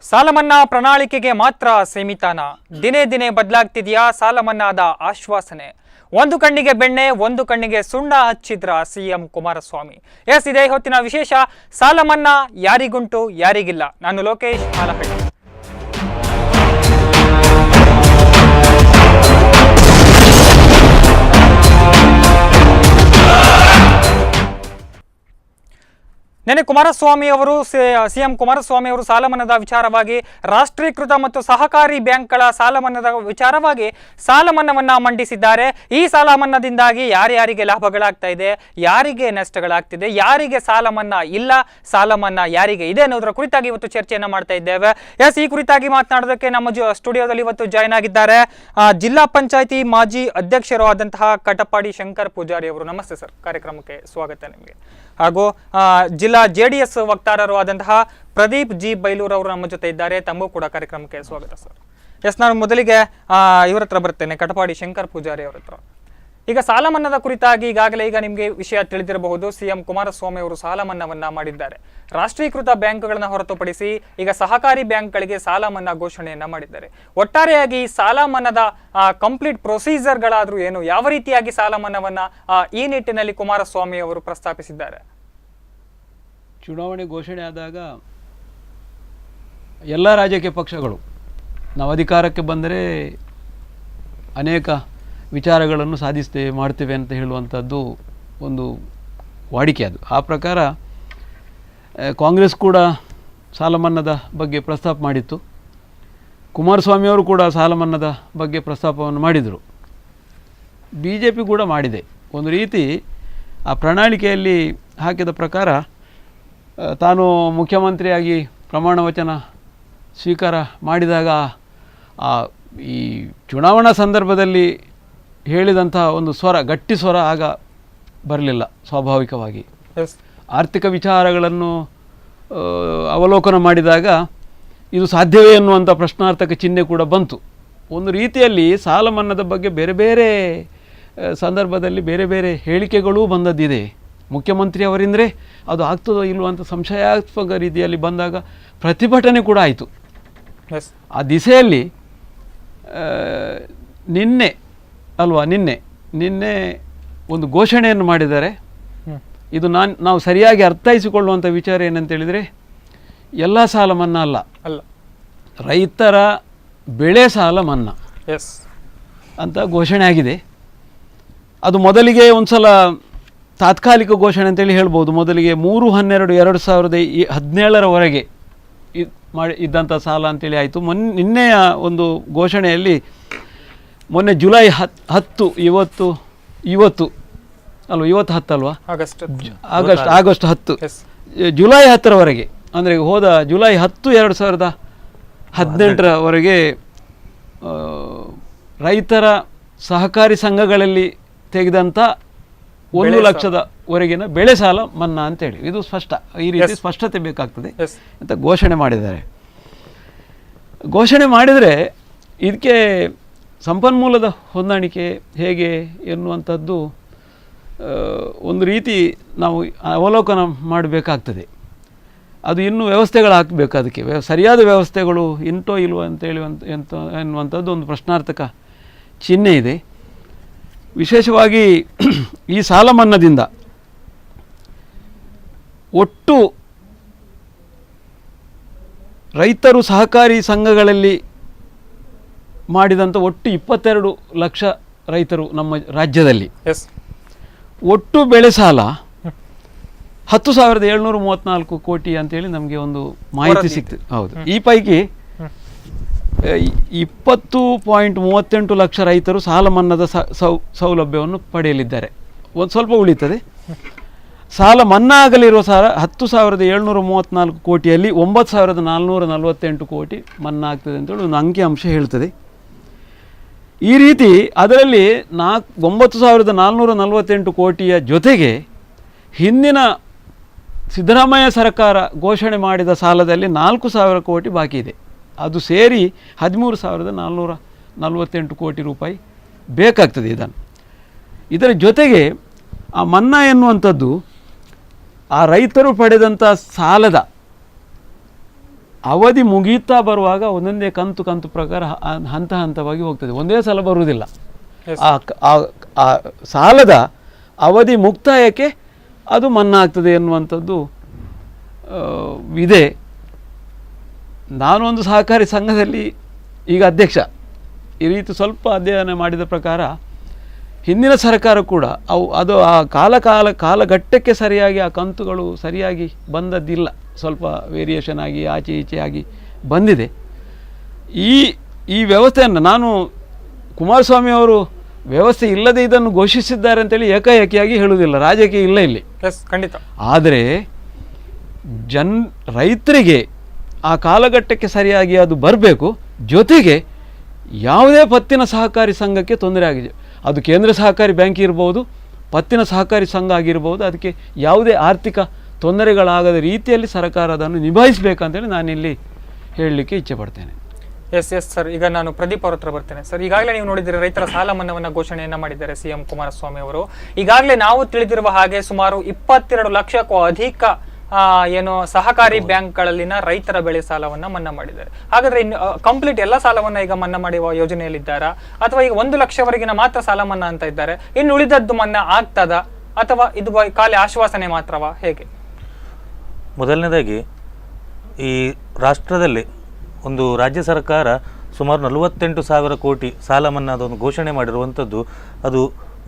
ಸಾಲ ಮನ್ನಾ ಪ್ರಣಾಳಿಕೆಗೆ ಮಾತ್ರ ಸೀಮಿತನಾ? ದಿನೇ ದಿನೇ ಬದಲಾಗ್ತಿದೆಯಾ ಸಾಲ ಮನ್ನಾದ ಆಶ್ವಾಸನೆ? ಒಂದು ಕಣ್ಣಿಗೆ ಬೆಣ್ಣೆ ಒಂದು ಕಣ್ಣಿಗೆ ಸುಣ್ಣ ಹಚ್ಚಿದ್ರ ಸಿಎಂ ಕುಮಾರಸ್ವಾಮಿ. ಇದೇ ಹೊತ್ತಿನ ವಿಶೇಷ. ಸಾಲ ಮನ್ನಾ ಯಾರಿಗುಂಟು ಯಾರಿಗಿಲ್ಲ? ನಾನು ಲೋಕೇಶ್ ಹಾಲಹಳ್ಳಿ. ನೆನೆ ಕುಮಾರಸ್ವಾಮಿ ಅವರು ಸಿಎಂ ಕುಮಾರಸ್ವಾಮಿ ಅವರು ಸಾಲ ಮನ್ನಾದ ವಿಚಾರವಾಗಿ ರಾಷ್ಟ್ರೀಕೃತ ಮತ್ತು ಸಹಕಾರಿ ಬ್ಯಾಂಕ್ಗಳ ಸಾಲ ಮನ್ನಾದ ವಿಚಾರವಾಗಿ ಸಾಲ ಮನ್ನಾವನ್ನ ಮಂಡಿಸಿದ್ದಾರೆ. ಈ ಸಾಲ ಮನ್ನಾದಿಂದಾಗಿ ಯಾರ್ಯಾರಿಗೆ ಲಾಭಗಳಾಗ್ತಾ ಇದೆ, ಯಾರಿಗೆ ನಷ್ಟಗಳಾಗ್ತಿದೆ, ಯಾರಿಗೆ ಸಾಲ ಮನ್ನಾ ಇಲ್ಲ, ಸಾಲ ಮನ್ನಾ ಯಾರಿಗೆ ಇದೆ ಅನ್ನೋದರ ಕುರಿತಾಗಿ ಇವತ್ತು ಚರ್ಚೆಯನ್ನ ಮಾಡ್ತಾ ಇದ್ದೇವೆ. ಈ ಕುರಿತಾಗಿ ಮಾತನಾಡೋದಕ್ಕೆ ನಮ್ಮ ಸ್ಟುಡಿಯೋದಲ್ಲಿ ಇವತ್ತು ಜಾಯ್ನ್ ಆಗಿದ್ದಾರೆ ಜಿಲ್ಲಾ ಪಂಚಾಯತಿ ಮಾಜಿ ಅಧ್ಯಕ್ಷರು ಆದಂತಹ ಕಟಪಾಡಿ ಶಂಕರ್ ಪೂಜಾರಿ ಅವರು. ನಮಸ್ತೆ ಸರ್, ಕಾರ್ಯಕ್ರಮಕ್ಕೆ ಸ್ವಾಗತ ನಿಮಗೆ. ಹಾಗೂ ಜಿಲ್ಲಾ JDS ವಕ್ತಾರರು ಆದಂತಹ ಪ್ರದೀಪ್ ಜಿ ಬೈಲೂರ್ ಅವರು ನಮ್ಮ ಜೊತೆ ಇದ್ದಾರೆ. ತಮಗೂ ಕೂಡ ಕಾರ್ಯಕ್ರಮಕ್ಕೆ ಸ್ವಾಗತ ಸರ್. ನಾನು ಮೊದಲಿಗೆ ಇವರ ಹತ್ರ ಬರ್ತೇನೆ, ಕಟಪಾಡಿ ಶಂಕರ್ ಪೂಜಾರಿ ಅವರ ಹತ್ರ. ಈಗ ಸಾಲ ಮನ್ನಾದ ಕುರಿತಾಗಿ ಈಗಾಗಲೇ ನಿಮಗೆ ವಿಷಯ ತಿಳಿದಿರಬಹುದು. ಸಿಎಂ ಕುಮಾರಸ್ವಾಮಿ ಅವರು ಸಾಲ ಮನ್ನಾವನ್ನ ಮಾಡಿದ್ದಾರೆ. ರಾಷ್ಟ್ರೀಕೃತ ಬ್ಯಾಂಕ್ಗಳನ್ನ ಹೊರತುಪಡಿಸಿ ಈಗ ಸಹಕಾರಿ ಬ್ಯಾಂಕ್ಗಳಿಗೆ ಸಾಲ ಮನ್ನಾ ಘೋಷಣೆಯನ್ನ ಮಾಡಿದ್ದಾರೆ. ಒಟ್ಟಾರೆಯಾಗಿ ಸಾಲ ಮನ್ನಾದ ಕಂಪ್ಲೀಟ್ ಪ್ರೊಸೀಜರ್ಗಳಾದ್ರೂ ಏನು, ಯಾವ ರೀತಿಯಾಗಿ ಸಾಲ ಮನ್ನಾವನ್ನ ಈ ನಿಟ್ಟಿನಲ್ಲಿ ಕುಮಾರಸ್ವಾಮಿ ಅವರು ಪ್ರಸ್ತಾಪಿಸಿದ್ದಾರೆ? ಚುನಾವಣೆ ಘೋಷಣೆ ಆದಾಗ ಎಲ್ಲ ರಾಜಕೀಯ ಪಕ್ಷಗಳು ನಾವು ಅಧಿಕಾರಕ್ಕೆ ಬಂದರೆ ಅನೇಕ ವಿಚಾರಗಳನ್ನು ಮಾಡ್ತೇವೆ ಅಂತ ಹೇಳುವಂಥದ್ದು ಒಂದು ವಾಡಿಕೆ. ಅದು ಆ ಪ್ರಕಾರ ಕಾಂಗ್ರೆಸ್ ಕೂಡ ಸಾಲ ಮನ್ನಾದ ಬಗ್ಗೆ ಪ್ರಸ್ತಾಪ ಮಾಡಿತ್ತು. ಕುಮಾರಸ್ವಾಮಿಯವರು ಕೂಡ ಸಾಲ ಮನ್ನಾದ ಬಗ್ಗೆ ಪ್ರಸ್ತಾಪವನ್ನು ಮಾಡಿದರು. BJP ಕೂಡ ಮಾಡಿದೆ. ಒಂದು ರೀತಿ ಆ ಪ್ರಣಾಳಿಕೆಯಲ್ಲಿ ಹಾಕಿದ ಪ್ರಕಾರ ತಾನು ಮುಖ್ಯಮಂತ್ರಿಯಾಗಿ ಪ್ರಮಾಣ ವಚನ ಸ್ವೀಕಾರ ಮಾಡಿದಾಗ ಈ ಚುನಾವಣಾ ಸಂದರ್ಭದಲ್ಲಿ ಹೇಳಿದಂಥ ಒಂದು ಸ್ವರ, ಗಟ್ಟಿ ಸ್ವರ ಆಗ ಬರಲಿಲ್ಲ. ಸ್ವಾಭಾವಿಕವಾಗಿ ಆರ್ಥಿಕ ವಿಚಾರಗಳನ್ನು ಅವಲೋಕನ ಮಾಡಿದಾಗ ಇದು ಸಾಧ್ಯವೇ ಎನ್ನುವಂಥ ಪ್ರಶ್ನಾರ್ಥಕ ಚಿಹ್ನೆ ಕೂಡ ಬಂತು. ಒಂದು ರೀತಿಯಲ್ಲಿ ಸಾಲ ಮನ್ನಾದ ಬಗ್ಗೆ ಬೇರೆ ಬೇರೆ ಸಂದರ್ಭದಲ್ಲಿ ಬೇರೆ ಬೇರೆ ಹೇಳಿಕೆಗಳೂ ಬಂದದ್ದಿದೆ. ಮುಖ್ಯಮಂತ್ರಿ ಅವರಿಂದರೆ ಅದು ಆಗ್ತದೋ ಇಲ್ವೋ ಅಂತ ಸಂಶಯಾತ್ಮಕ ರೀತಿಯಲ್ಲಿ ಬಂದಾಗ ಪ್ರತಿಭಟನೆ ಕೂಡ ಆಯಿತು. ಆ ದಿಸೆಯಲ್ಲಿ ನಿನ್ನೆ ಒಂದು ಘೋಷಣೆಯನ್ನು ಮಾಡಿದ್ದಾರೆ. ಇದು ನಾವು ಸರಿಯಾಗಿ ಅರ್ಥೈಸಿಕೊಳ್ಳುವಂಥ ವಿಚಾರ ಏನಂತೇಳಿದರೆ, ಎಲ್ಲ ಸಾಲ ಮನ್ನಾ ಅಲ್ಲ, ರೈತರ ಬೆಳೆ ಸಾಲ ಮನ್ನಾ ಅಂತ ಘೋಷಣೆ ಆಗಿದೆ. ಅದು ಮೊದಲಿಗೆ ಒಂದು ಸಲ ತಾತ್ಕಾಲಿಕ ಘೋಷಣೆ ಅಂತೇಳಿ ಹೇಳ್ಬೋದು. ಮೊದಲಿಗೆ 3/12/2017 ಇದ್ದಂಥ ಸಾಲ ಅಂತೇಳಿ ಆಯಿತು. ನಿನ್ನೆಯ ಒಂದು ಘೋಷಣೆಯಲ್ಲಿ ಮೊನ್ನೆ ಜುಲೈ 10 ಇವತ್ತು ಅಲ್ವಾ, ಆಗಸ್ಟ್ 10 ಜುಲೈ 10ರವರೆಗೆ, ಅಂದರೆ ಹೋದ ಜುಲೈ 10 2018ರವರೆಗೆ ರೈತರ ಸಹಕಾರಿ ಸಂಘಗಳಲ್ಲಿ ತೆಗೆದಂಥ 1 ಲಕ್ಷದವರೆಗಿನ ಬೆಳೆ ಸಾಲ ಮನ್ನಾ ಅಂತೇಳಿ ಇದು ಸ್ಪಷ್ಟ. ಈ ರೀತಿ ಸ್ಪಷ್ಟತೆ ಬೇಕಾಗ್ತದೆ ಅಂತ ಘೋಷಣೆ ಮಾಡಿದ್ದಾರೆ. ಘೋಷಣೆ ಮಾಡಿದರೆ ಇದಕ್ಕೆ ಸಂಪನ್ಮೂಲದ ಹೊಂದಾಣಿಕೆ ಹೇಗೆ ಎನ್ನುವಂಥದ್ದು ಒಂದು ರೀತಿ ನಾವು ಅವಲೋಕನ ಮಾಡಬೇಕಾಗ್ತದೆ. ಅದು ಇನ್ನೂ ವ್ಯವಸ್ಥೆಗಳು ಹಾಕಬೇಕು. ಅದಕ್ಕೆ ಸರಿಯಾದ ವ್ಯವಸ್ಥೆಗಳು ಇಂಟೋ ಇಲ್ವೋ ಅಂತೇಳಿ ಎನ್ನುವಂಥದ್ದು ಒಂದು ಪ್ರಶ್ನಾರ್ಥಕ ಚಿಹ್ನೆ ಇದೆ. ವಿಶೇಷವಾಗಿ ಈ ಸಾಲ ಮನ್ನಾದಿಂದ ಒಟ್ಟು ರೈತರು ಸಹಕಾರಿ ಸಂಘಗಳಲ್ಲಿ ಮಾಡಿದಂಥ ಒಟ್ಟು 22 ಲಕ್ಷ ರೈತರು ನಮ್ಮ ರಾಜ್ಯದಲ್ಲಿ ಒಟ್ಟು ಬೆಳೆ ಸಾಲ 10,734 ಕೋಟಿ ಅಂತೇಳಿ ನಮಗೆ ಒಂದು ಮಾಹಿತಿ ಸಿಗ್ತದೆ. ಹೌದು, ಈ ಪೈಕಿ 20.38 ಲಕ್ಷ ರೈತರು ಸಾಲ ಮನ್ನಾದ ಸೌಲಭ್ಯವನ್ನು ಪಡೆಯಲಿದ್ದಾರೆ. ಒಂದು ಸ್ವಲ್ಪ ಉಳಿತದೆ. ಸಾಲ ಮನ್ನಾ ಆಗಲಿರುವ ಸಾಲ 10,734 ಕೋಟಿಯಲ್ಲಿ 9,448 ಕೋಟಿ ಮನ್ನಾ ಆಗ್ತದೆ ಅಂತೇಳಿ ಒಂದು ಅಂಕಿಅಂಶ ಹೇಳ್ತದೆ. ಈ ರೀತಿ ಅದರಲ್ಲಿ 9,448 ಕೋಟಿಯ ಜೊತೆಗೆ ಹಿಂದಿನ ಸಿದ್ದರಾಮಯ್ಯ ಸರ್ಕಾರ ಘೋಷಣೆ ಮಾಡಿದ ಸಾಲದಲ್ಲಿ 4,000 ಕೋಟಿ ಬಾಕಿ ಇದೆ. ಅದು ಸೇರಿ 13,448 ಕೋಟಿ ರೂಪಾಯಿ ಬೇಕಾಗ್ತದೆ. ಇದರ ಜೊತೆಗೆ ಆ ಮನ್ನಾ ಎನ್ನುವಂಥದ್ದು ಆ ರೈತರು ಪಡೆದಂಥ ಸಾಲದ ಅವಧಿ ಮುಗೀತಾ ಬರುವಾಗ ಒಂದೊಂದೇ ಕಂತು ಪ್ರಕಾರ ಹಂತ ಹಂತವಾಗಿ ಹೋಗ್ತದೆ, ಒಂದೇ ಸಲ ಬರುವುದಿಲ್ಲ. ಆ ಸಾಲದ ಅವಧಿ ಮುಕ್ತಾಯಕ್ಕೆ ಅದು ಮನ್ನಾ ಆಗ್ತದೆ ಎನ್ನುವಂಥದ್ದು ಇದೆ. ನಾನೊಂದು ಸಹಕಾರಿ ಸಂಘದಲ್ಲಿ ಈಗ ಅಧ್ಯಕ್ಷ. ಈ ರೀತಿ ಸ್ವಲ್ಪ ಅಧ್ಯಯನ ಮಾಡಿದ ಪ್ರಕಾರ ಹಿಂದಿನ ಸರ್ಕಾರ ಕೂಡ ಅದು ಆ ಕಾಲಘಟ್ಟಕ್ಕೆ ಸರಿಯಾಗಿ ಆ ಕಂತುಗಳು ಸರಿಯಾಗಿ ಬಂದದ್ದಿಲ್ಲ, ಸ್ವಲ್ಪ ವೇರಿಯೇಷನ್ ಆಗಿ ಆಚೆ ಈಚೆ ಆಗಿ ಬಂದಿದೆ. ಈ ವ್ಯವಸ್ಥೆಯನ್ನು ನಾನು ಕುಮಾರಸ್ವಾಮಿ ಅವರು ವ್ಯವಸ್ಥೆ ಇಲ್ಲದೆ ಇದನ್ನು ಘೋಷಿಸಿದ್ದಾರೆ ಅಂತೇಳಿ ಏಕಾಏಕಿಯಾಗಿ ಹೇಳುವುದಿಲ್ಲ, ರಾಜಕೀಯ ಇಲ್ಲ ಇಲ್ಲಿ. ಖಂಡಿತ. ಆದರೆ ರೈತರಿಗೆ ಆ ಕಾಲಘಟ್ಟಕ್ಕೆ ಸರಿಯಾಗಿ ಅದು ಬರಬೇಕು. ಜೊತೆಗೆ ಯಾವುದೇ ಪತ್ತಿನ ಸಹಕಾರಿ ಸಂಘಕ್ಕೆ ತೊಂದರೆ ಆಗಿದೆ, ಅದು ಕೇಂದ್ರ ಸಹಕಾರಿ ಬ್ಯಾಂಕ್ ಇರ್ಬೋದು, ಪತ್ತಿನ ಸಹಕಾರಿ ಸಂಘ ಆಗಿರ್ಬೋದು, ಅದಕ್ಕೆ ಯಾವುದೇ ಆರ್ಥಿಕ ತೊಂದರೆಗಳಾಗದ ರೀತಿಯಲ್ಲಿ ಸರ್ಕಾರ ಅದನ್ನು ನಿಭಾಯಿಸಬೇಕಂತೇಳಿ ನಾನಿಲ್ಲಿ ಹೇಳಲಿಕ್ಕೆ ಇಚ್ಛೆ ಪಡ್ತೇನೆ. ಎಸ್ ಸರ್, ಈಗ ನಾನು ಪ್ರದೀಪ್ ಅವ್ರ ಹತ್ರ ಬರ್ತೇನೆ. ಸರ್, ಈಗಾಗಲೇ ನೀವು ನೋಡಿದ್ದೀರಿ ರೈತರ ಸಾಲ ಮನ್ನಾವನ್ನ ಘೋಷಣೆಯನ್ನ ಮಾಡಿದ್ದಾರೆ ಸಿಎಂ ಕುಮಾರಸ್ವಾಮಿ ಅವರು. ಈಗಾಗಲೇ ನಾವು ತಿಳಿದಿರುವ ಹಾಗೆ ಸುಮಾರು 22 ಲಕ್ಷಕ್ಕೂ ಅಧಿಕ ಏನು ಸಹಕಾರಿ ಬ್ಯಾಂಕ್ಗಳಲ್ಲಿನ ರೈತರ ಬೆಳೆ ಸಾಲವನ್ನ ಮನ್ನಾ ಮಾಡಿದ್ದಾರೆ. ಹಾಗಾದ್ರೆ ಇನ್ನು ಕಂಪ್ಲೀಟ್ ಎಲ್ಲ ಸಾಲವನ್ನ ಈಗ ಮನ್ನಾ ಮಾಡುವ ಯೋಜನೆಯಲ್ಲಿದ್ದಾರಾ, ಅಥವಾ ಈಗ 1 ಲಕ್ಷವರೆಗಿನ ಮಾತ್ರ ಸಾಲ ಮನ್ನಾ ಅಂತ ಇದ್ದಾರೆ, ಇನ್ನು ಉಳಿದದ್ದು ಮನ್ನಾ ಆಗ್ತದ ಅಥವಾ ಇದು ಖಾಲಿ ಆಶ್ವಾಸನೆ ಮಾತ್ರವಾ, ಹೇಗೆ? ಮೊದಲನೇದಾಗಿ ಈ ರಾಷ್ಟ್ರದಲ್ಲಿ ಒಂದು ರಾಜ್ಯ ಸರ್ಕಾರ ಸುಮಾರು 48,000 ಕೋಟಿ ಸಾಲ ಮನ್ನಾದ ಒಂದು ಘೋಷಣೆ ಮಾಡಿರುವಂಥದ್ದು ಅದು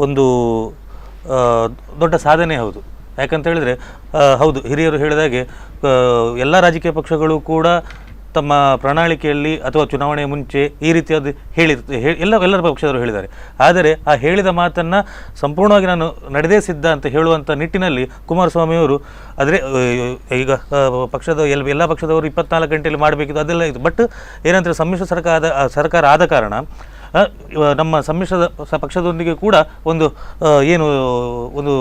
ಒಂದು ದೊಡ್ಡ ಸಾಧನೆ ಹೌದು. ಯಾಕಂತ ಹೇಳಿದರೆ ಹೌದು, ಹಿರಿಯರು ಹೇಳಿದಾಗೆ ಎಲ್ಲ ರಾಜಕೀಯ ಪಕ್ಷಗಳು ಕೂಡ ತಮ್ಮ ಪ್ರಣಾಳಿಕೆಯಲ್ಲಿ ಅಥವಾ ಚುನಾವಣೆಯ ಮುಂಚೆ ಈ ರೀತಿಯಾದ ಎಲ್ಲರ ಪಕ್ಷದವರು ಹೇಳಿದ್ದಾರೆ. ಆದರೆ ಆ ಹೇಳಿದ ಮಾತನ್ನು ಸಂಪೂರ್ಣವಾಗಿ ನಾನು ನಡೆದೇ ಸಿದ್ಧ ಅಂತ ಹೇಳುವಂಥ ನಿಟ್ಟಿನಲ್ಲಿ ಕುಮಾರಸ್ವಾಮಿಯವರು ಆದರೆ ಈಗ ಎಲ್ಲ ಪಕ್ಷದವರು 24 ಗಂಟೆಯಲ್ಲಿ ಮಾಡಬೇಕಿದ್ದು ಅದೆಲ್ಲ ಇದು. ಬಟ್ ಏನಂದರೆ ಸಮ್ಮಿಶ್ರ ಸರ್ಕಾರ ಆದ ಕಾರಣ ನಮ್ಮ ಸಮ್ಮಿಶ್ರ ಪಕ್ಷದೊಂದಿಗೆ ಕೂಡ ಒಂದು ಒಂದು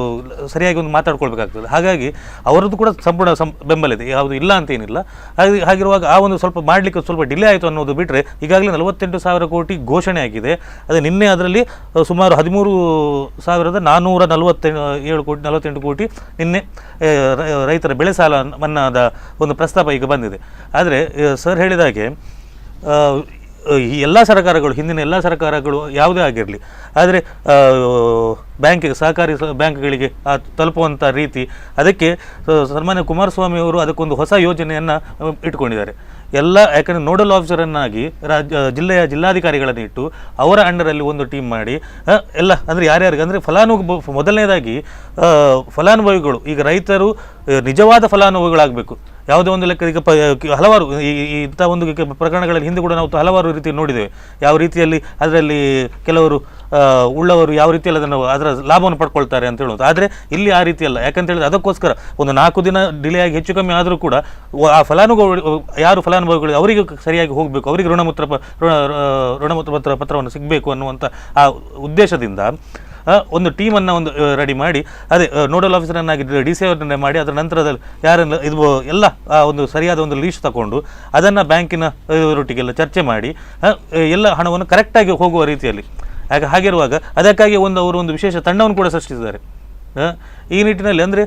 ಸರಿಯಾಗಿ ಒಂದು ಮಾತಾಡ್ಕೊಳ್ಬೇಕಾಗ್ತದೆ. ಹಾಗಾಗಿ ಅವರದ್ದು ಕೂಡ ಸಂಪೂರ್ಣ ಬೆಂಬಲ ಇದೆ, ಯಾವುದು ಇಲ್ಲ ಅಂತ ಏನಿಲ್ಲ. ಹಾಗಿರುವಾಗ ಆ ಒಂದು ಸ್ವಲ್ಪ ಮಾಡಲಿಕ್ಕೆ ಸ್ವಲ್ಪ ಡಿಲೇ ಆಯಿತು ಅನ್ನೋದು ಬಿಟ್ಟರೆ ಈಗಾಗಲೇ 48,000 ಕೋಟಿ ಘೋಷಣೆ ಆಗಿದೆ. ಅದೇ ನಿನ್ನೆ ಅದರಲ್ಲಿ ಸುಮಾರು 13,448 ಕೋಟಿ ನಿನ್ನೆ ರೈತರ ಬೆಳೆ ಸಾಲ ಮನ್ನಾದ ಒಂದು ಪ್ರಸ್ತಾಪ ಈಗ ಬಂದಿದೆ. ಆದರೆ ಸರ್ ಹೇಳಿದಾಗೆ ಈ ಎಲ್ಲ ಸರ್ಕಾರಗಳು, ಹಿಂದಿನ ಎಲ್ಲ ಸರ್ಕಾರಗಳು ಯಾವುದೇ ಆಗಿರಲಿ, ಆದರೆ ಸಹಕಾರಿ ಬ್ಯಾಂಕ್ಗಳಿಗೆ ತಲುಪುವಂಥ ರೀತಿ ಅದಕ್ಕೆ ಸನ್ಮಾನ್ಯ ಕುಮಾರಸ್ವಾಮಿ ಅವರು ಅದಕ್ಕೊಂದು ಹೊಸ ಯೋಜನೆಯನ್ನು ಇಟ್ಕೊಂಡಿದ್ದಾರೆ. ಯಾಕಂದರೆ ನೋಡಲ್ ಆಫೀಸರನ್ನಾಗಿ ಜಿಲ್ಲಾಧಿಕಾರಿಗಳನ್ನು ಇಟ್ಟು ಅವರ ಅಂಡರಲ್ಲಿ ಒಂದು ಟೀಮ್ ಮಾಡಿ ಎಲ್ಲ ಅಂದರೆ ಯಾರ್ಯಾರಿಗೆ ಅಂದರೆ ಮೊದಲನೇದಾಗಿ ಫಲಾನುಭವಿಗಳು, ಈಗ ರೈತರು ನಿಜವಾದ ಫಲಾನುಭವಿಗಳಾಗಬೇಕು. ಯಾವುದೇ ಒಂದು ಲೆಕ್ಕ ಈಗ ಹಲವಾರು ಇಂಥ ಒಂದು ಪ್ರಕರಣಗಳಲ್ಲಿ ಹಿಂದೆ ಕೂಡ ನಾವು ಹಲವಾರು ರೀತಿ ನೋಡಿದ್ದೇವೆ. ಯಾವ ರೀತಿಯಲ್ಲಿ ಅದರಲ್ಲಿ ಕೆಲವರು ಉಳ್ಳವರು ಯಾವ ರೀತಿಯಲ್ಲಿ ಅದರ ಲಾಭವನ್ನು ಪಡ್ಕೊಳ್ತಾರೆ ಅಂತ ಹೇಳೋದು. ಆದರೆ ಇಲ್ಲಿ ಆ ರೀತಿ ಅಲ್ಲ. ಯಾಕಂತ ಹೇಳಿದ್ರೆ ಅದಕ್ಕೋಸ್ಕರ ಒಂದು 4 ದಿನ ಡಿಲೇ ಆಗಿ ಹೆಚ್ಚು ಕಮ್ಮಿ ಆದರೂ ಕೂಡ ಆ ಯಾರು ಫಲಾನುಭವಿಗಳು ಅವರಿಗೆ ಸರಿಯಾಗಿ ಹೋಗಬೇಕು, ಅವರಿಗೆ ಋಣಮುತ್ರ ಪತ್ರವನ್ನು ಸಿಗಬೇಕು ಅನ್ನುವಂಥ ಆ ಉದ್ದೇಶದಿಂದ ಒಂದು ಟೀಮನ್ನು ಒಂದು ರೆಡಿ ಮಾಡಿ ಅದೇ ನೋಡಲ್ ಆಫೀಸರನ್ನಾಗಿ DC ಅವರನ್ನೇ ಮಾಡಿ ಅದರ ನಂತರದಲ್ಲಿ ಯಾರನ್ನು ಇದು ಎಲ್ಲ ಒಂದು ಸರಿಯಾದ ಒಂದು ಲೀಸ್ಟ್ ತಗೊಂಡು ಅದನ್ನು ಬ್ಯಾಂಕಿನ ಇವರೊಟ್ಟಿಗೆಲ್ಲ ಚರ್ಚೆ ಮಾಡಿ ಎಲ್ಲ ಹಣವನ್ನು ಕರೆಕ್ಟಾಗಿ ಹೋಗುವ ರೀತಿಯಲ್ಲಿ ಹಾಗಿರುವಾಗ ಅದಕ್ಕಾಗಿ ಅವರು ಒಂದು ವಿಶೇಷ ತಂಡವನ್ನು ಕೂಡ ಸೃಷ್ಟಿಸಿದ್ದಾರೆ. ಈ ನಿಟ್ಟಿನಲ್ಲಿ ಅಂದರೆ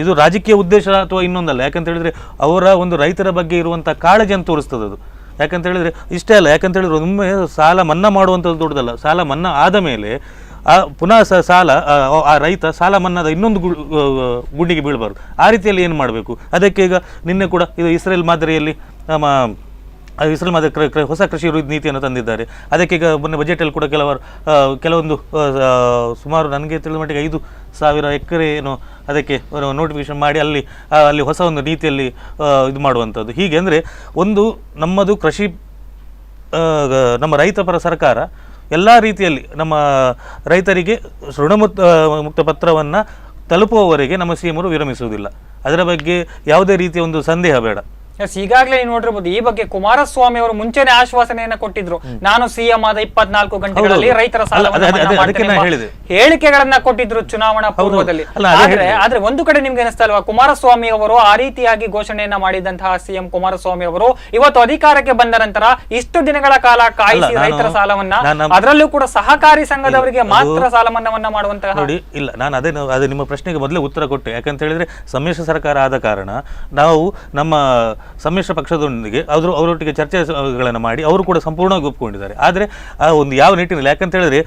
ಇದು ರಾಜಕೀಯ ಉದ್ದೇಶ ಅಥವಾ ಇನ್ನೊಂದಲ್ಲ. ಯಾಕಂತ ಹೇಳಿದರೆ ಅವರ ಒಂದು ರೈತರ ಬಗ್ಗೆ ಇರುವಂಥ ಕಾಳಜಿಯನ್ನು ತೋರಿಸ್ತದೆ ಅದು. ಯಾಕಂತ ಹೇಳಿದರೆ ಇಷ್ಟೇ ಅಲ್ಲ, ಯಾಕಂತ ಹೇಳಿದ್ರೆ ಒಮ್ಮೆ ಸಾಲ ಮನ್ನಾ ಮಾಡುವಂಥದ್ದು ದೊಡ್ಡದಲ್ಲ. ಸಾಲ ಮನ್ನಾ ಆದ ಮೇಲೆ ಪುನಃ ಆ ರೈತ ಸಾಲ ಮನ್ನಾದ ಇನ್ನೊಂದು ಗುಂಡಿಗೆ ಬೀಳಬಾರ್ದು. ಆ ರೀತಿಯಲ್ಲಿ ಏನು ಮಾಡಬೇಕು, ಅದಕ್ಕೆ ಈಗ ನಿನ್ನೆ ಕೂಡ ಇದು ಇಸ್ರೇಲ್ ಮಾದರಿಯಲ್ಲಿ ಹೊಸ ಕೃಷಿ ನೀತಿಯನ್ನು ತಂದಿದ್ದಾರೆ. ಅದಕ್ಕೆ ಈಗ ಮೊನ್ನೆ ಬಜೆಟಲ್ಲಿ ಕೂಡ ಕೆಲವೊಂದು ಸುಮಾರು ನನಗೆ ತಿಳಿದ ಮಟ್ಟಿಗೆ 5,000 ಎಕರೆ ಏನೋ ಅದಕ್ಕೆ ನೋಟಿಫಿಕೇಶನ್ ಮಾಡಿ ಅಲ್ಲಿ ಹೊಸ ಒಂದು ನೀತಿಯಲ್ಲಿ ಇದು ಮಾಡುವಂಥದ್ದು. ಹೀಗೆ ಅಂದರೆ ನಮ್ಮದು ಕೃಷಿ ನಮ್ಮ ರೈತಪರ ಸರ್ಕಾರ ಎಲ್ಲ ರೀತಿಯಲ್ಲಿ ನಮ್ಮ ರೈತರಿಗೆ ಋಣಮುಕ್ತ ಪತ್ರವನ್ನು ತಲುಪುವವರೆಗೆ ನಮ್ಮ CM ಅವರು ವಿರಮಿಸುವುದಿಲ್ಲ. ಅದರ ಬಗ್ಗೆ ಯಾವುದೇ ರೀತಿಯ ಒಂದು ಸಂದೇಹ ಬೇಡ. ಈಗಾಗಲೇ ನೀವು ನೋಡಿರ್ಬೋದು, ಈ ಬಗ್ಗೆ ಕುಮಾರಸ್ವಾಮಿ ಅವರು ಮುಂಚೆನೆ ಆಶ್ವಾಸನೆಯನ್ನ ಕೊಟ್ಟಿದ್ರು. ನಾನು CM ಆದ 24 ಗಂಟೆಗಳಲ್ಲಿ ರೈತರ ಹೇಳಿಕೆಗಳನ್ನ ಕೊಟ್ಟಿದ್ರು ಚುನಾವಣಾ ಪೂರ್ವದಲ್ಲಿ. ಆದ್ರೆ ಒಂದು ಕಡೆ ನಿಮ್ಗೆ ಅನಿಸ್ತಲ್ವಾ, ಕುಮಾರಸ್ವಾಮಿ ಅವರು ಆ ರೀತಿಯಾಗಿ ಘೋಷಣೆಯನ್ನ ಮಾಡಿದಂತಹ CM ಕುಮಾರಸ್ವಾಮಿ ಅವರು ಇವತ್ತು ಅಧಿಕಾರಕ್ಕೆ ಬಂದ ನಂತರ ಇಷ್ಟು ದಿನಗಳ ಕಾಲ ಕಾಯಿಸಿ ರೈತರ ಸಾಲವನ್ನ, ಅದರಲ್ಲೂ ಕೂಡ ಸಹಕಾರಿ ಸಂಘದವರಿಗೆ ಮಾತ್ರ ಸಾಲ ಮನ್ನಾವನ್ನ ಮಾಡುವಂತಹ ನೋಡಿ ಇಲ್ಲ. ನಾನು ಅದೇ ನಿಮ್ಮ ಪ್ರಶ್ನೆಗೆ ಮೊದಲೇ ಉತ್ತರ ಕೊಟ್ಟೆ. ಯಾಕಂತ ಹೇಳಿದ್ರೆ ಸಮ್ಮಿಶ್ರ ಸರ್ಕಾರ ಆದ ಕಾರಣ ನಾವು ನಮ್ಮ ಸಮ್ಮಿಶ್ರ ಪಕ್ಷದೊಂದಿಗೆ ಅವರೊಟ್ಟಿಗೆ ಚರ್ಚೆಗಳನ್ನು ಮಾಡಿ ಅವರು ಕೂಡ ಸಂಪೂರ್ಣವಾಗಿ ಒಪ್ಪಿಕೊಂಡಿದ್ದಾರೆ. ಆದರೆ ಒಂದು ಯಾವ ನಿಟ್ಟಿನಲ್ಲಿ, ಯಾಕಂತ ಹೇಳಿದ್ರೆ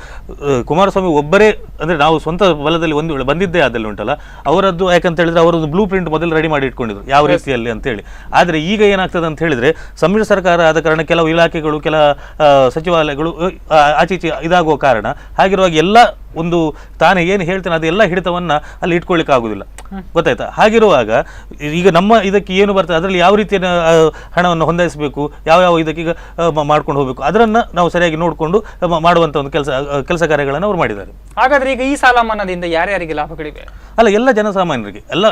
ಕುಮಾರಸ್ವಾಮಿ ಒಬ್ಬರೇ, ಅಂದರೆ ನಾವು ಸ್ವಂತ ಬಲದಲ್ಲಿ ಒಂದು ವೇಳೆ ಬಂದಿದ್ದೇ ಆದಲ್ಲಿ ಉಂಟಲ್ಲ ಅವರದ್ದು, ಯಾಕಂತ ಹೇಳಿದ್ರೆ ಅವರದ್ದು ಬ್ಲೂ ಪ್ರಿಂಟ್ ಮೊದಲು ರೆಡಿ ಮಾಡಿ ಇಟ್ಕೊಂಡಿದ್ರು ಯಾವ ರೀತಿಯಲ್ಲಿ ಅಂತೇಳಿ. ಆದರೆ ಈಗ ಏನಾಗ್ತದೆ ಅಂತ ಹೇಳಿದ್ರೆ ಸಮ್ಮಿಶ್ರ ಸರ್ಕಾರ ಆದ ಕಾರಣ ಕೆಲವು ಇಲಾಖೆಗಳು, ಕೆಲ ಸಚಿವಾಲಯಗಳು ಆಚೀಚೆ ಇದಾಗುವ ಕಾರಣ, ಹಾಗಿರುವಾಗ ಎಲ್ಲ ಒಂದು ತಾನೇ ಏನು ಹೇಳ್ತಾನೆ ಅದೆಲ್ಲ ಹಿಡಿತವನ್ನ ಅಲ್ಲಿ ಇಟ್ಕೊಳ್ಳಿಕ್ಕೆ ಆಗುದಿಲ್ಲ, ಗೊತ್ತಾಯ್ತಾ? ಹಾಗಿರುವಾಗ ಈಗ ನಮ್ಮ ಇದಕ್ಕೆ ಏನು ಬರ್ತದೆ, ಅದರಲ್ಲಿ ಯಾವ ರೀತಿಯ ಹಣವನ್ನು ಹೊಂದಾಯಿಸಬೇಕು, ಯಾವ ಇದಕ್ಕೀಗ ಮಾಡ್ಕೊಂಡು ಹೋಗಬೇಕು, ಅದನ್ನ ನಾವು ಸರಿಯಾಗಿ ನೋಡಿಕೊಂಡು ಮಾಡುವಂತ ಒಂದು ಕೆಲಸ ಕಾರ್ಯಗಳನ್ನು ಅವರು ಮಾಡಿದ್ದಾರೆ. ಹಾಗಾದ್ರೆ ಈಗ ಈ ಸಾಲ ಮನ್ನಾದಿಂದ ಯಾರ್ಯಾರಿಗೆ ಲಾಭಗಳಿವೆ? ಅಲ್ಲ, ಎಲ್ಲ ಜನಸಾಮಾನ್ಯರಿಗೆ, ಎಲ್ಲ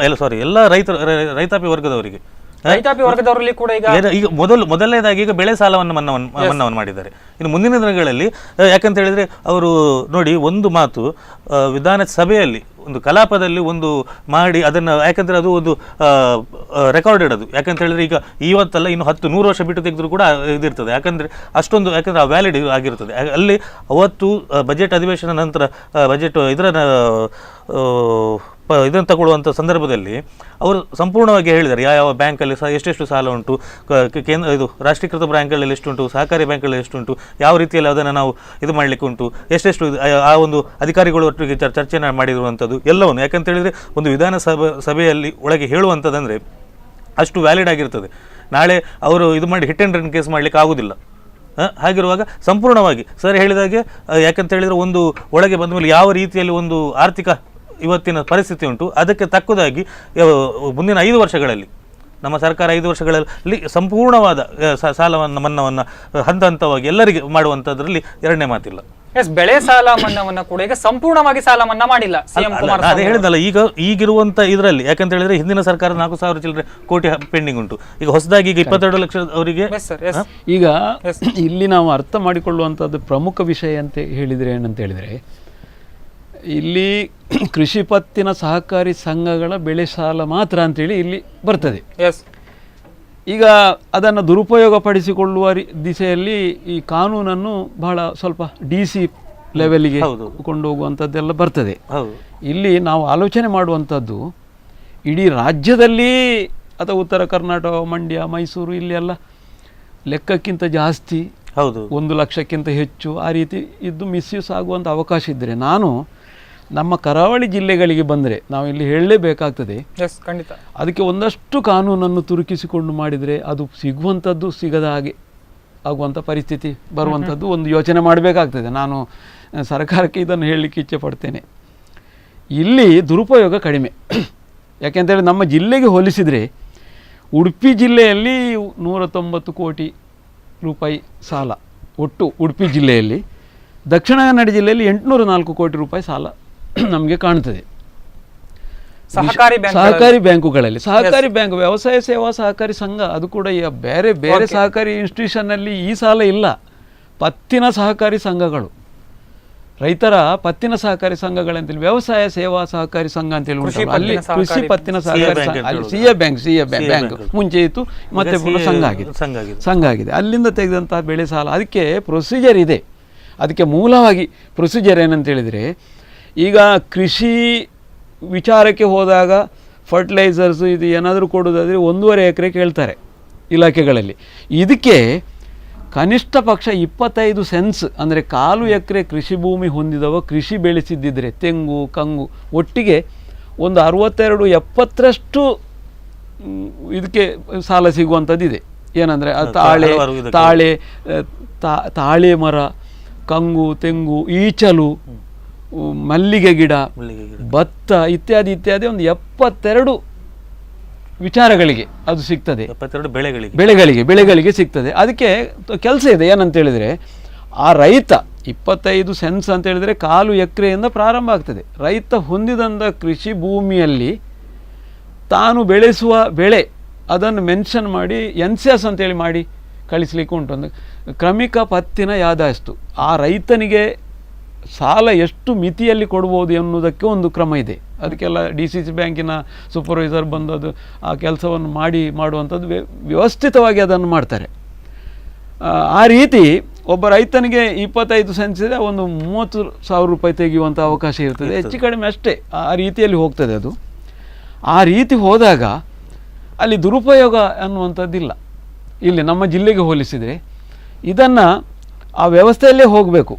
ರೈತಾಪಿ ವರ್ಗದವರಿಗೆ, ರೈತಾಪಿ ವರ್ಗದವರಲ್ಲಿ ಕೂಡ ಈಗ ಮೊದಲನೇದಾಗಿ ಈಗ ಬೆಳೆ ಸಾಲವನ್ನು ಮನ್ನಾವನ್ನು ಮಾಡಿದ್ದಾರೆ. ಇನ್ನು ಮುಂದಿನ ದಿನಗಳಲ್ಲಿ, ಯಾಕಂತ ಹೇಳಿದ್ರೆ ಅವರು ನೋಡಿ, ಒಂದು ಮಾತು ವಿಧಾನಸಭೆಯಲ್ಲಿ ಒಂದು ಕಲಾಪದಲ್ಲಿ ಒಂದು ಮಾಡಿ ಅದನ್ನು, ಯಾಕಂದ್ರೆ ಅದು ಒಂದು ರೆಕಾರ್ಡೆಡ್ ಅದು, ಯಾಕಂತ ಹೇಳಿದ್ರೆ ಈಗ ಇವತ್ತಲ್ಲ ಇನ್ನು 10-100 ವರ್ಷ ಬಿಟ್ಟು ತೆಗೆದ್ರು ಕೂಡ ಇದಿರ್ತದೆ. ಯಾಕಂದ್ರೆ ಅಷ್ಟೊಂದು, ಯಾಕಂದ್ರೆ ಆ ವ್ಯಾಲಿಡ್ ಆಗಿರ್ತದೆ. ಅಲ್ಲಿ ಅವತ್ತು ಬಜೆಟ್ ಅಧಿವೇಶನ ನಂತರ ಬಜೆಟ್ ಇದನ್ನು ತಗೊಳ್ಳುವಂಥ ಸಂದರ್ಭದಲ್ಲಿ ಅವರು ಸಂಪೂರ್ಣವಾಗಿ ಹೇಳಿದ್ದಾರೆ ಯಾವ ಬ್ಯಾಂಕಲ್ಲಿ ಎಷ್ಟೆಷ್ಟು ಸಾಲ ಉಂಟು, ಇದು ರಾಷ್ಟ್ರೀಕೃತ ಬ್ಯಾಂಕ್ಗಳಲ್ಲಿ ಎಷ್ಟುಂಟು, ಸಹಕಾರಿ ಬ್ಯಾಂಕ್ಗಳಲ್ಲಿ ಎಷ್ಟುಂಟು, ಯಾವ ರೀತಿಯಲ್ಲಿ ಅದನ್ನು ನಾವು ಇದು ಮಾಡಲಿಕ್ಕೆ ಉಂಟು, ಎಷ್ಟೆಷ್ಟು ಆ ಒಂದು ಅಧಿಕಾರಿಗಳು ಒಟ್ಟಿಗೆ ಚರ್ಚೆ ಮಾಡಿರುವಂಥದ್ದು ಎಲ್ಲವನ್ನು. ಯಾಕಂತ ಹೇಳಿದರೆ ಒಂದು ವಿಧಾನಸಭೆಯಲ್ಲಿ ಒಳಗೆ ಹೇಳುವಂಥದ್ದಂದರೆ ಅಷ್ಟು ವ್ಯಾಲಿಡ್ ಆಗಿರ್ತದೆ. ನಾಳೆ ಅವರು ಇದು ಮಾಡಿ ಹಿಟ್ ಆ್ಯಂಡ್ ರನ್ ಕೇಸ್ ಮಾಡಲಿಕ್ಕೆ ಆಗೋದಿಲ್ಲ. ಹಾಗಿರುವಾಗ ಸಂಪೂರ್ಣವಾಗಿ ಸರ್ ಹೇಳಿದಾಗೆ, ಯಾಕಂತ ಹೇಳಿದರೆ ಒಂದು ಒಳಗೆ ಬಂದ ಮೇಲೆ ಯಾವ ರೀತಿಯಲ್ಲಿ ಒಂದು ಆರ್ಥಿಕ ಇವತ್ತಿನ ಪರಿಸ್ಥಿತಿ ಉಂಟು, ಅದಕ್ಕೆ ತಕ್ಕದಾಗಿ ಮುಂದಿನ 5 ವರ್ಷಗಳಲ್ಲಿ ನಮ್ಮ ಸರ್ಕಾರ 5 ವರ್ಷಗಳಲ್ಲಿ ಸಂಪೂರ್ಣವಾದ ಮನ್ನಾವನ್ನು ಹಂತ ಹಂತವಾಗಿ ಎಲ್ಲರಿಗೆ ಮಾಡುವಂಥದ್ರಲ್ಲಿ ಎರಡನೇ ಮಾತಿಲ್ಲ. ಬೆಳೆ ಸಾಲ ಮನ್ನಾವನ್ನ ಕೂಡ ಈಗ ಸಂಪೂರ್ಣವಾಗಿ ಸಾಲ ಮನ್ನಾ ಮಾಡಿಲ್ಲ ಸಿಎಂ ಕುಮಾರಸ್ವಾಮಿ. ಅದೇ ಹೇಳಿದಲ್ಲ, ಈಗಿರುವಂತ ಇದರಲ್ಲಿ, ಯಾಕಂತ ಹೇಳಿದ್ರೆ ಹಿಂದಿನ ಸರ್ಕಾರ 4,000 ಚಿಲ್ಲರೆ ಕೋಟಿ ಪೆಂಡಿಂಗ್ ಉಂಟು. ಈಗ ಹೊಸದಾಗಿ ಈಗ 22 ಲಕ್ಷ ಅವರಿಗೆ. ಈಗ ಇಲ್ಲಿ ನಾವು ಅರ್ಥ ಮಾಡಿಕೊಳ್ಳುವಂಥದ್ದು ಪ್ರಮುಖ ವಿಷಯ ಅಂತ ಹೇಳಿದರೆ ಏನಂತ ಹೇಳಿದರೆ, ಇಲ್ಲಿ ಕೃಷಿ ಪತ್ತಿನ ಸಹಕಾರಿ ಸಂಘಗಳ ಬೆಳೆ ಸಾಲ ಮಾತ್ರ ಅಂತೇಳಿ ಇಲ್ಲಿ ಬರ್ತದೆ. ಈಗ ಅದನ್ನು ದುರುಪಯೋಗ ಪಡಿಸಿಕೊಳ್ಳುವ ದಿಸೆಯಲ್ಲಿ ಈ ಕಾನೂನನ್ನು ಬಹಳ ಸ್ವಲ್ಪ DC ಲೆವೆಲ್ಗೆ ಕೊಂಡೋಗುವಂಥದ್ದೆಲ್ಲ ಬರ್ತದೆ. ಇಲ್ಲಿ ನಾವು ಆಲೋಚನೆ ಮಾಡುವಂಥದ್ದು ಇಡೀ ರಾಜ್ಯದಲ್ಲಿ ಅಥವಾ ಉತ್ತರ ಕರ್ನಾಟಕ, ಮಂಡ್ಯ, ಮೈಸೂರು ಇಲ್ಲಿ ಎಲ್ಲ ಲೆಕ್ಕಕ್ಕಿಂತ ಜಾಸ್ತಿ, 1 ಲಕ್ಷಕ್ಕಿಂತ ಹೆಚ್ಚು ಆ ರೀತಿ ಇದ್ದು ಮಿಸ್ಯೂಸ್ ಆಗುವಂಥ ಅವಕಾಶ ಇದ್ದರೆ, ನಾನು ನಮ್ಮ ಕರಾವಳಿ ಜಿಲ್ಲೆಗಳಿಗೆ ಬಂದರೆ ನಾವು ಇಲ್ಲಿ ಹೇಳಲೇಬೇಕಾಗ್ತದೆ. ಖಂಡಿತ ಅದಕ್ಕೆ ಒಂದಷ್ಟು ಕಾನೂನನ್ನು ತುರುಕಿಸಿಕೊಂಡು ಮಾಡಿದರೆ ಅದು ಸಿಗುವಂಥದ್ದು ಸಿಗದ ಹಾಗೆ ಆಗುವಂಥ ಪರಿಸ್ಥಿತಿ ಬರುವಂಥದ್ದು ಒಂದು ಯೋಚನೆ ಮಾಡಬೇಕಾಗ್ತದೆ. ನಾನು ಸರ್ಕಾರಕ್ಕೆ ಇದನ್ನು ಹೇಳಲಿಕ್ಕೆ ಇಚ್ಛೆ ಪಡ್ತೇನೆ. ಇಲ್ಲಿ ದುರುಪಯೋಗ ಕಡಿಮೆ. ಯಾಕೆಂತೇಳಿ ನಮ್ಮ ಜಿಲ್ಲೆಗೆ ಹೋಲಿಸಿದರೆ ಉಡುಪಿ ಜಿಲ್ಲೆಯಲ್ಲಿ 190 ಕೋಟಿ ರೂಪಾಯಿ ಸಾಲ ಒಟ್ಟು ಉಡುಪಿ ಜಿಲ್ಲೆಯಲ್ಲಿ, ದಕ್ಷಿಣ ಕನ್ನಡ ಜಿಲ್ಲೆಯಲ್ಲಿ 804 ಕೋಟಿ ರೂಪಾಯಿ ಸಾಲ ನಮಗೆ ಕಾಣ್ತದೆ ಸಹಕಾರಿ ಬ್ಯಾಂಕುಗಳಲ್ಲಿ. ಸಹಕಾರಿ ಬ್ಯಾಂಕ್, ವ್ಯವಸಾಯ ಸೇವಾ ಸಹಕಾರಿ ಸಂಘ, ಅದು ಕೂಡ ಬೇರೆ ಬೇರೆ ಸಹಕಾರಿ ಇನ್ಸ್ಟಿಟ್ಯೂಷನ್ನಲ್ಲಿ ಈ ಸಾಲ ಇಲ್ಲ. ಪತ್ತಿನ ಸಹಕಾರಿ ಸಂಘಗಳು, ರೈತರ ಪತ್ತಿನ ಸಹಕಾರಿ ಸಂಘಗಳಂತೇಳಿ ವ್ಯವಸಾಯ ಸೇವಾ ಸಹಕಾರಿ ಸಂಘ ಅಂತೇಳಿ ಉಂಟು. ಅಲ್ಲಿ ಕೃಷಿ ಪತ್ತಿನ ಸಹಕಾರಿ ಸಂಘ, ಅಲ್ಲಿ ಸಿಎ ಬ್ಯಾಂಕ್ ಮುಂಚೆ ಇತ್ತು, ಮತ್ತೆ ಪುನಃ ಸಂಘ ಆಗಿದೆ. ಅಲ್ಲಿಂದ ತೆಗೆದಂತಹ ಬೆಳೆ ಸಾಲ, ಅದಕ್ಕೆ ಪ್ರೊಸೀಜರ್ ಇದೆ. ಅದಕ್ಕೆ ಮೂಲವಾಗಿ ಪ್ರೊಸೀಜರ್ ಏನಂತ ಹೇಳಿದರೆ, ಈಗ ಕೃಷಿ ವಿಚಾರಕ್ಕೆ ಹೋದಾಗ ಫರ್ಟಿಲೈಸರ್ಸು ಇದು ಏನಾದರೂ ಕೊಡೋದಾದರೆ 1.5 ಎಕರೆ ಕೇಳ್ತಾರೆ ಇಲಾಖೆಗಳಲ್ಲಿ. ಇದಕ್ಕೆ ಕನಿಷ್ಠ ಪಕ್ಷ 25 ಸೆನ್ಸ್ ಅಂದರೆ 1/4 ಎಕರೆ ಕೃಷಿ ಭೂಮಿ ಹೊಂದಿದವ ಕೃಷಿ ಬೆಳೆಸಿದ್ದಿದ್ರೆ, ತೆಂಗು, ಕಂಗು ಒಟ್ಟಿಗೆ ಒಂದು 62-70ರಷ್ಟು ಇದಕ್ಕೆ ಸಾಲ ಸಿಗುವಂಥದ್ದಿದೆ. ಏನಂದರೆ ತಾಳೆ ಮರ, ಕಂಗು, ತೆಂಗು, ಈಚಲು, ಮಲ್ಲಿಗೆ ಗಿಡ, ಭತ್ತ ಇತ್ಯಾದಿ ಒಂದು 72 ವಿಚಾರಗಳಿಗೆ ಅದು ಸಿಗ್ತದೆ. 72 ಬೆಳೆಗಳಿಗೆ ಸಿಗ್ತದೆ. ಅದಕ್ಕೆ ಕೆಲಸ ಇದೆ. ಏನಂತ ಹೇಳಿದರೆ, ಆ ರೈತ 25 ಸೆನ್ಸ್ ಅಂತ ಹೇಳಿದರೆ 1/4 ಎಕರೆಯಿಂದ ಪ್ರಾರಂಭ ಆಗ್ತದೆ. ರೈತ ಹೊಂದಿದಂಥ ಕೃಷಿ ಭೂಮಿಯಲ್ಲಿ ತಾನು ಬೆಳೆಸುವ ಬೆಳೆ ಅದನ್ನು ಮೆನ್ಷನ್ ಮಾಡಿ NCS ಅಂತೇಳಿ ಮಾಡಿ ಕಳಿಸ್ಲಿಕ್ಕೆ ಉಂಟು. ಒಂದು ಕ್ರಮಿಕ ಪತ್ತಿನ ಯಾದಷ್ಟು ಆ ರೈತನಿಗೆ ಸಾಲ ಎಷ್ಟು ಮಿತಿಯಲ್ಲಿ ಕೊಡ್ಬೋದು ಎನ್ನುವುದಕ್ಕೆ ಒಂದು ಕ್ರಮ ಇದೆ. ಅದಕ್ಕೆಲ್ಲ DCC ಬ್ಯಾಂಕಿನ ಸೂಪರ್ವೈಸರ್ ಬಂದು ಅದು ಆ ಕೆಲಸವನ್ನು ಮಾಡುವಂಥದ್ದು ವ್ಯವಸ್ಥಿತವಾಗಿ ಅದನ್ನು ಮಾಡ್ತಾರೆ. ಆ ರೀತಿ ಒಬ್ಬ ರೈತನಿಗೆ 25 ಸೆನ್ಸ್ ಇದೆ, ಒಂದು 30,000 ರೂಪಾಯಿ ತೆಗೆಯುವಂಥ ಅವಕಾಶ ಇರ್ತದೆ, ಹೆಚ್ಚು ಕಡಿಮೆ ಅಷ್ಟೇ. ಆ ರೀತಿಯಲ್ಲಿ ಹೋಗ್ತದೆ ಅದು. ಆ ರೀತಿ ಹೋದಾಗ ಅಲ್ಲಿ ದುರುಪಯೋಗ ಅನ್ನುವಂಥದ್ದಿಲ್ಲ. ಇಲ್ಲಿ ನಮ್ಮ ಜಿಲ್ಲೆಗೆ ಹೋಲಿಸಿದರೆ ಇದನ್ನು ಆ ವ್ಯವಸ್ಥೆಯಲ್ಲೇ ಹೋಗಬೇಕು.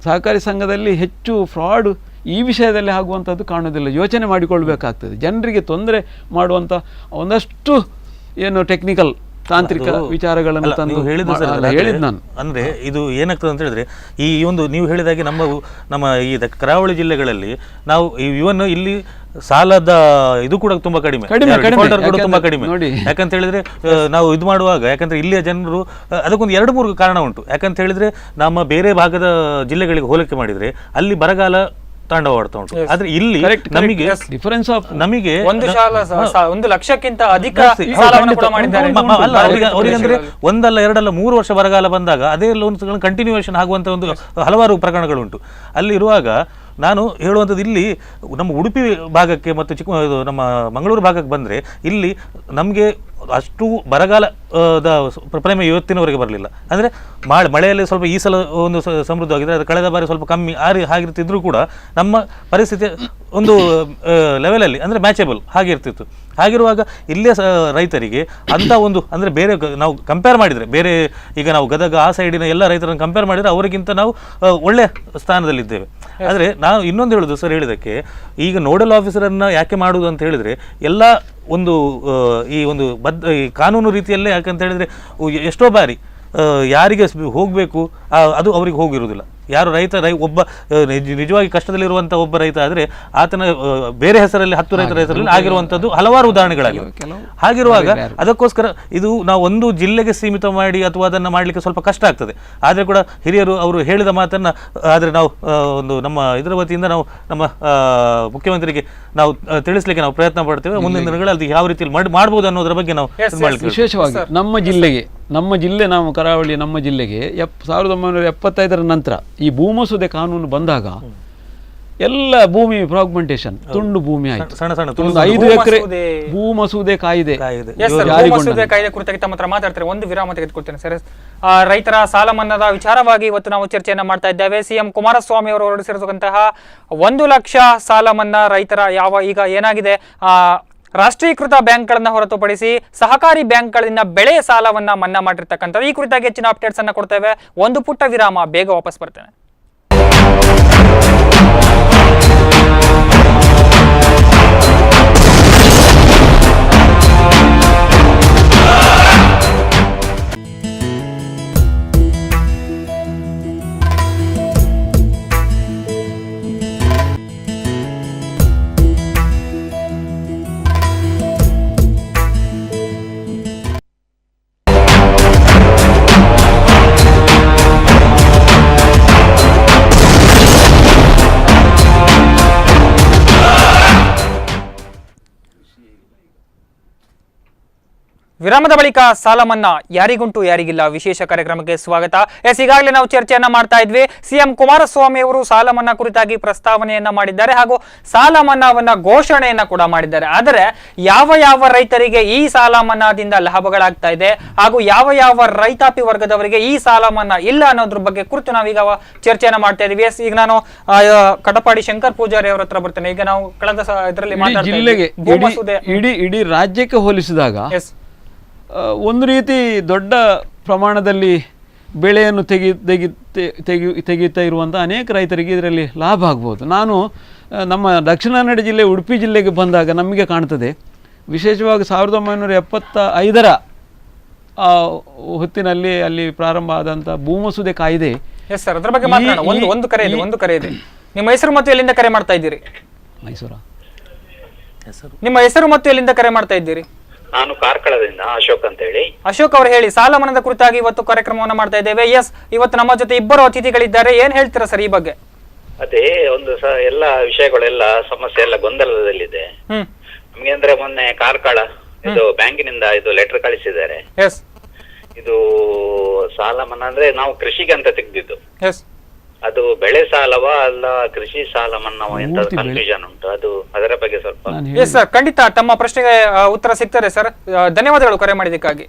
ಸಹಕಾರಿ ಸಂಘದಲ್ಲಿ ಹೆಚ್ಚು ಫ್ರಾಡ್ ಈ ವಿಷಯದಲ್ಲಿ ಆಗುವಂಥದ್ದು ಕಾಣೋದಿಲ್ಲ. ಯೋಚನೆ ಮಾಡಿಕೊಳ್ಬೇಕಾಗ್ತದೆ. ಜನರಿಗೆ ತೊಂದರೆ ಮಾಡುವಂಥ ಒಂದಷ್ಟು ಏನು ಟೆಕ್ನಿಕಲ್ ತಾಂತ್ರಿಕ ವಿಚಾರಗಳನ್ನು ತಂದು ಹೇಳಿದ್ ನಾನು. ಅಂದರೆ ಇದು ಏನಾಗ್ತದೆ ಅಂತ ಹೇಳಿದ್ರೆ, ಈ ಒಂದು ನೀವು ಹೇಳಿದಾಗೆ ನಮ್ಮ ಈ ಕರಾವಳಿ ಜಿಲ್ಲೆಗಳಲ್ಲಿ ನಾವು ಇವನ್ ಇಲ್ಲಿ ಸಾಲದ ಇದು ಕೂಡ ತುಂಬಾ ಕಡಿಮೆ, ತುಂಬಾ ಕಡಿಮೆ. ಯಾಕಂತ ಹೇಳಿದ್ರೆ ನಾವು ಇದು ಮಾಡುವಾಗ, ಯಾಕಂದ್ರೆ ಇಲ್ಲಿಯ ಜನರು ಅದಕ್ಕೊಂದು 2-3 ಕಾರಣ ಉಂಟು. ಯಾಕಂತ ಹೇಳಿದ್ರೆ ನಮ್ಮ ಬೇರೆ ಭಾಗದ ಜಿಲ್ಲೆಗಳಿಗೆ ಹೋಲಿಕೆ ಮಾಡಿದ್ರೆ ಅಲ್ಲಿ ಬರಗಾಲ ತಾಂಡವಾಡ್ತಾ ಉಂಟು. ಆದ್ರೆ ಇಲ್ಲಿ ನಮಗೆ ಡಿಫರೆನ್ಸ್ ಆಫ್ ನಮಗೆ 1 ಲಕ್ಷಕ್ಕಿಂತ ಅಧಿಕ ಅವರಿಗಂದ್ರೆ 1 ಅಲ್ಲ 2 ಅಲ್ಲ 3 ವರ್ಷ ಬರಗಾಲ ಬಂದಾಗ ಅದೇ ಲೋನ್ಸ್ ಕಂಟಿನ್ಯೂಯೇಷನ್ ಆಗುವಂತ ಒಂದು ಹಲವಾರು ಪ್ರಕರಣಗಳುಂಟು. ಅಲ್ಲಿ ಇರುವಾಗ ನಾನು ಹೇಳುವಂಥದ್ದು, ಇಲ್ಲಿ ನಮ್ಮ ಉಡುಪಿ ಭಾಗಕ್ಕೆ ಮತ್ತು ನಮ್ಮ ಮಂಗಳೂರು ಭಾಗಕ್ಕೆ ಬಂದರೆ ಇಲ್ಲಿ ನಮಗೆ ಅಷ್ಟು ಬರಗಾಲದ ಪ್ರಮೇಯ ಇವತ್ತಿನವರೆಗೆ ಬರಲಿಲ್ಲ. ಅಂದರೆ ಮಳೆಯಲ್ಲಿ ಸ್ವಲ್ಪ ಈ ಸಲ ಒಂದು ಸಮೃದ್ಧವಾಗಿದ್ದರೆ ಅದು ಕಳೆದ ಬಾರಿ ಸ್ವಲ್ಪ ಕಮ್ಮಿ ಆಗಿರ್ತಿದ್ರು ಕೂಡ ನಮ್ಮ ಪರಿಸ್ಥಿತಿ ಒಂದು ಲೆವೆಲಲ್ಲಿ ಅಂದರೆ ಮ್ಯಾಚಬಲ್ ಹಾಗಿರ್ತಿತ್ತು. ಹಾಗಿರುವಾಗ ಇಲ್ಲಿಯ ರೈತರಿಗೆ ಅಂಥ ಒಂದು ಅಂದರೆ ಬೇರೆ ನಾವು ಕಂಪೇರ್ ಮಾಡಿದರೆ ಬೇರೆ ಈಗ ನಾವು ಗದಗ ಆ ಸೈಡಿನ ಎಲ್ಲ ರೈತರನ್ನು ಕಂಪೇರ್ ಮಾಡಿದರೆ ಅವರಿಗಿಂತ ನಾವು ಒಳ್ಳೆಯ ಸ್ಥಾನದಲ್ಲಿದ್ದೇವೆ. ಆದರೆ ನಾನು ಇನ್ನೊಂದು ಹೇಳೋದು ಸರ್ ಹೇಳಿದ್ದಕ್ಕೆ, ಈಗ ನೋಡಲ್ ಆಫೀಸರನ್ನು ಯಾಕೆ ಮಾಡುವುದು ಅಂತ ಹೇಳಿದರೆ ಎಲ್ಲ ಒಂದು ಈ ಒಂದು ಈ ಕಾನೂನು ರೀತಿಯಲ್ಲೇ, ಯಾಕಂತ ಹೇಳಿದರೆ ಎಷ್ಟೋ ಬಾರಿ ಯಾರಿಗೆ ಹೋಗಬೇಕು ಅದು ಅವರಿಗೆ ಹೋಗಿರುವುದಿಲ್ಲ. ಯಾರು ಒಬ್ಬ ನಿಜವಾಗಿ ಕಷ್ಟದಲ್ಲಿರುವಂಥ ಒಬ್ಬ ರೈತ ಆದರೆ ಆತನ ಬೇರೆ ಹೆಸರಲ್ಲಿ 10 ರೈತರ ಹೆಸರಲ್ಲಿ ಆಗಿರುವಂಥದ್ದು ಹಲವಾರು ಉದಾಹರಣೆಗಳಾಗಿವೆ. ಹಾಗಿರುವಾಗ ಅದಕ್ಕೋಸ್ಕರ ಇದು ನಾವು ಒಂದು ಜಿಲ್ಲೆಗೆ ಸೀಮಿತ ಮಾಡಿ ಅಥವಾ ಅದನ್ನು ಮಾಡಲಿಕ್ಕೆ ಸ್ವಲ್ಪ ಕಷ್ಟ ಆಗ್ತದೆ. ಆದರೆ ಕೂಡ ಹಿರಿಯರು ಅವರು ಹೇಳಿದ ಮಾತನ್ನು ಆದರೆ ನಾವು ಒಂದು ನಮ್ಮ ಇದರ ವತಿಯಿಂದ ನಾವು ನಮ್ಮ ಮುಖ್ಯಮಂತ್ರಿಗೆ ನಾವು ತಿಳಿಸ್ಲಿಕ್ಕೆ ನಾವು ಪ್ರಯತ್ನ ಪಡ್ತೇವೆ. ಮುಂದಿನ ದಿನಗಳಲ್ಲಿ ಅದು ಯಾವ ರೀತಿಯಲ್ಲಿ ಮಾಡಬಹುದು ಅನ್ನೋದ್ರ ಬಗ್ಗೆ ನಾವು ವಿಶೇಷವಾಗಿ ನಮ್ಮ ಜಿಲ್ಲೆ ನಾವು ಕರಾವಳಿ ನಮ್ಮ ಜಿಲ್ಲೆಗೆ 1975ರ ನಂತರ ಈ ಭೂಮಸೂದೆ ಕಾನೂನು ಬಂದಾಗ ಎಲ್ಲ ಭೂಮಿ ಫ್ರಾಗ್ಮೆಂಟೇಶನ್, ತುಂಡು ಭೂಮಿ ಆಯ್ತು. 5 ಎಕರೆ ಭೂಮಸೂದೆ ಕಾಯ್ದೆ ಕುರಿತಾಗಿ ತಮ್ಮ ಹತ್ರ ಮಾತಾಡ್ತಾರೆ. ಒಂದು ವಿರಾಮ ತೆಗೆದುಕೊಳ್ತೇನೆ ಸರ್. ರೈತರ ಸಾಲ ಮನ್ನಾದ ವಿಚಾರವಾಗಿ ಇವತ್ತು ನಾವು ಚರ್ಚೆಯನ್ನ ಮಾಡ್ತಾ ಇದ್ದೇವೆ. ಸಿಎಂ ಕುಮಾರಸ್ವಾಮಿ ಅವರು ಹೊರಡಿಸಿರುವಂತಹ 1 ಲಕ್ಷ ಸಾಲ ಮನ್ನಾ ರೈತರ ಈಗ ಏನಾಗಿದೆ, ರಾಷ್ಟ್ರೀಕೃತ ಬ್ಯಾಂಕ್ಗಳನ್ನ ಹೊರತುಪಡಿಸಿ ಸಹಕಾರಿ ಬ್ಯಾಂಕ್ಗಳಿಂದ ಬೆಳೆ ಸಾಲವನ್ನ ಮನ್ನಾ ಮಾಡಿರ್ತಕ್ಕಂಥದ್ದು. ಈ ಕುರಿತಾಗಿ ಹೆಚ್ಚಿನ ಅಪ್ಡೇಟ್ಸ್ ಅನ್ನ ಕೊಡ್ತೇವೆ. ಒಂದು ಪುಟ್ಟ ವಿರಾಮ, ಬೇಗ ವಾಪಸ್ ಬರ್ತೇನೆ. ವಿರಾಮದ ಬಳಿಕ ಸಾಲ ಮನ್ನಾ ಯಾರಿಗುಂಟು ಯಾರಿಗಿಲ್ಲ ವಿಶೇಷ ಕಾರ್ಯಕ್ರಮಕ್ಕೆ ಸ್ವಾಗತ. ಈಗಾಗಲೇ ನಾವು ಚರ್ಚೆಯನ್ನ ಮಾಡ್ತಾ ಇದ್ವಿ. ಸಿಎಂ ಕುಮಾರಸ್ವಾಮಿ ಅವರು ಸಾಲ ಮನ್ನಾ ಕುರಿತಾಗಿ ಪ್ರಸ್ತಾವನೆಯನ್ನ ಮಾಡಿದ್ದಾರೆ ಹಾಗೂ ಸಾಲ ಮನ್ನಾವನ್ನ ಘೋಷಣೆಯನ್ನ ಕೂಡ ಮಾಡಿದ್ದಾರೆ. ಆದರೆ ಯಾವ ರೈತರಿಗೆ ಈ ಸಾಲ ಮನ್ನಾದಿಂದ ಲಾಭಗಳಾಗ್ತಾ ಇದೆ ಹಾಗೂ ಯಾವ ರೈತಾಪಿ ವರ್ಗದವರಿಗೆ ಈ ಸಾಲ ಮನ್ನಾ ಇಲ್ಲ ಅನ್ನೋದ್ರ ಬಗ್ಗೆ ಕುರಿತು ನಾವೀಗ ಚರ್ಚೆಯನ್ನ ಮಾಡ್ತಾ ಇದೀವಿ. ಈಗ ನಾನು ಕಟಪಾಡಿ ಶಂಕರ್ ಪೂಜಾರಿ ಅವರ ಹತ್ರ ಬರ್ತೇನೆ. ಈಗ ನಾವು ಕಳೆದ ಇದರಲ್ಲಿ ಇಡೀ ರಾಜ್ಯಕ್ಕೆ ಹೋಲಿಸಿದಾಗ ಒಂದು ರೀತಿ ದೊಡ್ಡ ಪ್ರಮಾಣದಲ್ಲಿ ಬೆಳೆಯನ್ನು ತೆಗೆಯುತ್ತಾ ಇರುವಂಥ ಅನೇಕ ರೈತರಿಗೆ ಇದರಲ್ಲಿ ಲಾಭ ಆಗ್ಬೋದು. ನಾನು ನಮ್ಮ ದಕ್ಷಿಣ ಕನ್ನಡ ಜಿಲ್ಲೆ ಉಡುಪಿ ಜಿಲ್ಲೆಗೆ ಬಂದಾಗ ನಮಗೆ ಕಾಣ್ತದೆ, ವಿಶೇಷವಾಗಿ 1975ರ ಹೊತ್ತಿನಲ್ಲಿ ಅಲ್ಲಿ ಪ್ರಾರಂಭ ಆದಂಥ ಭೂಮಸೂದೆ ಕಾಯ್ದೆ. ಅದರ ಬಗ್ಗೆ ಒಂದು ಕರೆ ಇದೆ. ನಿಮ್ಮ ಹೆಸರು ಮತ್ತು ಎಲ್ಲಿಂದ ಕರೆ ಮಾಡ್ತಾ ಇದ್ದೀರಿ? ಮೈಸೂರ. ನಿಮ್ಮ ಹೆಸರು ಮತ್ತು ಎಲ್ಲಿಂದ ಕರೆ ಮಾಡ್ತಾ ಇದ್ದೀರಿ? ನಾನು ಕಾರ್ಕಳದಿಂದ ಅಶೋಕ್ ಅಂತ ಹೇಳಿ. ಅಶೋಕ್ ಅವರು ಹೇಳಿ, ಸಾಲ ಮನ್ನಾದ ಕುರಿತಾಗಿ ಇವತ್ತು ಕಾರ್ಯಕ್ರಮವನ್ನು ಮಾಡ್ತಾ ಇದ್ದೇವೆ. ಇವತ್ತು ನಮ್ಮ ಜೊತೆ ಇಬ್ಬರು ಅತಿಥಿಗಳಿದ್ದಾರೆ. ಏನ್ ಹೇಳ್ತೀರಾ ಸರ್ ಈ ಬಗ್ಗೆ? ಅದೇ ಒಂದು ಎಲ್ಲ ವಿಷಯಗಳೆಲ್ಲ ಸಮಸ್ಯೆ ಎಲ್ಲ ಗೊಂದಲದಲ್ಲಿದೆ ನಮ್ಗೆ. ಅಂದ್ರೆ ಮೊನ್ನೆ ಕಾರ್ಕಳ ಇದು ಬ್ಯಾಂಕಿನಿಂದ ಇದು ಲೆಟರ್ ಕಳಿಸಿದ್ದಾರೆ. ಇದು ಸಾಲ ಮನ್ನಾ ಅಂದ್ರೆ ನಾವು ಕೃಷಿಗೆ ಅಂತ ತೆಗೆದಿದ್ದು, ಅದು ಬೆಳೆ ಸಾಲವಾ ಅಲ್ಲ ಕೃಷಿ ಸಾಲ ಮನ್ನಾವ ಅಂತ ಕನ್ಫ್ಯೂಷನ್ ಉಂಟು. ಅದು ಅದರ ಬಗ್ಗೆ ಸ್ವಲ್ಪ ಸರ್ ಖಂಡಿತ ತಮ್ಮ ಪ್ರಶ್ನೆಗೆ ಉತ್ತರ ಸಿಗ್ತಾರೆ ಸರ್. ಧನ್ಯವಾದಗಳು ಕರೆ ಮಾಡಿದ್ದಕ್ಕಾಗಿ.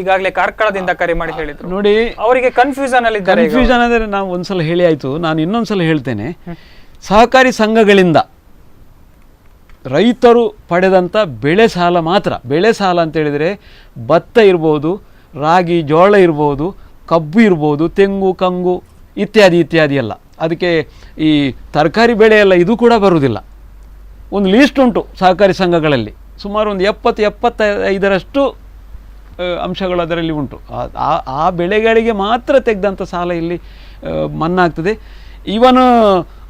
ಈಗಾಗಲೇ ಕಾರ್ಕಳದಿಂದ ಕರೆ ಮಾಡಿ ಹೇಳಿದ್ರು ನೋಡಿ, ಅವರಿಗೆ ಕನ್ಫ್ಯೂಷನ್ ಅಲ್ಲಿ ಇದ್ದಾರೆ. ಕನ್ಫ್ಯೂಷನ್ ಅಂದ್ರೆ ನಾವು ಒಂದ್ಸಲ ಹೇಳಿ ಆಯ್ತು, ನಾನು ಇನ್ನೊಂದ್ಸಲ ಹೇಳ್ತೇನೆ. ಸಹಕಾರಿ ಸಂಘಗಳಿಂದ ರೈತರು ಪಡೆದಂಥ ಬೆಳೆ ಸಾಲ ಮಾತ್ರ. ಬೆಳೆ ಸಾಲ ಅಂತೇಳಿದರೆ ಭತ್ತ ಇರ್ಬೋದು, ರಾಗಿ ಜೋಳ ಇರ್ಬೋದು, ಕಬ್ಬು ಇರ್ಬೋದು, ತೆಂಗು ಕಂಗು ಇತ್ಯಾದಿ ಇತ್ಯಾದಿ ಎಲ್ಲ. ಅದಕ್ಕೆ ಈ ತರಕಾರಿ ಬೆಳೆ ಎಲ್ಲ ಇದು ಕೂಡ ಬರುವುದಿಲ್ಲ. ಒಂದು ಲೀಸ್ಟ್ ಉಂಟು ಸಹಕಾರಿ ಸಂಘಗಳಲ್ಲಿ, ಸುಮಾರು ಒಂದು 70-75ರಷ್ಟು ಅಂಶಗಳು ಅದರಲ್ಲಿ ಉಂಟು. ಆ ಬೆಳೆಗಳಿಗೆ ಮಾತ್ರ ತೆಗೆದಂಥ ಸಾಲ ಇಲ್ಲಿ ಮನ್ನಾ ಆಗ್ತದೆ. ಇವನ್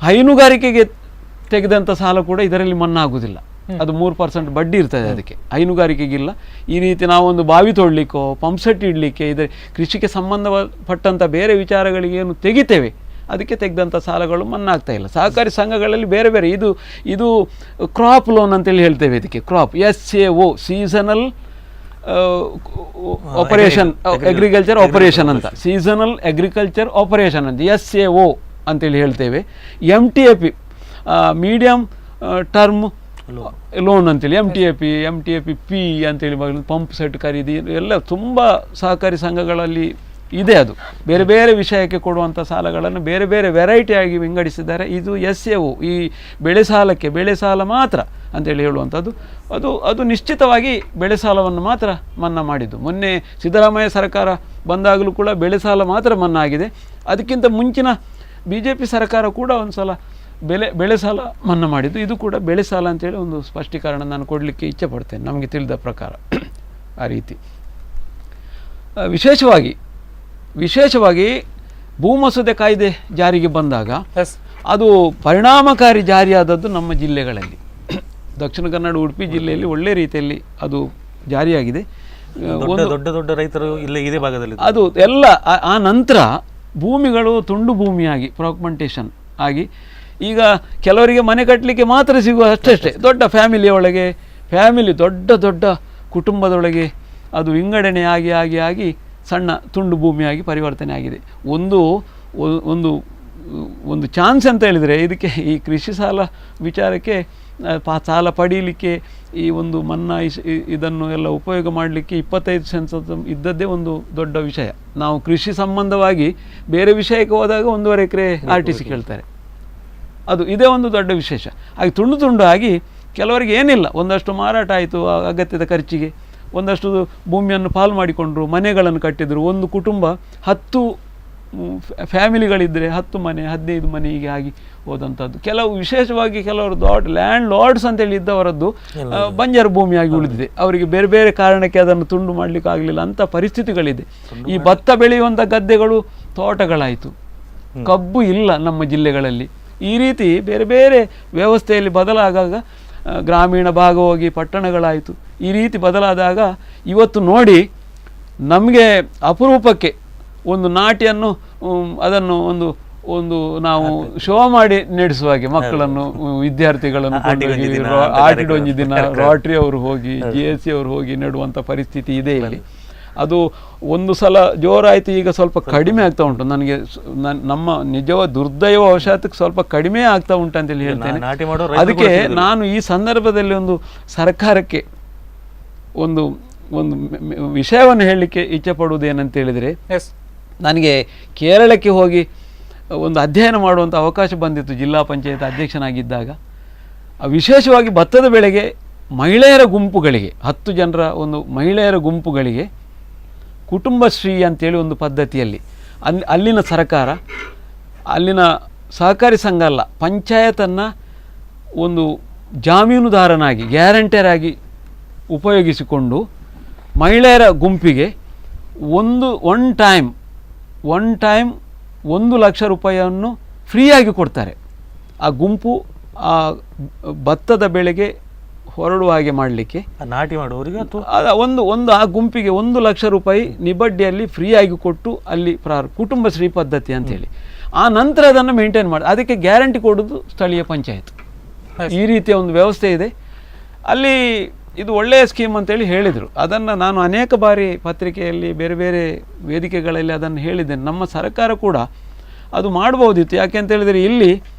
ಹೈನುಗಾರಿಕೆಗೆ ತೆಗೆದಂಥ ಸಾಲ ಕೂಡ ಇದರಲ್ಲಿ ಮನ್ನಾ ಆಗುವುದಿಲ್ಲ. ಅದು 3% ಬಡ್ಡಿ ಇರ್ತದೆ ಅದಕ್ಕೆ. ಹೈನುಗಾರಿಕೆಗಿಲ್ಲ. ಈ ರೀತಿ ನಾವೊಂದು ಬಾವಿ ತೊಡಲಿಕ್ಕೋ ಪಂಪ್ಸೆಟ್ ಇಡಲಿಕ್ಕೆ ಇದರ ಕೃಷಿಗೆ ಸಂಬಂಧಪಟ್ಟಂಥ ಬೇರೆ ವಿಚಾರಗಳಿಗೆ ಏನು ತೆಗಿತೇವೆ ಅದಕ್ಕೆ ತೆಗೆದಂಥ ಸಾಲಗಳು ಮನ್ನಾ ಆಗ್ತಾ ಇಲ್ಲ. ಸಹಕಾರಿ ಸಂಘಗಳಲ್ಲಿ ಬೇರೆ ಬೇರೆ ಇದು ಕ್ರಾಪ್ ಲೋನ್ ಅಂತೇಳಿ ಹೇಳ್ತೇವೆ. ಇದಕ್ಕೆ crop SAO seasonal operation agriculture operation ಅಂತ, ಸೀಸನಲ್ ಅಗ್ರಿಕಲ್ಚರ್ ಆಪರೇಷನ್ ಅಂತ SAO ಅಂತೇಳಿ ಹೇಳ್ತೇವೆ. MTAP ಮೀಡಿಯಮ್ ಟರ್ಮ್ ಲೋನ್ ಅಂತೇಳಿ MTAP P ಅಂತೇಳಿ ಪಂಪ್ ಸೆಟ್ ಖರೀದಿ ಎಲ್ಲ ತುಂಬ ಸಹಕಾರಿ ಸಂಘಗಳಲ್ಲಿ ಇದೆ. ಅದು ಬೇರೆ ಬೇರೆ ವಿಷಯಕ್ಕೆ ಕೊಡುವಂಥ ಸಾಲಗಳನ್ನು ಬೇರೆ ಬೇರೆ ವೆರೈಟಿಯಾಗಿ ವಿಂಗಡಿಸಿದ್ದಾರೆ. ಇದು SAO ಈ ಬೆಳೆ ಸಾಲಕ್ಕೆ ಬೆಳೆ ಸಾಲ ಮಾತ್ರ ಅಂತೇಳಿ ಹೇಳುವಂಥದ್ದು. ಅದು ನಿಶ್ಚಿತವಾಗಿ ಬೆಳೆ ಸಾಲವನ್ನು ಮಾತ್ರ ಮನ್ನಾ ಮಾಡಿದ್ದು. ಮೊನ್ನೆ ಸಿದ್ದರಾಮಯ್ಯ ಸರ್ಕಾರ ಬಂದಾಗಲೂ ಕೂಡ ಬೆಳೆ ಸಾಲ ಮಾತ್ರ ಮನ್ನಾ ಆಗಿದೆ. ಅದಕ್ಕಿಂತ ಮುಂಚಿನ BJP ಸರ್ಕಾರ ಕೂಡ ಒಂದು ಸಲ ಬೆಳೆ ಸಾಲ ಮನ್ನಾ ಮಾಡಿದ್ದು. ಇದು ಕೂಡ ಬೆಳೆ ಸಾಲ ಅಂತೇಳಿ ಒಂದು ಸ್ಪಷ್ಟೀಕರಣ ನಾನು ಕೊಡಲಿಕ್ಕೆ ಇಚ್ಛೆ ಪಡ್ತೇನೆ, ನಮಗೆ ತಿಳಿದ ಪ್ರಕಾರ ಆ ರೀತಿ. ವಿಶೇಷವಾಗಿ ಭೂಮಸೂದೆ ಕಾಯ್ದೆ ಜಾರಿಗೆ ಬಂದಾಗ ಅದು ಪರಿಣಾಮಕಾರಿ ಜಾರಿಯಾದದ್ದು ನಮ್ಮ ಜಿಲ್ಲೆಗಳಲ್ಲಿ. ದಕ್ಷಿಣ ಕನ್ನಡ ಉಡುಪಿ ಜಿಲ್ಲೆಯಲ್ಲಿ ಒಳ್ಳೆ ರೀತಿಯಲ್ಲಿ ಅದು ಜಾರಿಯಾಗಿದೆ. ದೊಡ್ಡ ರೈತರು ಇದೇ ಭಾಗದಲ್ಲಿ ಅದು ಎಲ್ಲ ಆ ನಂತರ ಭೂಮಿಗಳು ತುಂಡು ಭೂಮಿಯಾಗಿ ಪ್ರಾಕ್ಮೆಂಟೇಷನ್ ಆಗಿ ಈಗ ಕೆಲವರಿಗೆ ಮನೆ ಕಟ್ಟಲಿಕ್ಕೆ ಮಾತ್ರ ಸಿಗುವ ಅಷ್ಟೇ ದೊಡ್ಡ ಫ್ಯಾಮಿಲಿ ದೊಡ್ಡ ಕುಟುಂಬದೊಳಗೆ ಅದು ವಿಂಗಡಣೆ ಆಗಿ ಸಣ್ಣ ತುಂಡು ಭೂಮಿಯಾಗಿ ಪರಿವರ್ತನೆ ಆಗಿದೆ. ಒಂದು ಚಾನ್ಸ್ ಅಂತ ಹೇಳಿದರೆ ಇದಕ್ಕೆ ಈ ಕೃಷಿ ಸಾಲ ವಿಚಾರಕ್ಕೆ ಸಾಲ ಪಡೀಲಿಕ್ಕೆ ಈ ಒಂದು ಮನ್ನಾ ಇದನ್ನು ಎಲ್ಲ ಉಪಯೋಗ ಮಾಡಲಿಕ್ಕೆ 25 ಸೆನ್ಸ್ ಇದ್ದದ್ದೇ ಒಂದು ದೊಡ್ಡ ವಿಷಯ. ನಾವು ಕೃಷಿ ಸಂಬಂಧವಾಗಿ ಬೇರೆ ವಿಷಯಕ್ಕೆ ಹೋದಾಗ 1.5 ಎಕರೆ RTC ಕೇಳ್ತಾರೆ. ಇದೇ ಒಂದು ದೊಡ್ಡ ವಿಶೇಷ. ಹಾಗೆ ತುಂಡು ಆಗಿ ಕೆಲವರಿಗೆ ಏನಿಲ್ಲ, ಒಂದಷ್ಟು ಮಾರಾಟ ಆಯಿತು ಅಗತ್ಯದ ಖರ್ಚಿಗೆ, ಒಂದಷ್ಟು ಭೂಮಿಯನ್ನು ಪಾಲು ಮಾಡಿಕೊಂಡ್ರು, ಮನೆಗಳನ್ನು ಕಟ್ಟಿದರು. ಒಂದು ಕುಟುಂಬ 10 ಫ್ಯಾಮಿಲಿಗಳಿದ್ದರೆ 10 ಮನೆ 15 ಮನೆ ಹೀಗೆ ಆಗಿ ಹೋದಂಥದ್ದು. ವಿಶೇಷವಾಗಿ ಕೆಲವರು ದೊಡ್ಡ ಲ್ಯಾಂಡ್ ಲಾರ್ಡ್ಸ್ ಅಂತೇಳಿ ಇದ್ದವರದ್ದು ಬಂಜರು ಭೂಮಿಯಾಗಿ ಉಳಿದಿದೆ. ಅವರಿಗೆ ಬೇರೆ ಬೇರೆ ಕಾರಣಕ್ಕೆ ಅದನ್ನು ತುಂಡು ಮಾಡಲಿಕ್ಕೆ ಆಗಲಿಲ್ಲ ಅಂಥ ಪರಿಸ್ಥಿತಿಗಳಿದೆ. ಈ ಭತ್ತ ಬೆಳೆಯುವಂಥ ಗದ್ದೆಗಳು ತೋಟಗಳಾಯಿತು, ಕಬ್ಬು ಇಲ್ಲ ನಮ್ಮ ಜಿಲ್ಲೆಗಳಲ್ಲಿ. ಈ ರೀತಿ ಬೇರೆ ಬೇರೆ ವ್ಯವಸ್ಥೆಯಲ್ಲಿ ಬದಲಾದಾಗ ಗ್ರಾಮೀಣ ಭಾಗ ಹೋಗಿ ಪಟ್ಟಣಗಳಾಯಿತು. ಈ ರೀತಿ ಬದಲಾದಾಗ ಇವತ್ತು ನೋಡಿ ನಮಗೆ ಅಪರೂಪಕ್ಕೆ ಒಂದು ನಾಟಿಯನ್ನು ಅದನ್ನು ಒಂದು ನಾವು ಶೋ ಮಾಡಿ ನಡೆಸುವ ಹಾಗೆ ಮಕ್ಕಳನ್ನು ವಿದ್ಯಾರ್ಥಿಗಳನ್ನು ಆಟಿಡೊಂಜಿ ದಿನ ರೋಟರಿ ಅವರು ಹೋಗಿ GSC ಅವರು ಹೋಗಿ ನೆಡುವಂಥ ಪರಿಸ್ಥಿತಿ ಇದೆ ಇಲ್ಲಿ. ಅದು ಒಂದು ಸಲ ಜೋರಾಯಿತು, ಈಗ ಸ್ವಲ್ಪ ಕಡಿಮೆ ಆಗ್ತಾ ಉಂಟು. ನನಗೆ ನಮ್ಮ ನಿಜವಾದ ದುರ್ದೈವವಶಾತ್ತಕ್ಕೆ ಸ್ವಲ್ಪ ಕಡಿಮೆ ಆಗ್ತಾ ಉಂಟು ಅಂತೇಳಿ ಹೇಳ್ತೇನೆ. ಅದಕ್ಕೆ ನಾನು ಈ ಸಂದರ್ಭದಲ್ಲಿ ಒಂದು ಸರ್ಕಾರಕ್ಕೆ ಒಂದು ವಿಷಯವನ್ನು ಹೇಳಲಿಕ್ಕೆ ಇಚ್ಛೆ ಪಡುವುದು ಏನಂತೇಳಿದರೆ, ನನಗೆ ಕೇರಳಕ್ಕೆ ಹೋಗಿ ಒಂದು ಅಧ್ಯಯನ ಮಾಡುವಂಥ ಅವಕಾಶ ಬಂದಿತ್ತು ಜಿಲ್ಲಾ ಪಂಚಾಯತ್ ಅಧ್ಯಕ್ಷನಾಗಿದ್ದಾಗ. ವಿಶೇಷವಾಗಿ ಭತ್ತದ ಬೆಳೆಗೆ ಮಹಿಳೆಯರ ಗುಂಪುಗಳಿಗೆ 10 ಜನರ ಒಂದು ಮಹಿಳೆಯರ ಗುಂಪುಗಳಿಗೆ ಕುಟುಂಬಶ್ರೀ ಅಂತೇಳಿ ಒಂದು ಪದ್ಧತಿಯಲ್ಲಿ ಅಲ್ಲಿನ ಸರ್ಕಾರ, ಅಲ್ಲಿನ ಸಹಕಾರಿ ಸಂಘ ಅಲ್ಲ, ಪಂಚಾಯತನ್ನು ಒಂದು ಜಾಮೀನುದಾರನಾಗಿ ಗ್ಯಾರಂಟರ್ ಆಗಿ ಉಪಯೋಗಿಸಿಕೊಂಡು ಮಹಿಳೆಯರ ಗುಂಪಿಗೆ ಒನ್ ಟೈಮ್ 1 ಲಕ್ಷ ರೂಪಾಯಿಯನ್ನು ಫ್ರೀಯಾಗಿ ಕೊಡ್ತಾರೆ. ಆ ಗುಂಪು ಆ ಭತ್ತದ ಬೆಳೆಗೆ ಹೊರಡುವ ಹಾಗೆ ಮಾಡಲಿಕ್ಕೆ ನಾಟಿ ಮಾಡುವವರಿಗೆ ಆ ಗುಂಪಿಗೆ 1 ಲಕ್ಷ ರೂಪಾಯಿ ನಿಬಡ್ಡಿಯಲ್ಲಿ ಫ್ರೀಯಾಗಿ ಕೊಟ್ಟು ಅಲ್ಲಿ ಕುಟುಂಬಶ್ರೀ ಪದ್ಧತಿ ಅಂತೇಳಿ. ಆ ನಂತರ ಅದನ್ನು ಮೇಂಟೈನ್ ಮಾಡಿ ಅದಕ್ಕೆ ಗ್ಯಾರಂಟಿ ಕೊಡೋದು ಸ್ಥಳೀಯ ಪಂಚಾಯತ್. ಈ ರೀತಿಯ ಒಂದು ವ್ಯವಸ್ಥೆ ಇದೆ ಅಲ್ಲಿ. ಇದು ಒಳ್ಳೆಯ ಸ್ಕೀಮ್ ಅಂತೇಳಿ ಹೇಳಿದರು. ಅದನ್ನು ನಾನು ಅನೇಕ ಬಾರಿ ಪತ್ರಿಕೆಯಲ್ಲಿ ಬೇರೆ ಬೇರೆ ವೇದಿಕೆಗಳಲ್ಲಿ ಅದನ್ನು ಹೇಳಿದ್ದೇನೆ. ನಮ್ಮ ಸರ್ಕಾರ ಕೂಡ ಅದು ಮಾಡ್ಬೋದಿತ್ತು. ಯಾಕೆ ಅಂತ ಹೇಳಿದರೆ ಇಲ್ಲಿ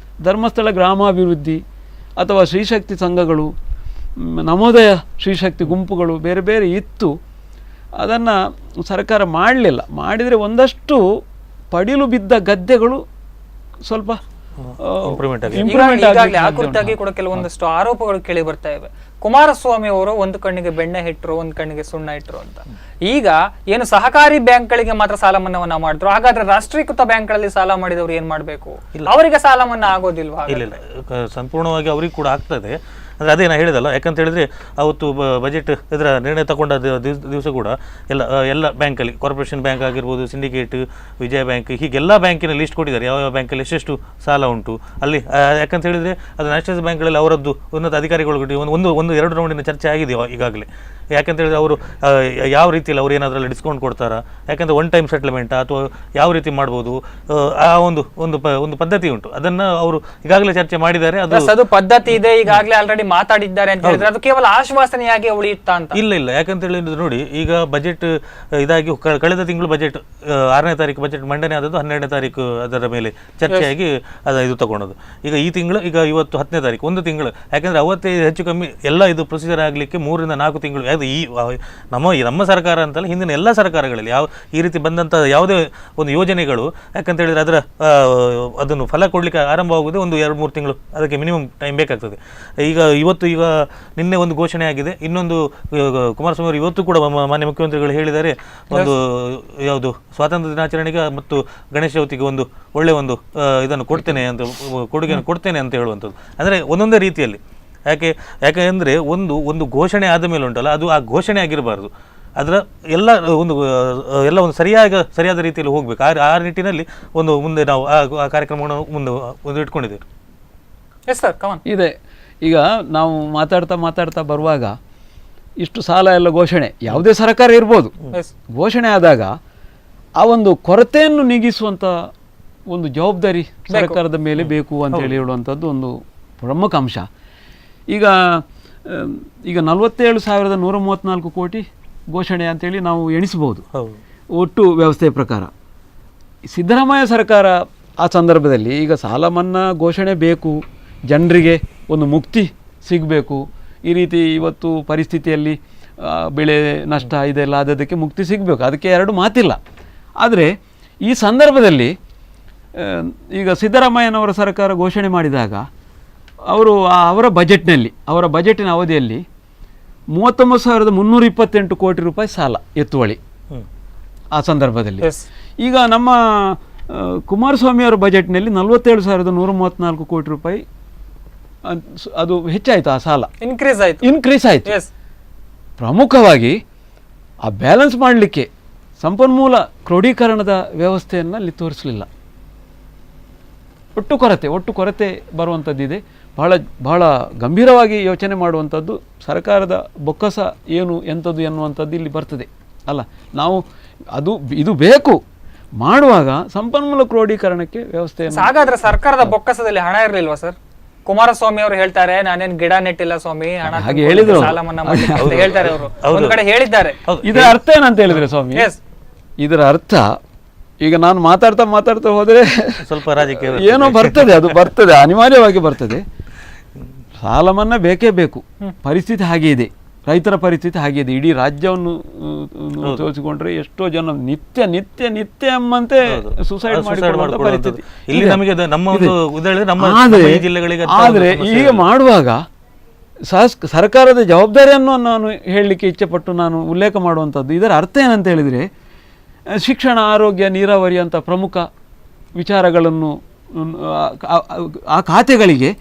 ಧರ್ಮಸ್ಥಳ ಗ್ರಾಮಾಭಿವೃದ್ಧಿ ಅಥವಾ ಶ್ರೀಶಕ್ತಿ ಸಂಘಗಳು, ನವೋದಯ ಶ್ರೀಶಕ್ತಿ ಗುಂಪುಗಳು ಬೇರೆ ಬೇರೆ ಇತ್ತು. ಅದನ್ನು ಸರ್ಕಾರ ಮಾಡಲಿಲ್ಲ. ಮಾಡಿದರೆ ಒಂದಷ್ಟು ಪಡಿಲು ಬಿದ್ದ ಗದ್ದೆಗಳು ಸ್ವಲ್ಪ ಈಗಾಗಲೇ ಆ ಕುರಿತಾಗಿ ಕೂಡ ಕೆಲವೊಂದಷ್ಟು ಆರೋಪಗಳು ಕೇಳಿ ಬರ್ತಾ ಇವೆ. ಕುಮಾರಸ್ವಾಮಿ ಅವರು ಒಂದು ಕಣ್ಣಿಗೆ ಬೆಣ್ಣೆ ಇಟ್ರು, ಒಂದು ಕಣ್ಣಿಗೆ ಸುಣ್ಣ ಇಟ್ರು ಅಂತ. ಈಗ ಏನು ಸಹಕಾರಿ ಬ್ಯಾಂಕ್ಗಳಿಗೆ ಮಾತ್ರ ಸಾಲ ಮನ್ನಾವನ್ನ ಮಾಡಿದ್ರು, ಹಾಗಾದ್ರೆ ರಾಷ್ಟ್ರೀಕೃತ ಬ್ಯಾಂಕ್ಗಳಲ್ಲಿ ಸಾಲ ಮಾಡಿದವರು ಏನ್ ಮಾಡ್ಬೇಕು? ಅವರಿಗೆ ಸಾಲ ಮನ್ನಾ ಆಗೋದಿಲ್ವಾ? ಇಲ್ಲ, ಸಂಪೂರ್ಣವಾಗಿ ಅವ್ರಿಗೆ ಕೂಡ ಆಗ್ತದೆ. ಅಂದರೆ ಅದೇ ನಾನು ಹೇಳಿದಲ್ಲ, ಯಾಕಂತ ಹೇಳಿದ್ರೆ ಅವತ್ತು ಬಜೆಟ್ ಇದರ ನಿರ್ಣಯ ತಗೊಂಡ ದಿವಸ ಕೂಡ ಎಲ್ಲ ಬ್ಯಾಂಕಲ್ಲಿ, ಕಾರ್ಪೊರೇಷನ್ ಬ್ಯಾಂಕ್ ಆಗಿರ್ಬೋದು, ಸಿಂಡಿಕೇಟ್, ವಿಜಯ ಬ್ಯಾಂಕ್, ಹೀಗೆಲ್ಲ ಬ್ಯಾಂಕಿನ ಲಿಸ್ಟ್ ಕೊಟ್ಟಿದ್ದಾರೆ, ಯಾವ ಬ್ಯಾಂಕಲ್ಲಿ ಎಷ್ಟೆಷ್ಟು ಸಾಲ ಉಂಟು ಅಲ್ಲಿ. ಯಾಕಂತ ಹೇಳಿದರೆ ಅದು ನ್ಯಾಷನಲೈಸ್ ಬ್ಯಾಂಕ್ಗಳಲ್ಲಿ ಅವರದ್ದು ಉನ್ನತ ಅಧಿಕಾರಿಗಳು ಒಂದು ಎರಡು ರೌಂಡಿನ ಚರ್ಚೆ ಆಗಿದೆ ಈಗಾಗಲೇ. ಯಾಕಂತ ಹೇಳಿದ್ರೆ ಅವರು ಯಾವ ರೀತಿಯಲ್ಲಿ ಅವ್ರು ಏನಾದ್ರಲ್ಲಿ ಡಿಸ್ಕೌಂಟ್ ಕೊಡ್ತಾರಾ, ಯಾಕಂದರೆ ಒನ್ ಟೈಮ್ ಸೆಟ್ಲ್ಮೆಂಟಾ ಅಥವಾ ಯಾವ ರೀತಿ ಮಾಡ್ಬೋದು, ಆ ಒಂದು ಪದ್ಧತಿ ಉಂಟು. ಅದನ್ನು ಅವರು ಈಗಾಗಲೇ ಚರ್ಚೆ ಮಾಡಿದ್ದಾರೆ. ಅದು ಪದ್ಧತಿ ಇದೆ, ಈಗಾಗಲೇ ಆಲ್ರೆಡಿ ಮಾತಾಡಿದ್ದಾರೆ ಅಂತ ಹೇಳಿದ್ರೆ ಅದು ಕೇವಲ ಆಶ್ವಾಸನೆಯಾಗಿ ಉಳಿಯುತ್ತಾ ಅಂತ? ಇಲ್ಲ, ಯಾಕಂತ ಹೇಳಿದ್ರೆ ನೋಡಿ, ಈಗ ಬಜೆಟ್ ಇದಾಗಿ ಕಳೆದ ತಿಂಗಳು ಬಜೆಟ್ 6ನೇ ತಾರೀಕು ಬಜೆಟ್ ಮಂಡನೆ ಆದದ್ದು, 12ನೇ ತಾರೀಕು ಅದರ ಮೇಲೆ ಚರ್ಚೆಯಾಗಿ ಇದು ತಗೊಂಡದ್ದು. ಈಗ ಈ ತಿಂಗಳು, ಈಗ ಇವತ್ತು 10ನೇ ತಾರೀಕು, ಒಂದು ತಿಂಗಳು. ಯಾಕಂದ್ರೆ ಅವತ್ತೇ ಹೆಚ್ಚು ಕಮ್ಮಿ ಎಲ್ಲ ಇದು ಪ್ರೊಸೀಜರ್ ಆಗಲಿಕ್ಕೆ 3 ರಿಂದ 4 ತಿಂಗಳು. ಈ ನಮ್ಮ ಸರ್ಕಾರ ಅಂತಲ್ಲ, ಹಿಂದಿನ ಎಲ್ಲ ಸರ್ಕಾರಗಳಲ್ಲಿ ಈ ರೀತಿ ಬಂದಂಥ ಯಾವುದೇ ಒಂದು ಯೋಜನೆಗಳು, ಯಾಕಂತ ಹೇಳಿದ್ರೆ ಅದನ್ನು ಫಲ ಕೊಡಲಿಕ್ಕೆ ಆರಂಭವಾಗುವುದೇ 1-2-3 ತಿಂಗಳು, ಅದಕ್ಕೆ ಮಿನಿಮಮ್ ಟೈಮ್ ಬೇಕಾಗ್ತದೆ. ಈಗ ನಿನ್ನೆ ಒಂದು ಘೋಷಣೆ ಆಗಿದೆ. ಇನ್ನೊಂದು ಕುಮಾರಸ್ವಾಮಿ ಅವರು ಇವತ್ತು ಕೂಡ ಮಾನ್ಯ ಮುಖ್ಯಮಂತ್ರಿಗಳು ಹೇಳಿದ್ದಾರೆ, ಒಂದು ಯಾವುದು ಸ್ವಾತಂತ್ರ್ಯ ದಿನಾಚರಣೆಗೆ ಮತ್ತು ಗಣೇಶ ಚೌತಿಗೆ ಒಳ್ಳೆ ಒಂದು ಇದನ್ನು ಕೊಡ್ತೇನೆ ಅಂತ, ಕೊಡುಗೆಯನ್ನು ಕೊಡ್ತೇನೆ ಅಂತ ಹೇಳುವಂಥದ್ದು. ಅಂದರೆ ಒಂದೊಂದೇ ರೀತಿಯಲ್ಲಿ. ಯಾಕೆಂದರೆ ಒಂದು ಘೋಷಣೆ ಆದ ಮೇಲೆ ಉಂಟಲ್ಲ, ಅದು ಆ ಘೋಷಣೆ ಆಗಿರಬಾರ್ದು, ಅದರ ಎಲ್ಲ ಒಂದು ಸರಿಯಾದ ರೀತಿಯಲ್ಲಿ ಹೋಗ್ಬೇಕು. ಆ ನಿಟ್ಟಿನಲ್ಲಿ ಮುಂದೆ ನಾವು ಆ ಕಾರ್ಯಕ್ರಮವನ್ನು ಮುಂದೆ ಇಟ್ಕೊಂಡಿದ್ದೇವೆ. ಇದೆ. ಈಗ ನಾವು ಮಾತಾಡ್ತಾ ಬರುವಾಗ ಇಷ್ಟು ಸಾಲ ಎಲ್ಲ ಘೋಷಣೆ, ಯಾವುದೇ ಸರ್ಕಾರ ಇರ್ಬೋದು, ಘೋಷಣೆ ಆದಾಗ ಆ ಒಂದು ಕೊರತೆಯನ್ನು ನೀಗಿಸುವಂಥ ಒಂದು ಜವಾಬ್ದಾರಿ ಸರ್ಕಾರದ ಮೇಲೆ ಬೇಕು ಅಂತೇಳಿ ಹೇಳುವಂಥದ್ದು ಒಂದು ಪ್ರಮುಖ ಅಂಶ. ಈಗ 47,134 ಕೋಟಿ ಘೋಷಣೆ ಅಂತೇಳಿ ನಾವು ಎಣಿಸ್ಬೋದು ಒಟ್ಟು ವ್ಯವಸ್ಥೆಯ ಪ್ರಕಾರ. ಸಿದ್ದರಾಮಯ್ಯ ಸರ್ಕಾರ ಆ ಸಂದರ್ಭದಲ್ಲಿ ಈಗ ಸಾಲ ಮನ್ನಾ ಘೋಷಣೆ ಬೇಕು, ಜನರಿಗೆ ಒಂದು ಮುಕ್ತಿ ಸಿಗಬೇಕು, ಈ ರೀತಿ ಇವತ್ತು ಪರಿಸ್ಥಿತಿಯಲ್ಲಿ ಬೆಳೆ ನಷ್ಟ ಇದೆಲ್ಲ ಆದದಕ್ಕೆ ಮುಕ್ತಿ ಸಿಗಬೇಕು, ಅದಕ್ಕೆ ಎರಡು ಮಾತಿಲ್ಲ. ಆದರೆ ಈ ಸಂದರ್ಭದಲ್ಲಿ ಈಗ ಸಿದ್ದರಾಮಯ್ಯನವರ ಸರ್ಕಾರ ಘೋಷಣೆ ಮಾಡಿದಾಗ ಅವರ ಬಜೆಟಿನ ಅವಧಿಯಲ್ಲಿ 39,328 ಕೋಟಿ ರೂಪಾಯಿ ಸಾಲ ಎತ್ತುವಳಿ ಆ ಸಂದರ್ಭದಲ್ಲಿ. ಈಗ ನಮ್ಮ ಕುಮಾರಸ್ವಾಮಿಯವರ ಬಜೆಟ್ನಲ್ಲಿ 47,134 ಕೋಟಿ ರೂಪಾಯಿ ಅದು ಹೆಚ್ಚಾಯಿತು, ಆ ಸಾಲ ಇನ್ಕ್ರೀಸ್ ಆಯಿತು. ಪ್ರಮುಖವಾಗಿ ಆ ಬ್ಯಾಲೆನ್ಸ್ ಮಾಡಲಿಕ್ಕೆ ಸಂಪನ್ಮೂಲ ಕ್ರೋಢೀಕರಣದ ವ್ಯವಸ್ಥೆಯನ್ನು ಅಲ್ಲಿ ತೋರಿಸಲಿಲ್ಲ. ಒಟ್ಟು ಕೊರತೆ ಬರುವಂಥದ್ದಿದೆ. ಬಹಳ ಗಂಭೀರವಾಗಿ ಯೋಚನೆ ಮಾಡುವಂಥದ್ದು ಸರ್ಕಾರದ ಬೊಕ್ಕಸ ಏನು ಎಂಥದ್ದು ಎನ್ನುವಂಥದ್ದು ಇಲ್ಲಿ ಬರ್ತದೆ ಅಲ್ಲ. ನಾವು ಇದು ಬೇಕು ಮಾಡುವಾಗ ಸಂಪನ್ಮೂಲ ಕ್ರೋಢೀಕರಣಕ್ಕೆ ವ್ಯವಸ್ಥೆಯನ್ನು. ಹಾಗಾದ್ರೆ ಸರ್ಕಾರದ ಬೊಕ್ಕಸದಲ್ಲಿ ಹಣ ಇರಲಿಲ್ವಾ ಸರ್? ಕುಮಾರಸ್ವಾಮಿ ಅವರು ಹೇಳ್ತಾರೆ, ನಾನೇನ್ ಗಿಡ ನೆಟ್ಟಿಲ್ಲ ಸ್ವಾಮಿ, ಹಣ ಹಾಗೆ ಹೇಳಿದ್ರು, ಸಾಲ ಮನ್ನಾ ಮಾಡ್ಲಿಕ್ಕೆ ಹೇಳ್ತಾರೆ ಅವರು, ಒಂದು ಕಡೆ ಹೇಳಿದ್ದಾರೆ. ಇದರ ಅರ್ಥ ಏನಂತ ಹೇಳಿದ್ರೆ ಸ್ವಾಮಿ, ಇದರ ಅರ್ಥ ಈಗ ನಾನು ಮಾತಾಡ್ತಾ ಹೋದರೆ ಸ್ವಲ್ಪ ರಾಜಕೀಯ ಏನೋ ಬರ್ತದೆ, ಅನಿವಾರ್ಯವಾಗಿ ಬರ್ತದೆ. ಸಾಲ ಮನ್ನಾ ಬೇಕೇ ಬೇಕು. ಪರಿಸ್ಥಿತಿ ಹಾಗೆ ಇದೆ, ರೈತರ ಪರಿಸ್ಥಿತಿ ಹಾಗೆ ಇದೆ. ಇಡೀ ರಾಜ್ಯವನ್ನು ತೋರಿಸಿಕೊಂಡ್ರೆ ಎಷ್ಟೋ ಜನ ನಿತ್ಯ ಎಂಬಂತೆ ಸೂಸೈಡ್ ಮಾಡಿಕೊಳ್ಳುವಂತ ಪರಿಸ್ಥಿತಿ. ಆದರೆ ಈಗ ಮಾಡುವಾಗ ಸರ್ಕಾರದ ಜವಾಬ್ದಾರಿಯನ್ನು ನಾನು ಹೇಳಲಿಕ್ಕೆ ಇಚ್ಛೆಪಟ್ಟು ನಾನು ಉಲ್ಲೇಖ ಮಾಡುವಂಥದ್ದು. ಇದರ ಅರ್ಥ ಏನಂತ ಹೇಳಿದರೆ, ಶಿಕ್ಷಣ, ಆರೋಗ್ಯ, ನೀರಾವರಿ ಅಂತ ಪ್ರಮುಖ ವಿಚಾರಗಳನ್ನು ಆ ಖಾತೆಗಳಿಗೆ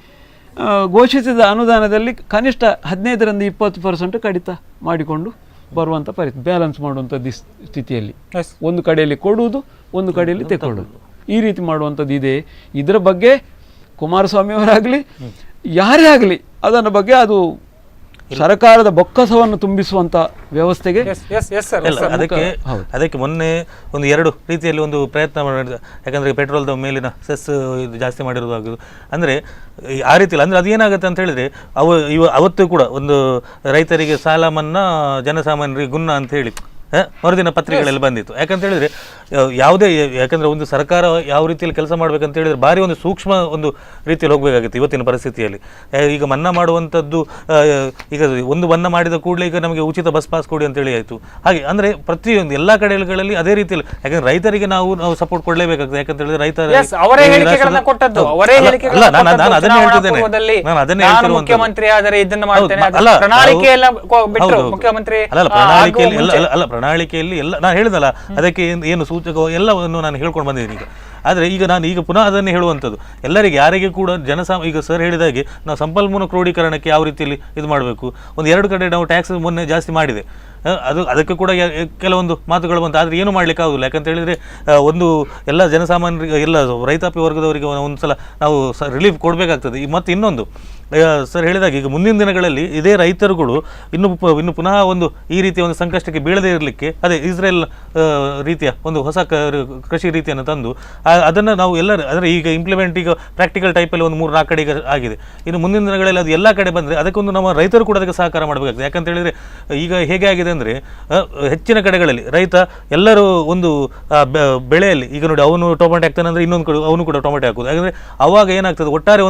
ಘೋಷಿಸಿದ ಅನುದಾನದಲ್ಲಿ ಕನಿಷ್ಠ 15% 20% ಕಡಿತ ಮಾಡಿಕೊಂಡು ಬರುವಂಥ ಪರಿಸ್ಥಿತಿ, ಬ್ಯಾಲೆನ್ಸ್ ಮಾಡುವಂಥದ್ದು ಸ್ಥಿತಿಯಲ್ಲಿ ಒಂದು ಕಡೆಯಲ್ಲಿ ಕೊಡುವುದು, ಒಂದು ಕಡೆಯಲ್ಲಿ ತೆಗೊಳ್ಳುವುದು, ಈ ರೀತಿ ಮಾಡುವಂಥದ್ದು ಇದೆ. ಇದರ ಬಗ್ಗೆ ಕುಮಾರಸ್ವಾಮಿಯವರಾಗಲಿ ಯಾರೇ ಆಗಲಿ ಅದರ ಬಗ್ಗೆ ಅದು ಸರ್ಕಾರದ ಬೊಕ್ಕಸವನ್ನು ತುಂಬಿಸುವಂತ ವ್ಯವಸ್ಥೆಗೆ ಅದಕ್ಕೆ ಮೊನ್ನೆ 2 ರೀತಿಯಲ್ಲಿ ಒಂದು ಪ್ರಯತ್ನ ಮಾಡಿದ. ಯಾಕಂದರೆ ಪೆಟ್ರೋಲ್ದ ಮೇಲಿನ ಸೆಸ್ ಇದು ಜಾಸ್ತಿ ಮಾಡಿರೋದು ಅಂದರೆ ಆ ರೀತಿಯಲ್ಲಿ. ಅಂದರೆ ಅದೇನಾಗುತ್ತೆ ಅಂತ ಹೇಳಿದರೆ ಅವತ್ತು ಕೂಡ ಒಂದು ರೈತರಿಗೆ ಸಾಲ ಮನ್ನಾ, ಜನಸಾಮಾನ್ಯರಿಗೆ ಗುನ್ನ ಅಂತ ಹೇಳಿ ಮರುದಿನ ಪತ್ರಿಕೆಗಳಲ್ಲಿ ಬಂದಿತ್ತು. ಯಾಕಂತ ಹೇಳಿದ್ರೆ ಯಾವುದೇ, ಯಾಕಂದ್ರೆ ಒಂದು ಸರ್ಕಾರ ಯಾವ ರೀತಿಯಲ್ಲಿ ಕೆಲಸ ಮಾಡ್ಬೇಕಂತ ಹೇಳಿದ್ರೆ ಭಾರಿ ಒಂದು ಸೂಕ್ಷ್ಮ ಒಂದು ರೀತಿಯಲ್ಲಿ ಹೋಗಬೇಕಾಗಿತ್ತು ಇವತ್ತಿನ ಪರಿಸ್ಥಿತಿಯಲ್ಲಿ. ಈಗ ಮನ್ನಾ ಮಾಡುವಂಥದ್ದು, ಈಗ ಒಂದು ಮನ್ನಾ ಮಾಡಿದ ಕೂಡಲೇ ಈಗ ನಮಗೆ ಉಚಿತ ಬಸ್ ಪಾಸ್ ಕೊಡಿ ಅಂತೇಳಿ ಆಯಿತು. ಹಾಗೆ ಅಂದರೆ ಪ್ರತಿಯೊಂದು ಎಲ್ಲ ಕಡೆಗಳಲ್ಲಿ ಅದೇ ರೀತಿಯಲ್ಲಿ, ಯಾಕಂದ್ರೆ ರೈತರಿಗೆ ನಾವು ಸಪೋರ್ಟ್ ಕೊಡಲೇಬೇಕಾಗ್ತದೆ. ಯಾಕಂತ ಹೇಳಿದ್ರೆ ರೈತರ ಮುಖ್ಯಮಂತ್ರಿ ಆದರೆ ಇದನ್ನ ಪ್ರಣಾಳಿಕೆಯಲ್ಲಿ ಎಲ್ಲ ನಾನು ಹೇಳಿದಲ್ಲ, ಅದಕ್ಕೆ ಏನು ಸೂಚಕ ಎಲ್ಲವನ್ನು ನಾನು ಹೇಳ್ಕೊಂಡು ಬಂದಿದ್ದೀನಿ ಈಗ. ಆದರೆ ಈಗ ಪುನಃ ಅದನ್ನೇ ಹೇಳುವಂಥದ್ದು, ಎಲ್ಲರಿಗೆ ಯಾರಿಗೆ ಕೂಡ ಈಗ ಸರ್ ಹೇಳಿದಾಗೆ ನಾವು ಸಂಪನ್ಮೂಲ ಕ್ರೋಢೀಕರಣಕ್ಕೆ ಯಾವ ರೀತಿಯಲ್ಲಿ ಇದು ಮಾಡಬೇಕು. ಒಂದು 2 ಕಡೆ ನಾವು ಟ್ಯಾಕ್ಸ್ ಮೊನ್ನೆ ಜಾಸ್ತಿ ಮಾಡಿದೆ, ಅದಕ್ಕೆ ಕೂಡ ಕೆಲವೊಂದು ಮಾತುಗಳು ಬಂತು. ಆದರೆ ಏನು ಮಾಡಲಿಕ್ಕೆ ಆಗೋದಿಲ್ಲ. ಯಾಕಂತ ಹೇಳಿದರೆ ಒಂದು ಎಲ್ಲ ಜನಸಾಮಾನ್ಯರಿಗೆ, ಎಲ್ಲ ರೈತಾಪಿ ವರ್ಗದವರಿಗೆ ಒಂದು ಸಲ ನಾವು ರಿಲೀಫ್ ಕೊಡಬೇಕಾಗ್ತದೆ. ಮತ್ತು ಇನ್ನೊಂದು ಸರ್ ಹೇಳಿದಾಗ, ಈಗ ಮುಂದಿನ ದಿನಗಳಲ್ಲಿ ಇದೇ ರೈತರುಗಳು ಇನ್ನು ಪುನಃ ಒಂದು ಈ ರೀತಿಯ ಒಂದು ಸಂಕಷ್ಟಕ್ಕೆ ಬೀಳದೇ ಇರಲಿಕ್ಕೆ ಅದೇ ಇಸ್ರೇಲ್ ರೀತಿಯ ಒಂದು ಹೊಸ ಕೃಷಿ ರೀತಿಯನ್ನು ತಂದು ಅದನ್ನು ನಾವು ಅಂದರೆ ಈಗ ಇಂಪ್ಲಿಮೆಂಟ್, ಈಗ ಪ್ರಾಕ್ಟಿಕಲ್ ಟೈಪಲ್ಲಿ ಒಂದು 3-4 ಕಡೆ ಆಗಿದೆ. ಇನ್ನು ಮುಂದಿನ ದಿನಗಳಲ್ಲಿ ಅದು ಎಲ್ಲ ಕಡೆ ಬಂದರೆ ಅದಕ್ಕೊಂದು ನಮ್ಮ ರೈತರು ಕೂಡ ಅದಕ್ಕೆ ಸಹಕಾರ ಮಾಡಬೇಕಾಗ್ತದೆ. ಯಾಕಂತ ಹೇಳಿದರೆ ಈಗ ಹೇಗೆ ಆಗಿದೆ ಅಂದರೆ, ಹೆಚ್ಚಿನ ಕಡೆಗಳಲ್ಲಿ ರೈತ ಎಲ್ಲರೂ ಒಂದು ಬೆಳೆಯಲ್ಲಿ, ಈಗ ನೋಡಿ ಅವನು ಟೊಮೆಟೊ ಹಾಕ್ತಾನೆ ಅಂದರೆ ಇನ್ನೊಂದು ಕಡೆ ಅವನು ಕೂಡ ಟೊಮೆಟೊ ಹಾಕೋದು. ಯಾಕಂದರೆ ಅವಾಗ ಏನಾಗ್ತದೆ, ಒಟ್ಟಾರೆ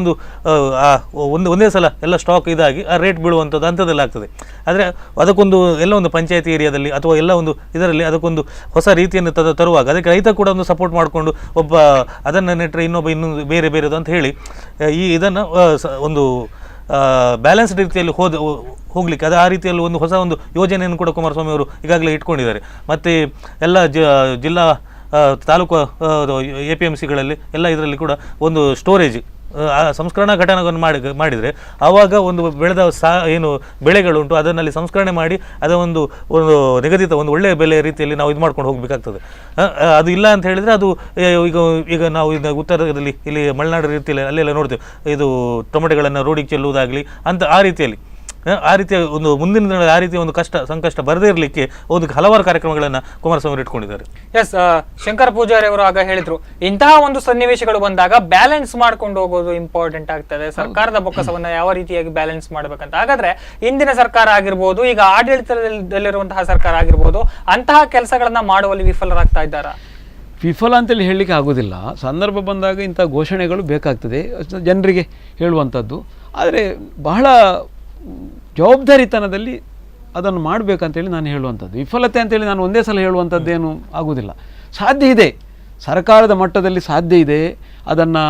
ಒಂದೇ ಸಲ ಎಲ್ಲ ಸ್ಟಾಕ್ ಇದಾಗಿ ಆ ರೇಟ್ ಬೀಳುವಂಥದ್ದು ಅಂಥದ್ದೆಲ್ಲ ಆಗ್ತದೆ. ಆದರೆ ಅದಕ್ಕೊಂದು ಎಲ್ಲ ಒಂದು ಪಂಚಾಯತಿ ಏರಿಯಾದಲ್ಲಿ ಅಥವಾ ಎಲ್ಲ ಒಂದು ಇದರಲ್ಲಿ ಅದಕ್ಕೊಂದು ಹೊಸ ರೀತಿಯನ್ನು ತರುವಾಗ ಅದಕ್ಕೆ ರೈತ ಕೂಡ ಒಂದು ಸಪೋರ್ಟ್ ಮಾಡಿಕೊಂಡು, ಒಬ್ಬ ಅದನ್ನು ನೆಟ್ಟರೆ ಇನ್ನೊಂದು ಬೇರೆದು ಅಂತ ಹೇಳಿ ಇದನ್ನು ಒಂದು ಬ್ಯಾಲೆನ್ಸ್ಡ್ ರೀತಿಯಲ್ಲಿ ಹೋಗ್ಲಿಕ್ಕೆ ಅದು ಆ ರೀತಿಯಲ್ಲಿ ಒಂದು ಹೊಸ ಒಂದು ಯೋಜನೆಯನ್ನು ಕೂಡ ಕುಮಾರಸ್ವಾಮಿ ಅವರು ಈಗಾಗಲೇ ಇಟ್ಕೊಂಡಿದ್ದಾರೆ. ಮತ್ತು ಎಲ್ಲ ಜಿಲ್ಲಾ ತಾಲೂಕು APMCಗಳಲ್ಲಿ ಎಲ್ಲ ಇದರಲ್ಲಿ ಕೂಡ ಒಂದು ಸ್ಟೋರೇಜ್ ಸಂಸ್ಕರಣಾ ಘಟಕವನ್ನು ಮಾಡಿದರೆ ಆವಾಗ ಒಂದು ಬೆಳೆದ ಏನು ಬೆಳೆಗಳುಂಟು ಅದನ್ನಲ್ಲಿ ಸಂಸ್ಕರಣೆ ಮಾಡಿ ಅದರ ಒಂದು ನಿಗದಿತ ಒಂದು ಒಳ್ಳೆಯ ಬೆಲೆ ರೀತಿಯಲ್ಲಿ ನಾವು ಇದು ಮಾಡ್ಕೊಂಡು ಹೋಗಬೇಕಾಗ್ತದೆ. ಅದು ಇಲ್ಲ ಅಂತ ಹೇಳಿದರೆ ಅದು ಈಗ ನಾವು ಉತ್ತರದಲ್ಲಿ ಇಲ್ಲಿ ಮಲೆನಾಡು ರೀತಿಯಲ್ಲಿ ಅಲ್ಲೆಲ್ಲ ನೋಡ್ತೇವೆ, ಇದು ಟೊಮೆಟೊಗಳನ್ನು ರೋಡಿಗೆ ಚೆಲ್ಲುವುದಾಗಲಿ ಅಂತ ಆ ರೀತಿಯಲ್ಲಿ ಒಂದು ಮುಂದಿನ ದಿನಗಳಲ್ಲಿ ಆ ರೀತಿಯ ಒಂದು ಸಂಕಷ್ಟ ಬರದೇ ಇರಲಿಕ್ಕೆ ಒಂದು ಹಲವಾರು ಕಾರ್ಯಕ್ರಮಗಳನ್ನು ಕುಮಾರಸ್ವಾಮಿ ಇಟ್ಕೊಂಡಿದ್ದಾರೆ. ಎಸ್, ಶಂಕರ ಪೂಜಾರಿ ಅವರು ಆಗ ಹೇಳಿದ್ರು, ಇಂತಹ ಒಂದು ಸನ್ನಿವೇಶಗಳು ಬಂದಾಗ ಬ್ಯಾಲೆನ್ಸ್ ಮಾಡ್ಕೊಂಡು ಹೋಗೋದು ಇಂಪಾರ್ಟೆಂಟ್ ಆಗ್ತದೆ. ಸರ್ಕಾರದ ಬೊಕ್ಕಸವನ್ನ ಯಾವ ರೀತಿಯಾಗಿ ಬ್ಯಾಲೆನ್ಸ್ ಮಾಡ್ಬೇಕಂತ. ಹಾಗಾದ್ರೆ ಇಂದಿನ ಸರ್ಕಾರ ಆಗಿರ್ಬೋದು, ಈಗ ಆಡಳಿತದಲ್ಲಿರುವಂತಹ ಸರ್ಕಾರ ಆಗಿರ್ಬೋದು, ಅಂತಹ ಕೆಲಸಗಳನ್ನ ಮಾಡುವಲ್ಲಿ ವಿಫಲರಾಗ್ತಾ ಇದ್ದಾರಾ? ವಿಫಲ ಅಂತೇಳಿ ಹೇಳಲಿಕ್ಕೆ ಆಗೋದಿಲ್ಲ. ಸಂದರ್ಭ ಬಂದಾಗ ಇಂಥ ಘೋಷಣೆಗಳು ಬೇಕಾಗ್ತದೆ ಜನರಿಗೆ ಹೇಳುವಂಥದ್ದು. ಆದರೆ ಬಹಳ ಜವಾಬ್ದಾರಿತನದಲ್ಲಿ ಅದನ್ನು ಮಾಡಬೇಕಂತೇಳಿ ನಾನು ಹೇಳುವಂಥದ್ದು. ವಿಫಲತೆ ಅಂತೇಳಿ ನಾನು ಒಂದೇ ಸಲ ಹೇಳುವಂಥದ್ದೇನು ಆಗೋದಿಲ್ಲ. ಸಾಧ್ಯ ಇದೆ, ಸರ್ಕಾರದ ಮಟ್ಟದಲ್ಲಿ ಸಾಧ್ಯ ಇದೆ, ಅದನ್ನು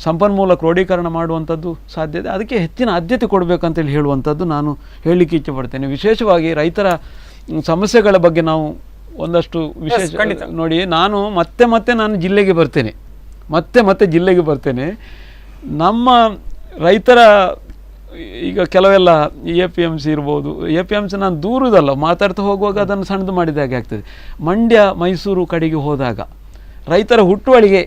ಸಂಪನ್ಮೂಲ ಕ್ರೋಢೀಕರಣ ಮಾಡುವಂಥದ್ದು ಸಾಧ್ಯ ಇದೆ. ಅದಕ್ಕೆ ಹೆಚ್ಚಿನ ಆದ್ಯತೆ ಕೊಡಬೇಕಂತೇಳಿ ಹೇಳುವಂಥದ್ದು ನಾನು ಹೇಳಲಿಕ್ಕೆ ಇಚ್ಛೆಪಡ್ತೇನೆ. ವಿಶೇಷವಾಗಿ ರೈತರ ಸಮಸ್ಯೆಗಳ ಬಗ್ಗೆ ನಾವು ಒಂದಷ್ಟು ವಿಶೇಷ ನೋಡಿ, ನಾನು ಮತ್ತೆ ನಾನು ಜಿಲ್ಲೆಗೆ ಬರ್ತೇನೆ, ಮತ್ತೆ ಜಿಲ್ಲೆಗೆ ಬರ್ತೇನೆ. ನಮ್ಮ ರೈತರ ಈಗ ಕೆಲವೆಲ್ಲ APMC ಇರ್ಬೋದು, APMC ನಾನು ದೂರದಲ್ಲ, ಮಾತಾಡ್ತಾ ಹೋಗುವಾಗ ಅದನ್ನು ಸಣ್ಣದು ಮಾಡಿದ ಹಾಗೆ ಆಗ್ತದೆ. ಮಂಡ್ಯ ಮೈಸೂರು ಕಡೆಗೆ ಹೋದಾಗ ರೈತರ ಹುಟ್ಟುವಳಿಗೆ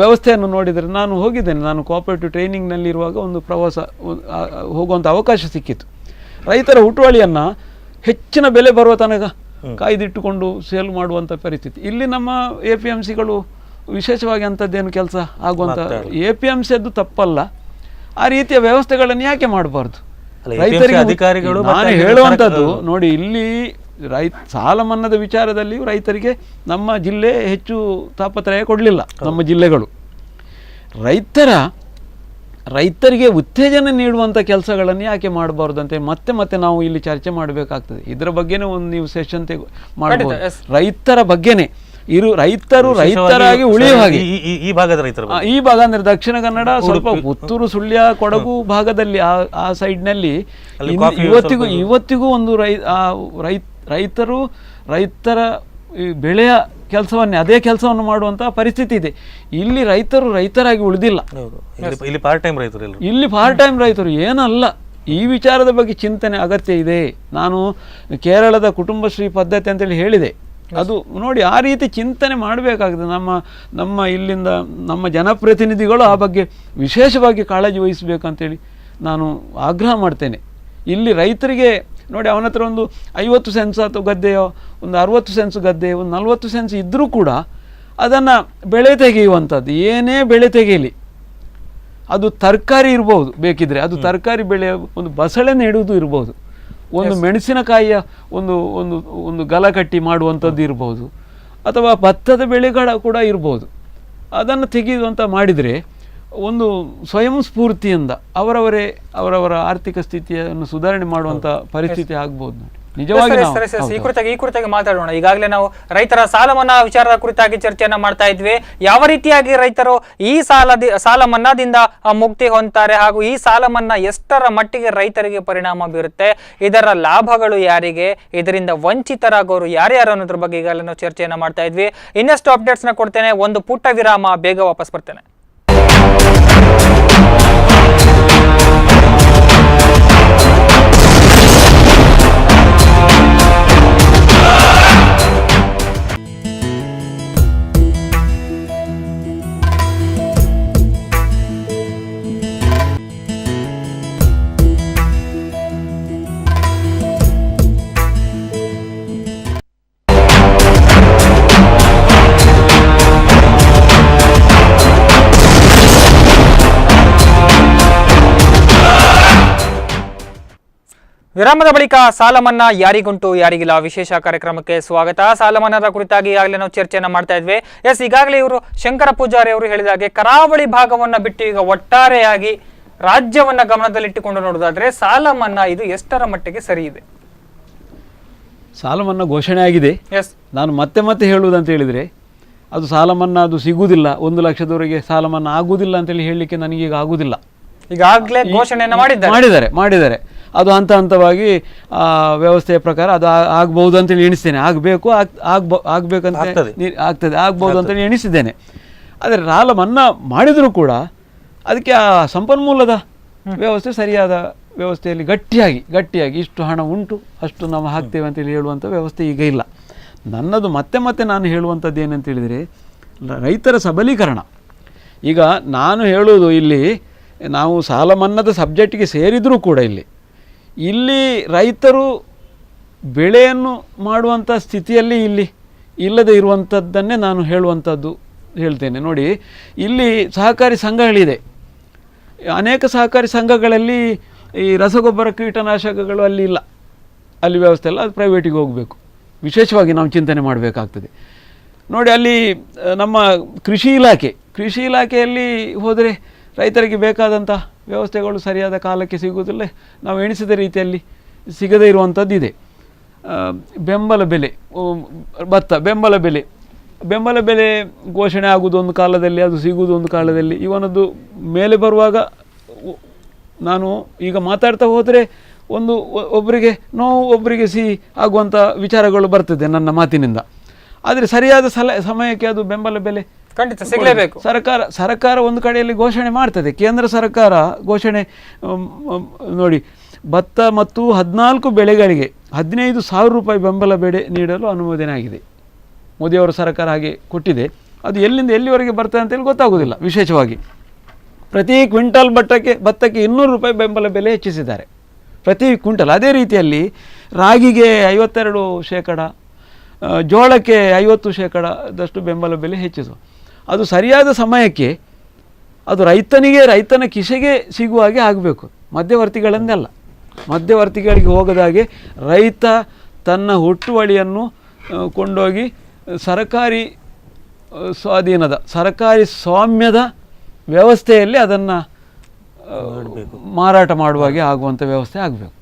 ವ್ಯವಸ್ಥೆಯನ್ನು ನೋಡಿದರೆ, ನಾನು ಹೋಗಿದ್ದೇನೆ, ನಾನು ಕೋಆಪರೇಟಿವ್ ಟ್ರೈನಿಂಗ್ನಲ್ಲಿರುವಾಗ ಒಂದು ಪ್ರವಾಸ ಹೋಗುವಂಥ ಅವಕಾಶ ಸಿಕ್ಕಿತ್ತು. ರೈತರ ಹುಟ್ಟುವಳಿಯನ್ನು ಹೆಚ್ಚಿನ ಬೆಲೆ ಬರುವ ತನಕ ಕಾಯ್ದಿಟ್ಟುಕೊಂಡು ಸೇಲ್ ಮಾಡುವಂಥ ಪರಿಸ್ಥಿತಿ ಇಲ್ಲಿ ನಮ್ಮ APMCಗಳು ವಿಶೇಷವಾಗಿ ಅಂಥದ್ದೇನು ಕೆಲಸ ಆಗುವಂಥ APMC ಅದು ತಪ್ಪಲ್ಲ. ಆ ರೀತಿಯ ವ್ಯವಸ್ಥೆಗಳನ್ನು ಯಾಕೆ ಮಾಡಬಾರ್ದು? ರೈತರಿಗೆ ಅಧಿಕಾರಿಗಳು ನಾನು ಹೇಳುವಂಥದ್ದು ನೋಡಿ, ಇಲ್ಲಿ ಸಾಲ ಮನ್ನಾದ ವಿಚಾರದಲ್ಲಿಯೂ ರೈತರಿಗೆ ನಮ್ಮ ಜಿಲ್ಲೆ ಹೆಚ್ಚು ತಾಪತ್ರಯ ಕೊಡಲಿಲ್ಲ. ನಮ್ಮ ಜಿಲ್ಲೆಗಳು ರೈತರಿಗೆ ಉತ್ತೇಜನ ನೀಡುವಂಥ ಕೆಲಸಗಳನ್ನು ಯಾಕೆ ಮಾಡಬಾರ್ದು ಅಂತ ಮತ್ತೆ ನಾವು ಇಲ್ಲಿ ಚರ್ಚೆ ಮಾಡಬೇಕಾಗ್ತದೆ. ಇದರ ಬಗ್ಗೆನೇ ಒಂದು ನೀವು ಸೆಷನ್ ಮಾಡಬಹುದು. ರೈತರ ಬಗ್ಗೆನೇ ರೈತರು ರೈತರಾಗಿ ಉಳಿಯುವ ಹಾಗೆ ಈ ಭಾಗದ ರೈತರು, ಈ ಭಾಗ ಅಂದರೆ ದಕ್ಷಿಣ ಕನ್ನಡ, ಸ್ವಲ್ಪ ಪುತ್ತೂರು, ಸುಳ್ಯ, ಕೊಡಗು ಭಾಗದಲ್ಲಿ ಆ ಸೈಡ್ನಲ್ಲಿ ಇವತ್ತಿಗೂ ಒಂದು ರೈತರ ಬೆಳೆಯ ಕೆಲಸವನ್ನೇ ಅದೇ ಕೆಲಸವನ್ನು ಮಾಡುವಂತಹ ಪರಿಸ್ಥಿತಿ ಇದೆ. ಇಲ್ಲಿ ರೈತರಾಗಿ ಉಳಿದಿಲ್ಲ. ಇಲ್ಲಿ ಪಾರ್ಟ್ ಟೈಮ್ ರೈತರು ಏನಲ್ಲ. ಈ ವಿಚಾರದ ಬಗ್ಗೆ ಚಿಂತನೆ ಅಗತ್ಯ ಇದೆ. ನಾನು ಕೇರಳದ ಕುಟುಂಬಶ್ರೀ ಪದ್ಧತಿ ಅಂತೇಳಿ ಹೇಳಿದೆ, ಅದು ನೋಡಿ ಆ ರೀತಿ ಚಿಂತನೆ ಮಾಡಬೇಕಾಗಿದೆ. ನಮ್ಮ ಇಲ್ಲಿಂದ ನಮ್ಮ ಜನಪ್ರತಿನಿಧಿಗಳು ಆ ಬಗ್ಗೆ ವಿಶೇಷವಾಗಿ ಕಾಳಜಿ ವಹಿಸಬೇಕಂತೇಳಿ ನಾನು ಆಗ್ರಹ ಮಾಡ್ತೇನೆ. ಇಲ್ಲಿ ರೈತರಿಗೆ ನೋಡಿ, ಅವನ ಹತ್ರ ಒಂದು 50 ಸೆನ್ಸ್ ಅಥವಾ ಗದ್ದೆಯೋ, ಒಂದು 60 ಸೆನ್ಸ್ ಗದ್ದೆ, ಒಂದು 40 ಸೆನ್ಸ್ ಇದ್ದರೂ ಕೂಡ ಅದನ್ನು ಬೆಳೆ ತೆಗೆಯುವಂಥದ್ದು, ಏನೇ ಬೆಳೆ ತೆಗೆಯಲಿ, ಅದು ತರಕಾರಿ ಇರ್ಬೋದು, ಬೇಕಿದ್ರೆ ಅದು ತರಕಾರಿ ಬೆಳೆ, ಒಂದು ಬಸಳೆ ನೆಡುವುದು ಇರ್ಬೋದು, ಒಂದು ಮೆಣಸಿನಕಾಯಿಯ ಒಂದು ಒಂದು ಒಂದು ಗಲ ಕಟ್ಟಿ ಮಾಡುವಂಥದ್ದು ಇರ್ಬೋದು, ಅಥವಾ ಭತ್ತದ ಬೆಳೆಗಳ ಕೂಡ ಇರ್ಬೋದು. ಅದನ್ನು ತೆಗೆಯುವಂಥ ಮಾಡಿದರೆ ಒಂದು ಸ್ವಯಂ ಸ್ಫೂರ್ತಿಯಿಂದ ಅವರವರ ಆರ್ಥಿಕ ಸ್ಥಿತಿಯನ್ನು ಸುಧಾರಣೆ ಮಾಡುವಂಥ ಪರಿಸ್ಥಿತಿ ಆಗ್ಬೋದು ನೋಡಿ. ನಿಜವಾಗಿ ಈ ಕುರಿತಾಗಿ ಮಾತಾಡೋಣ. ಈಗಾಗಲೇ ನಾವು ರೈತರ ಸಾಲ ಮನ್ನಾ ವಿಚಾರದ ಕುರಿತಾಗಿ ಚರ್ಚೆಯನ್ನ ಮಾಡ್ತಾ ಇದ್ವಿ. ಯಾವ ರೀತಿಯಾಗಿ ರೈತರು ಈ ಸಾಲ ಮನ್ನಾದಿಂದ ಮುಕ್ತಿ ಹೊಂದ್ತಾರೆ, ಹಾಗೂ ಈ ಸಾಲ ಮನ್ನಾ ಎಷ್ಟರ ಮಟ್ಟಿಗೆ ರೈತರಿಗೆ ಪರಿಣಾಮ ಬೀರುತ್ತೆ, ಇದರ ಲಾಭಗಳು ಯಾರಿಗೆ, ಇದರಿಂದ ವಂಚಿತರಾಗೋರು ಯಾರ್ಯಾರು ಅನ್ನೋದ್ರ ಬಗ್ಗೆ ಈಗಾಗಲೇ ನಾವು ಚರ್ಚೆಯನ್ನ ಮಾಡ್ತಾ ಇದ್ವಿ. ಇನ್ನಷ್ಟು ಅಪ್ಡೇಟ್ಸ್ನ ಕೊಡ್ತೇನೆ. ಒಂದು ಪುಟ್ಟ ವಿರಾಮ, ಬೇಗ ವಾಪಸ್ ಬರ್ತೇನೆ. ವಿರಾಮದ ಬಳಿಕ ಸಾಲ ಮನ್ನಾ ಯಾರಿಗುಂಟು ಯಾರಿಗಿಲ್ಲ ವಿಶೇಷ ಕಾರ್ಯಕ್ರಮಕ್ಕೆ ಸ್ವಾಗತ. ಸಾಲ ಮನ್ನಾದ ಕುರಿತಾಗಿ ಈಗಾಗಲೇ ನಾವು ಚರ್ಚೆಯನ್ನ ಮಾಡ್ತಾ ಇದ್ವಿ. ಈಗಾಗಲೇ ಇವರು ಶಂಕರ ಪೂಜಾರಿ ಅವರು ಹೇಳಿದ ಹಾಗೆ ಕರಾವಳಿ ಭಾಗವನ್ನ ಬಿಟ್ಟು ಈಗ ಒಟ್ಟಾರೆಯಾಗಿ ರಾಜ್ಯವನ್ನ ಗಮನದಲ್ಲಿಟ್ಟುಕೊಂಡು ನೋಡೋದಾದ್ರೆ ಸಾಲ ಮನ್ನಾ ಇದು ಎಷ್ಟರ ಮಟ್ಟಿಗೆ ಸರಿ ಇದೆ? ಸಾಲ ಮನ್ನಾ ಘೋಷಣೆ ಆಗಿದೆ. ನಾನು ಮತ್ತೆ ಹೇಳುವುದಂತ ಹೇಳಿದರೆ, ಅದು ಸಾಲ ಮನ್ನಾ ಅದು ಸಿಗುವುದಿಲ್ಲ, 1 ಲಕ್ಷದವರೆಗೆ ಸಾಲ ಮನ್ನಾ ಆಗುವುದಿಲ್ಲ ಅಂತೇಳಿ ಹೇಳಲಿಕ್ಕೆ ನನಗೀಗ ಆಗುವುದಿಲ್ಲ. ಈಗಾಗಲೇ ಘೋಷಣೆಯನ್ನು ಮಾಡಿದ್ದಾರೆ. ಅದು ಹಂತವಾಗಿ ವ್ಯವಸ್ಥೆಯ ಪ್ರಕಾರ ಅದು ಆಗ್ಬಹುದು ಅಂತೇಳಿ ಎಣಿಸ್ತೇನೆ. ಆಗ್ಬೇಕಂತ ಆಗ್ಬೋದು ಅಂತೇಳಿ ಎಣಿಸಿದ್ದೇನೆ. ಆದರೆ ಸಾಲ ಮನ್ನಾ ಮಾಡಿದರೂ ಕೂಡ ಅದಕ್ಕೆ ಆ ಸಂಪನ್ಮೂಲದ ವ್ಯವಸ್ಥೆ ಸರಿಯಾದ ವ್ಯವಸ್ಥೆಯಲ್ಲಿ ಗಟ್ಟಿಯಾಗಿ ಇಷ್ಟು ಹಣ ಉಂಟು, ಅಷ್ಟು ನಾವು ಹಾಕ್ತೇವೆ ಅಂತೇಳಿ ಹೇಳುವಂಥ ವ್ಯವಸ್ಥೆ ಈಗ ಇಲ್ಲ. ನನ್ನದು ಮತ್ತೆ ನಾನು ಹೇಳುವಂಥದ್ದು ಏನಂತ ಹೇಳಿದರೆ, ರೈತರ ಸಬಲೀಕರಣ. ಈಗ ನಾನು ಹೇಳುವುದು, ಇಲ್ಲಿ ನಾವು ಸಾಲ ಮನ್ನಾದ ಸಬ್ಜೆಕ್ಟಿಗೆ ಸೇರಿದರೂ ಕೂಡ ಇಲ್ಲಿ ರೈತರು ಬೆಳೆಯನ್ನು ಮಾಡುವಂಥ ಸ್ಥಿತಿಯಲ್ಲಿ ಇಲ್ಲದೆ ಇರುವಂಥದ್ದನ್ನೇ ನಾನು ಹೇಳ್ತೇನೆ. ನೋಡಿ, ಇಲ್ಲಿ ಸಹಕಾರಿ ಸಂಘಗಳಿದೆ. ಅನೇಕ ಸಹಕಾರಿ ಸಂಘಗಳಲ್ಲಿ ಈ ರಸಗೊಬ್ಬರ ಕೀಟನಾಶಕಗಳು ಅಲ್ಲಿ ಇಲ್ಲ, ಅಲ್ಲಿ ವ್ಯವಸ್ಥೆ ಇಲ್ಲ, ಅದು ಪ್ರೈವೇಟಿಗೆ ಹೋಗಬೇಕು. ವಿಶೇಷವಾಗಿ ನಾವು ಚಿಂತನೆ ಮಾಡಬೇಕಾಗ್ತದೆ. ನೋಡಿ, ಅಲ್ಲಿ ನಮ್ಮ ಕೃಷಿ ಇಲಾಖೆಯಲ್ಲಿ ಹೋದರೆ ರೈತರಿಗೆ ಬೇಕಾದಂಥ ವ್ಯವಸ್ಥೆಗಳು ಸರಿಯಾದ ಕಾಲಕ್ಕೆ ಸಿಗುವುದಿಲ್ಲ, ನಾವು ಎಣಿಸಿದ ರೀತಿಯಲ್ಲಿ ಸಿಗದೇ ಇರುವಂಥದ್ದು ಇದೆ. ಬೆಂಬಲ ಬೆಲೆ, ಭತ್ತ ಬೆಂಬಲ ಬೆಲೆ ಘೋಷಣೆ ಆಗುವುದು ಒಂದು ಕಾಲದಲ್ಲಿ, ಅದು ಸಿಗುವುದು ಒಂದು ಕಾಲದಲ್ಲಿ. ಇವನದ್ದು ಮೇಲೆ ಬರುವಾಗ ನಾನು ಈಗ ಮಾತಾಡ್ತಾ ಹೋದರೆ ಒಬ್ಬರಿಗೆ ನೋವು, ಒಬ್ಬರಿಗೆ ಸಿಹಿ ಆಗುವಂಥ ವಿಚಾರಗಳು ಬರ್ತದೆ ನನ್ನ ಮಾತಿನಿಂದ. ಆದರೆ ಸರಿಯಾದ ಸಮಯಕ್ಕೆ ಅದು ಬೆಂಬಲ ಬೆಲೆ ಖಂಡಿತ ಸಿಗಲೇಬೇಕು. ಸರ್ಕಾರ ಒಂದು ಕಡೆಯಲ್ಲಿ ಘೋಷಣೆ ಮಾಡ್ತದೆ. ಕೇಂದ್ರ ಸರ್ಕಾರ ಘೋಷಣೆ ನೋಡಿ, ಭತ್ತ ಮತ್ತು 14 ಬೆಳೆಗಳಿಗೆ 15,000 ರೂಪಾಯಿ ಬೆಂಬಲ ಬೆಲೆ ನೀಡಲು ಅನುಮೋದನೆ ಆಗಿದೆ. ಮೋದಿಯವರ ಸರ್ಕಾರ ಹಾಗೆ ಕೊಟ್ಟಿದೆ. ಅದು ಎಲ್ಲಿಂದ ಎಲ್ಲಿವರೆಗೆ ಬರ್ತದೆ ಅಂತೇಳಿ ಗೊತ್ತಾಗೋದಿಲ್ಲ. ವಿಶೇಷವಾಗಿ ಪ್ರತಿ ಕ್ವಿಂಟಲ್ ಭತ್ತಕ್ಕೆ 200 ರೂಪಾಯಿ ಬೆಂಬಲ ಬೆಲೆ ಹೆಚ್ಚಿಸಿದ್ದಾರೆ, ಪ್ರತಿ ಕ್ವಿಂಟಲ್. ಅದೇ ರೀತಿಯಲ್ಲಿ ರಾಗಿಗೆ 52%, ಜೋಳಕ್ಕೆ 50%ದಷ್ಟು ಬೆಂಬಲ ಬೆಲೆ ಹೆಚ್ಚಿಸುವ. ಅದು ಸರಿಯಾದ ಸಮಯಕ್ಕೆ ಅದು ರೈತನ ಕಿಸೆಗೆ ಸಿಗುವ ಹಾಗೆ ಆಗಬೇಕು, ಮಧ್ಯವರ್ತಿಗಳನ್ನೆಲ್ಲ. ಮಧ್ಯವರ್ತಿಗಳಿಗೆ ಹೋಗದಾಗೆ ರೈತ ತನ್ನ ಹುಟ್ಟುವಳಿಯನ್ನು ಕೊಂಡೋಗಿ ಸರ್ಕಾರಿ ಸ್ವಾಮ್ಯದ ವ್ಯವಸ್ಥೆಯಲ್ಲಿ ಅದನ್ನು ಮಾರಾಟ ಮಾಡುವಾಗೆ ಆಗುವಂಥ ವ್ಯವಸ್ಥೆ ಆಗಬೇಕು.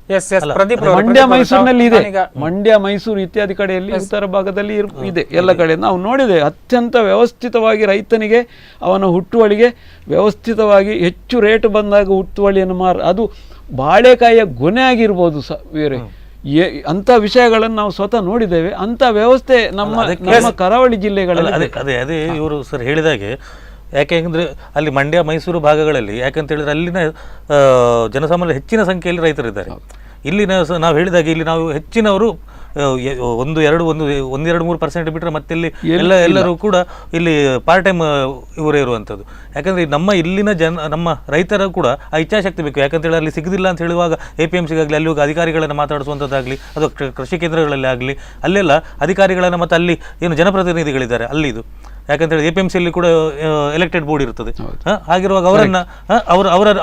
ಮಂಡ್ಯ ಮೈಸೂರು ಇತ್ಯಾದಿ ಕಡೆಯಲ್ಲಿ, ಉತ್ತರ ಭಾಗದಲ್ಲಿ ಇದೆ, ಎಲ್ಲ ಕಡೆ ನಾವು ನೋಡಿದೆ. ಅತ್ಯಂತ ವ್ಯವಸ್ಥಿತವಾಗಿ ರೈತನಿಗೆ ಅವನ ಹುಟ್ಟುವಳಿಗೆ ವ್ಯವಸ್ಥಿತವಾಗಿ ಹೆಚ್ಚು ರೇಟ್ ಬಂದಾಗ ಹುಟ್ಟುವಳಿಯನ್ನು ಅದು ಬಾಳೆಕಾಯಿಯ ಗೊನೆ ಆಗಿರ್ಬೋದು ಬೇರೆ ಅಂಥ ವಿಷಯಗಳನ್ನು ನಾವು ಸ್ವತಃ ನೋಡಿದ್ದೇವೆ. ಅಂಥ ವ್ಯವಸ್ಥೆ ನಮ್ಮ ಕರಾವಳಿ ಜಿಲ್ಲೆಗಳಲ್ಲಿ ಅದೇ ಇವರು ಸರ್ ಹೇಳಿದಾಗೆ. ಯಾಕೆಂದರೆ ಅಲ್ಲಿ ಮಂಡ್ಯ ಮೈಸೂರು ಭಾಗಗಳಲ್ಲಿ ಯಾಕಂತ ಹೇಳಿದ್ರೆ ಅಲ್ಲಿನ ಜನಸಾಮಾನ್ಯರು ಹೆಚ್ಚಿನ ಸಂಖ್ಯೆಯಲ್ಲಿ ರೈತರಿದ್ದಾರೆ. ಇಲ್ಲಿನ ನಾವು ಹೇಳಿದಾಗೆ ಇಲ್ಲಿ ನಾವು ಹೆಚ್ಚಿನವರು 1-2-3% ಬಿಟ್ಟರೆ ಮತ್ತೆ ಇಲ್ಲಿ ಎಲ್ಲರೂ ಕೂಡ ಇಲ್ಲಿ ಪಾರ್ಟ್ ಟೈಮ್ ಇವರೇ ಇರುವಂಥದ್ದು. ಯಾಕಂದರೆ ಇಲ್ಲಿನ ನಮ್ಮ ರೈತರ ಕೂಡ ಆ ಇಚ್ಛಾಶಕ್ತಿ ಬೇಕು. ಯಾಕಂತೇಳಿ ಅಲ್ಲಿ ಸಿಗೋದಿಲ್ಲ ಅಂತ ಹೇಳುವಾಗ APMCಗಾಗಲಿ ಅಲ್ಲಿ ಹೋಗಿ ಅಧಿಕಾರಿಗಳನ್ನು ಮಾತಾಡಿಸುವಂಥದ್ದಾಗಲಿ, ಅದು ಕೃಷಿ ಕೇಂದ್ರಗಳಲ್ಲಿ ಆಗಲಿ, ಅಲ್ಲೆಲ್ಲ ಅಧಿಕಾರಿಗಳನ್ನು ಮತ್ತು ಅಲ್ಲಿ ಏನು ಜನಪ್ರತಿನಿಧಿಗಳಿದ್ದಾರೆ ಅಲ್ಲಿದು ಯಾಕಂತ ಹೇಳಿದ್ರೆ APMC ಅಲ್ಲಿ ಕೂಡ ಎಲೆಕ್ಟೆಡ್ ಬೋರ್ಡ್ ಇರ್ತದೆ. ಹಾಗಿರುವಾಗ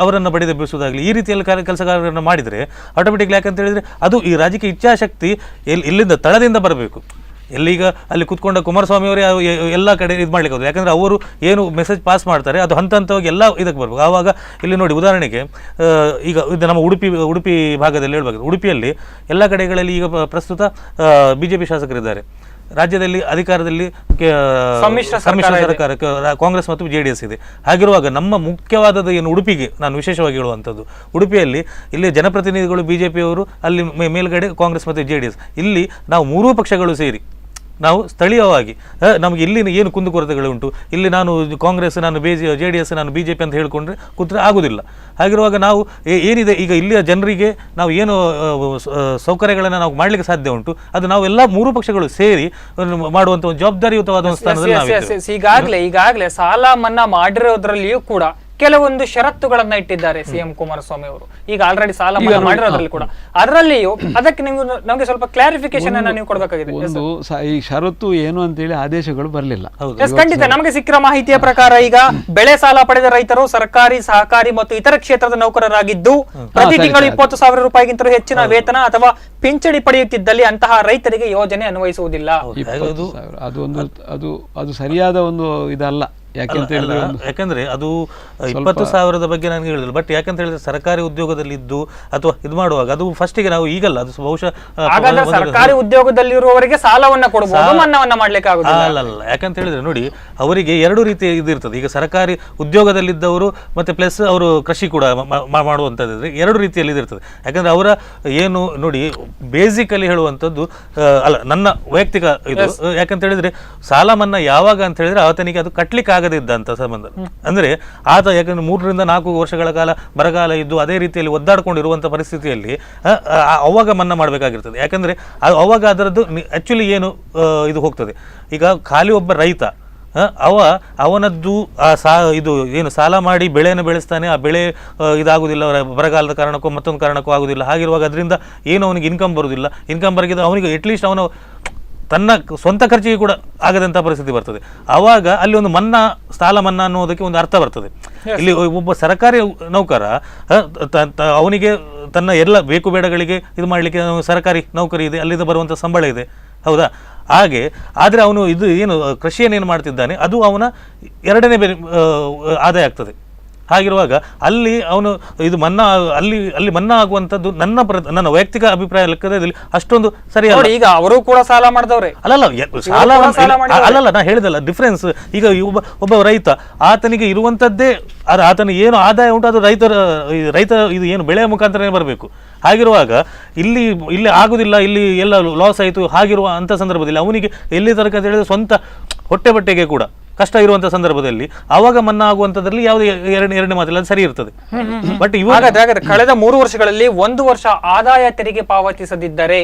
ಅವರನ್ನ ಬಡಿದೆಬ್ಬಿಸುವುದಾಗಲಿ ಈ ರೀತಿಯಲ್ಲಿ ಕೆಲಸಗಾರರನ್ನು ಮಾಡಿದರೆ ಆಟೋಮೆಟಿಕ್ಲಿ ಯಾಕಂತ ಹೇಳಿದ್ರೆ ಅದು ಈ ರಾಜಕೀಯ ಇಚ್ಛಾಶಕ್ತಿ ಇಲ್ಲಿಂದ ತಳದಿಂದ ಬರಬೇಕು. ಎಲ್ಲಿಗ ಅಲ್ಲಿ ಕುತ್ಕೊಂಡ ಕುಮಾರಸ್ವಾಮಿ ಅವರೇ ಎಲ್ಲ ಕಡೆ ಇದು ಮಾಡ್ಲಿಕ್ಕೆ ಹೋದ್ರು. ಯಾಕಂದ್ರೆ ಅವರು ಏನು ಮೆಸೇಜ್ ಪಾಸ್ ಮಾಡ್ತಾರೆ ಅದು ಹಂತ ಹಂತವಾಗಿ ಎಲ್ಲ ಇದಕ್ಕೆ ಬರ್ಬೇಕು. ಆವಾಗ ಇಲ್ಲಿ ನೋಡಿ ಉದಾಹರಣೆಗೆ ಈಗ ಇದು ನಮ್ಮ ಉಡುಪಿ ಭಾಗದಲ್ಲಿ ಹೇಳ್ಬೇಕು. ಉಡುಪಿಯಲ್ಲಿ ಎಲ್ಲ ಕಡೆಗಳಲ್ಲಿ ಈಗ ಪ್ರಸ್ತುತ BJP ಶಾಸಕರಿದ್ದಾರೆ. ರಾಜ್ಯದಲ್ಲಿ ಅಧಿಕಾರದಲ್ಲಿ ಸಮ್ಮಿಶ್ರ ಸರ್ಕಾರ ಕಾಂಗ್ರೆಸ್ ಮತ್ತು JDS ಇದೆ. ಹಾಗಿರುವಾಗ ನಮ್ಮ ಮುಖ್ಯವಾದದ್ದು ಏನು ಉಡುಪಿಗೆ ನಾನು ವಿಶೇಷವಾಗಿ ಹೇಳುವಂಥದ್ದು, ಉಡುಪಿಯಲ್ಲಿ ಇಲ್ಲಿ ಜನಪ್ರತಿನಿಧಿಗಳು BJP ಅವರು, ಅಲ್ಲಿ ಮೇಲ್ಗಡೆ ಕಾಂಗ್ರೆಸ್ ಮತ್ತು JDS, ಇಲ್ಲಿ ನಾವು ಮೂರೂ ಪಕ್ಷಗಳು ಸೇರಿ ನಾವು ಸ್ಥಳೀಯವಾಗಿ ನಮಗೆ ಇಲ್ಲಿನ ಏನು ಕುಂದುಕೊರತೆಗಳುಂಟು, ಇಲ್ಲಿ ನಾನು ಕಾಂಗ್ರೆಸ್, ನಾನು JDS, ನಾನು BJP ಅಂತ ಹೇಳಿಕೊಂಡ್ರೆ ಕೂತ್ರೆ ಆಗುದಿಲ್ಲ. ಹಾಗಿರುವಾಗ ನಾವು ಏನಿದೆ ಈಗ ಇಲ್ಲಿಯ ಜನರಿಗೆ ನಾವು ಏನು ಸೌಕರ್ಯಗಳನ್ನು ನಾವು ಮಾಡಲಿಕ್ಕೆ ಸಾಧ್ಯ ಉಂಟು ಅದು ನಾವು ಎಲ್ಲ ಮೂರು ಪಕ್ಷಗಳು ಸೇರಿ ಮಾಡುವಂತ ಒಂದು ಜವಾಬ್ದಾರಿಯುತವಾದ ಒಂದು ಸ್ಥಾನದಲ್ಲಿ ಈಗಾಗಲೇ ಸಾಲ ಮನ್ನಾ ಮಾಡಿರೋದ್ರಲ್ಲಿಯೂ ಕೂಡ ಕೆಲವೊಂದು ಷರತ್ತುಗಳನ್ನ ಇಟ್ಟಿದ್ದಾರೆ CM ಕುಮಾರಸ್ವಾಮಿ ಅವರು. ಈಗ ಆಲ್ರೆಡಿ ಸಾಲ ಮನ್ನಾ ಮಾಡಿರೋದ್ರಲ್ಲಿ ಕೂಡ ಅದರಲ್ಲಿಯೂ ಅದಕ್ಕೆ ನೀವು ನಮಗೆ ಸ್ವಲ್ಪ ಕ್ಲಾರಿಫಿಕೇಶನ್ ಅನ್ನ ನೀವು ಕೊಡಬೇಕಾಗಿದೆ. ಒಂದು ಈ ಷರತ್ತು ಏನು ಅಂತೇಳಿ ಆದೇಶಗಳು ಬರಲಿಲ್ಲ. ಖಂಡಿತ ನಮಗೆ ಸಿಕ್ಕಿರೋ ಮಾಹಿತಿಯ ಪ್ರಕಾರ ಈಗ ಬೆಳೆ ಸಾಲ ಪಡೆದ ರೈತರು ಸರ್ಕಾರಿ, ಸಹಕಾರಿ ಮತ್ತು ಇತರ ಕ್ಷೇತ್ರದ ನೌಕರರಾಗಿದ್ದು ಪ್ರತಿ ತಿಂಗಳು 20,000 ರೂಪಾಯಿಗಿಂತ ಹೆಚ್ಚಿನ ವೇತನ ಅಥವಾ ಪಿಂಚಣಿ ಪಡೆಯುತ್ತಿದ್ದಲ್ಲಿ ಅಂತಹ ರೈತರಿಗೆ ಯೋಜನೆ ಅನ್ವಯಿಸುವುದಿಲ್ಲ. ಅದು ಸರಿಯಾದ ಒಂದು ಇದಲ್ಲ. ಯಾಕಂದ್ರೆ ಅದು 20,000 ಬಗ್ಗೆ ನನಗೆ ಹೇಳಿದ್ರು. ಬಟ್ ಯಾಕಂತ ಹೇಳಿದ್ರೆ ಸರ್ಕಾರಿ ಉದ್ಯೋಗದಲ್ಲಿ ಇದ್ದು ಅಥವಾ ಇದು ಮಾಡುವಾಗ ಅದು ಫಸ್ಟಿಗೆ ನಾವು ಈಗಲ್ಲ, ಅದು ಬಹುಶಃ ಸರ್ಕಾರಿ ಉದ್ಯೋಗದಲ್ಲಿರುವವರಿಗೆ ಸಾಲವನ್ನ ಕೊಡಬಹುದು, ಮನ್ನಾವನ್ನ ಮಾಡ್ಲಿಕ್ಕೆ ಆಗುದಿಲ್ಲ. ಅಲ್ಲ, ಯಾಕಂತ ಹೇಳಿದ್ರೆ ನೋಡಿ ಅವರಿಗೆ ಎರಡು ರೀತಿ ಇದಿರ್ತದೆ. ಈಗ ಸರ್ಕಾರಿ ಉದ್ಯೋಗದಲ್ಲಿದ್ದವರು ಮತ್ತೆ ಪ್ಲಸ್ ಅವರು ಕೃಷಿ ಕೂಡ ಮಾಡುವಂತದ್ದು ಎರಡು ರೀತಿಯಲ್ಲಿ ಇದಿರ್ತದೆ. ಯಾಕಂದ್ರೆ ಅವರ ಏನು ನೋಡಿ ಬೇಸಿಕಲಿ ಹೇಳುವಂಥದ್ದು ಅಲ್ಲ, ನನ್ನ ವೈಯಕ್ತಿಕ ಇದು. ಯಾಕಂತ ಹೇಳಿದ್ರೆ ಸಾಲ ಮನ್ನಾ ಯಾವಾಗ ಅಂತ ಹೇಳಿದ್ರೆ ಆತನಿಗೆ ಅದು ಕಟ್ಲಿಕ್ಕೆ ಆಗದಿದ್ದಂತ ಸಂಬಂಧ. ಅಂದ್ರೆ ಆತ ಯಾಕಂದ್ರೆ 3 ರಿಂದ 4 ವರ್ಷಗಳ ಕಾಲ ಬರಗಾಲ ಇದ್ದು ಅದೇ ರೀತಿಯಲ್ಲಿ ಒದ್ದಾಡ್ಕೊಂಡಿರುವಂತ ಪರಿಸ್ಥಿತಿಯಲ್ಲಿ ಅವಾಗ ಮನ್ನಾ ಮಾಡಬೇಕಾಗಿರ್ತದೆ. ಯಾಕಂದ್ರೆ ಅವಾಗ ಅದರದ್ದು ಆಕ್ಚುಲಿ ಏನು ಇದು ಹೋಗ್ತದೆ. ಈಗ ಖಾಲಿ ಒಬ್ಬ ರೈತ ಅವನದ್ದು ಇದು ಏನು ಸಾಲ ಮಾಡಿ ಬೆಳೆಯನ್ನು ಬೆಳೆಸ್ತಾನೆ, ಆ ಬೆಳೆ ಇದಾಗುದಿಲ್ಲ, ಬರಗಾಲದ ಕಾರಣಕ್ಕೂ ಮತ್ತೊಂದು ಕಾರಣಕ್ಕೂ ಆಗುದಿಲ್ಲ. ಹಾಗಿರುವಾಗ ಅದರಿಂದ ಏನು ಅವನಿಗೆ ಇನ್ಕಮ್ ಬರುವುದಿಲ್ಲ. ಇನ್ಕಮ್ ಬರಗಿದ್ರೆ ಅವನಿಗೆ ಅಟ್ಲೀಸ್ಟ್ ಅವನು ತನ್ನ ಸ್ವಂತ ಖರ್ಚಿಗೆ ಕೂಡ ಆಗದಂಥ ಪರಿಸ್ಥಿತಿ ಬರ್ತದೆ. ಆವಾಗ ಅಲ್ಲಿ ಒಂದು ಮನ್ನಾ, ಸಾಲ ಮನ್ನಾ ಅನ್ನೋದಕ್ಕೆ ಒಂದು ಅರ್ಥ ಬರ್ತದೆ. ಇಲ್ಲಿ ಒಬ್ಬ ಸರ್ಕಾರಿ ನೌಕರ ಅವನಿಗೆ ತನ್ನ ಎಲ್ಲ ಬೇಕು ಬೇಡಗಳಿಗೆ ಇದು ಮಾಡಲಿಕ್ಕೆ ಸರ್ಕಾರಿ ನೌಕರಿ ಇದೆ, ಅಲ್ಲಿಂದ ಬರುವಂಥ ಸಂಬಳ ಇದೆ, ಹೌದಾ? ಹಾಗೆ ಆದರೆ ಅವನು ಇದು ಏನು ಕೃಷಿಯನ್ನೇನು ಮಾಡ್ತಿದ್ದಾನೆ ಅದು ಅವನ ಎರಡನೇ ಬೇರೆ ಆದಾಯ ಆಗ್ತದೆ. ಹಾಗಿರುವಾಗ ಅಲ್ಲಿ ಅವನು ಇದು ಮನ್ನಾ ಅಲ್ಲಿ ಮನ್ನಾ ಆಗುವಂಥದ್ದು ನನ್ನ ವೈಯಕ್ತಿಕ ಅಭಿಪ್ರಾಯ ಲೆಕ್ಕದಲ್ಲಿ ಅಷ್ಟೊಂದು ಸರಿಯಲ್ಲ. ಈಗ ಅವರು ಕೂಡ ಸಾಲ ಮಾಡಿದವ್ರೆ ಅಲ್ಲಲ್ಲ, ನಾ ಹೇಳಿದಲ್ಲ ಡಿಫ್ರೆನ್ಸ್. ಈಗ ಒಬ್ಬ ರೈತ ಆತನಿಗೆ ಇರುವಂತದ್ದೇ ಆತನ ಏನು ಆದಾಯ ಉಂಟು ಅದು ರೈತ ಇದು ಏನು ಬೆಳೆಯ ಮುಖಾಂತರನೇ ಬರಬೇಕು. ಹಾಗಿರುವಾಗ ಇಲ್ಲಿ ಆಗುದಿಲ್ಲ, ಇಲ್ಲಿ ಎಲ್ಲ ಲಾಸ್ ಆಯಿತು. ಹಾಗಿರುವ ಅಂತ ಸಂದರ್ಭದಲ್ಲಿ ಅವನಿಗೆ ಎಲ್ಲಿ ತನಕ ಅಂತ ಹೇಳಿದ್ರೆ ಸ್ವಂತ ಹೊಟ್ಟೆ ಬಟ್ಟೆಗೆ ಕೂಡ ಕಷ್ಟ ಇರುವಂತಹ ಸಂದರ್ಭದಲ್ಲಿ ಆವಾಗ ಮನ್ನಾ ಆಗುವಂತದ್ರಲ್ಲಿ ಯಾವುದೇ ಎರಡನೇ ಮಾತಿಲ್ಲ, ಅದು ಸರಿ ಇರ್ತದೆ. ಬಟ್ ಇವಾಗ ಕಳೆದ 3 ವರ್ಷಗಳಲ್ಲಿ 1 ವರ್ಷ ಆದಾಯ ತೆರಿಗೆ ಪಾವತಿಸದಿದ್ದರೆ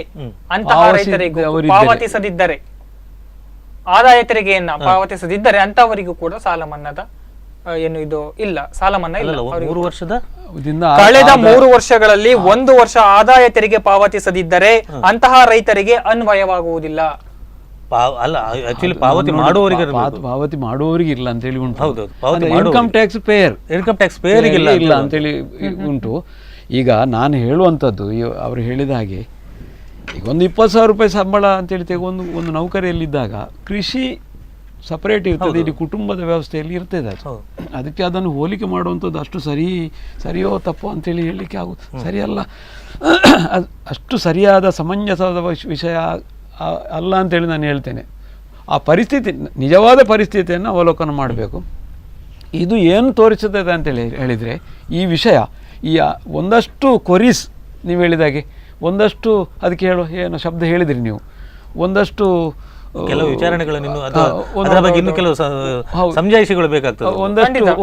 ಅಂತಹ ರೈತರಿಗೂ ಪಾವತಿಸದಿದ್ದರೆ ಆದಾಯ ತೆರಿಗೆಯನ್ನ ಪಾವತಿಸದಿದ್ದರೆ ಅಂತವರಿಗೂ ಕೂಡ ಸಾಲ ಮನ್ನಾದ ಏನು ಇದು ಇಲ್ಲ, ಸಾಲ ಮನ್ನಾ ಇಲ್ಲ. 3 ವರ್ಷದ ಕಳೆದ 3 ವರ್ಷಗಳಲ್ಲಿ 1 ವರ್ಷ ಆದಾಯ ತೆರಿಗೆ ಪಾವತಿಸದಿದ್ದರೆ ಅಂತಹ ರೈತರಿಗೆ ಅನ್ವಯವಾಗುವುದಿಲ್ಲ. ಅಲ್ಲ, ಆಕ್ಚುಲಿ ಪಾವತಿ ಮಾಡುವವರಿಗೆ ಇಲ್ಲ ಅಂತ ಹೇಳಿ ಉಂಟು. ಹೌದು, ಇನ್ಕಮ್ ಟ್ಯಾಕ್ಸ್ ಪೇಯರ್ ಇಲ್ಲ ಅಂತೇಳಿ ಉಂಟು. ಈಗ ನಾನು ಹೇಳುವಂಥದ್ದು ಅವರು ಹೇಳಿದ ಹಾಗೆ ಈಗ ಒಂದು 20,000 ರೂಪಾಯಿ ಸಂಬಳ ಅಂತೇಳಿ ಒಂದು ನೌಕರಿಯಲ್ಲಿದ್ದಾಗ ಕೃಷಿ ಸಪರೇಟ್ ಇರ್ತದೆ, ಇಡೀ ಕುಟುಂಬದ ವ್ಯವಸ್ಥೆಯಲ್ಲಿ ಇರ್ತದೆ. ಅದಕ್ಕೆ ಅದನ್ನು ಹೋಲಿಕೆ ಮಾಡುವಂಥದ್ದು ಅಷ್ಟು ಸರಿಯೋ ತಪ್ಪೋ ಅಂತೇಳಿ ಹೇಳಲಿಕ್ಕೆ ಆಗೋದು ಸರಿಯಲ್ಲ. ಅಷ್ಟು ಸರಿಯಾದ ಸಮಂಜಸವಾದ ವಿಷಯ ಅಲ್ಲ ಅಂತೇಳಿ ನಾನು ಹೇಳ್ತೇನೆ. ಆ ಪರಿಸ್ಥಿತಿ, ನಿಜವಾದ ಪರಿಸ್ಥಿತಿಯನ್ನು ಅವಲೋಕನ ಮಾಡಬೇಕು. ಇದು ಏನು ತೋರಿಸುತ್ತದೆ ಅಂತೇಳಿ ಹೇಳಿದರೆ ಈ ವಿಷಯ ಒಂದಷ್ಟು ಕೊರೀಸ್ ನೀವು ಹೇಳಿದಾಗೆ ಒಂದಷ್ಟು ಅದಕ್ಕೆ ಏನು ಶಬ್ದ ಹೇಳಿದ್ರಿ ನೀವು, ಒಂದಷ್ಟು ಕೆಲವು ವಿಚಾರಣೆಗಳನ್ನು ಇನ್ನು ಕೆಲವು ಸಮಜಾಯಿಷಿಗಳು ಬೇಕಾಗ್ತದೆ.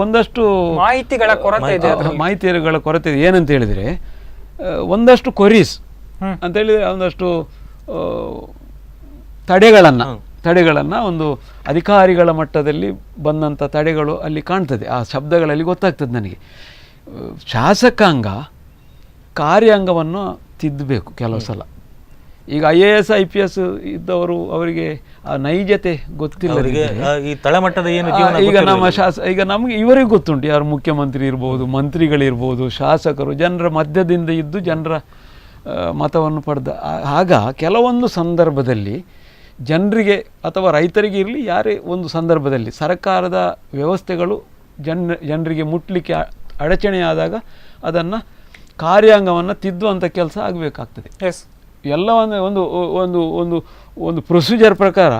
ಒಂದಷ್ಟು ಮಾಹಿತಿಗಳ ಕೊರತೆ ಇದೆ. ಏನಂತ ಹೇಳಿದರೆ ಒಂದಷ್ಟು ಕೊರೀಸ್ ಅಂತೇಳಿದರೆ ಒಂದಷ್ಟು ತಡೆಗಳನ್ನು ಒಂದು ಅಧಿಕಾರಿಗಳ ಮಟ್ಟದಲ್ಲಿ ಬಂದಂಥ ತಡೆಗಳು ಅಲ್ಲಿ ಕಾಣ್ತದೆ. ಆ ಶಬ್ದಗಳಲ್ಲಿ ಗೊತ್ತಾಗ್ತದೆ ನನಗೆ. ಶಾಸಕಾಂಗ ಕಾರ್ಯಾಂಗವನ್ನು ತಿದ್ದಬೇಕು ಕೆಲವು ಸಲ. ಈಗ IAS IPS ಇದ್ದವರು ಅವರಿಗೆ ಆ ನೈಜತೆ ಗೊತ್ತಿಲ್ಲ. ಈ ತಳಮಟ್ಟದ ಏನು ಈಗ ನಮ್ಮ ಈಗ ನಮಗೆ ಇವರಿಗೆ ಗೊತ್ತುಂಟು, ಯಾರು ಮುಖ್ಯಮಂತ್ರಿ ಇರ್ಬೋದು, ಮಂತ್ರಿಗಳಿರ್ಬೋದು, ಶಾಸಕರು ಜನರ ಮಧ್ಯದಿಂದ ಇದ್ದು ಜನರ ಮತವನ್ನು ಪಡೆದ. ಆಗ ಕೆಲವೊಂದು ಸಂದರ್ಭದಲ್ಲಿ ಜನರಿಗೆ ಅಥವಾ ರೈತರಿಗೆ ಇರಲಿ ಯಾರೇ ಒಂದು ಸಂದರ್ಭದಲ್ಲಿ ಸರ್ಕಾರದ ವ್ಯವಸ್ಥೆಗಳು ಜನರಿಗೆ ಮುಟ್ಲಿಕ್ಕೆ ಅಡಚಣೆಯಾದಾಗ ಅದನ್ನು ಕಾರ್ಯಾಂಗವನ್ನು ತಿದ್ದುವಂಥ ಕೆಲಸ ಆಗಬೇಕಾಗ್ತದೆ. ಎಲ್ಲವನ್ನು ಒಂದು ಒಂದು ಒಂದು ಒಂದು ಪ್ರೊಸೀಜರ್ ಪ್ರಕಾರ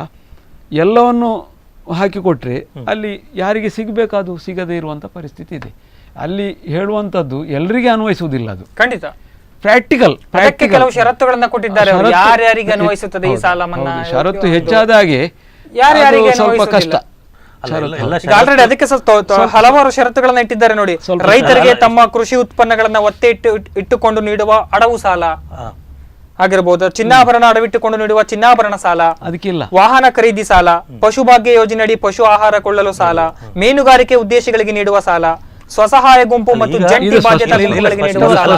ಎಲ್ಲವನ್ನು ಹಾಕಿಕೊಟ್ರೆ ಅಲ್ಲಿ ಯಾರಿಗೆ ಸಿಗಬೇಕಾದು ಸಿಗದೇ ಇರುವಂಥ ಪರಿಸ್ಥಿತಿ ಇದೆ. ಅಲ್ಲಿ ಹೇಳುವಂಥದ್ದು ಎಲ್ಲರಿಗೆ ಅನ್ವಯಿಸುವುದಿಲ್ಲ, ಅದು ಖಂಡಿತ ಪ್ರಾಕ್ಟಿಕಲ್. ಕೆಲವು ಷರತ್ತುಗಳನ್ನು ಕೊಟ್ಟಿದ್ದಾರೆ, ಯಾರ್ಯಾರಿಗೆ ಅನ್ವಯಿಸುತ್ತದೆ ಈ ಸಾಲ ಮನ್ನಾ. ಷರತ್ತು ಹೆಚ್ಚಾದ ಹಾಗೆ ಸ್ವಲ್ಪ ಕಷ್ಟ. ಆಲ್ರೆಡಿ ಅದಕ್ಕೆ ಹಲವಾರು ಷರತ್ತುಗಳನ್ನ ಇಟ್ಟಿದ್ದಾರೆ ನೋಡಿ. ರೈತರಿಗೆ ತಮ್ಮ ಕೃಷಿ ಉತ್ಪನ್ನಗಳನ್ನ ಒತ್ತೆ ಇಟ್ಟುಕೊಂಡು ನೀಡುವ ಅಡವು ಸಾಲ ಆಗಿರಬಹುದು, ಚಿನ್ನಾಭರಣ ಅಡವಿಟ್ಟುಕೊಂಡು ನೀಡುವ ಚಿನ್ನಾಭರಣ ಸಾಲ, ಅದಕ್ಕಿಲ್ಲ ವಾಹನ ಖರೀದಿ ಸಾಲ, ಪಶುಭಾಗ್ಯ ಯೋಜನೆಯಡಿ ಪಶು ಆಹಾರ ಕೊಳ್ಳಲು ಸಾಲ, ಮೀನುಗಾರಿಕೆ ಉದ್ದೇಶಗಳಿಗೆ ನೀಡುವ ಸಾಲ, ಸ್ವಸಹಾಯ ಗುಂಪು ಮತ್ತು ಜಂಟಿ ಬಾಧ್ಯತಾ ಗುಂಪುಗಳಿಗೆ ನೀಡುವ ಸಾಲ.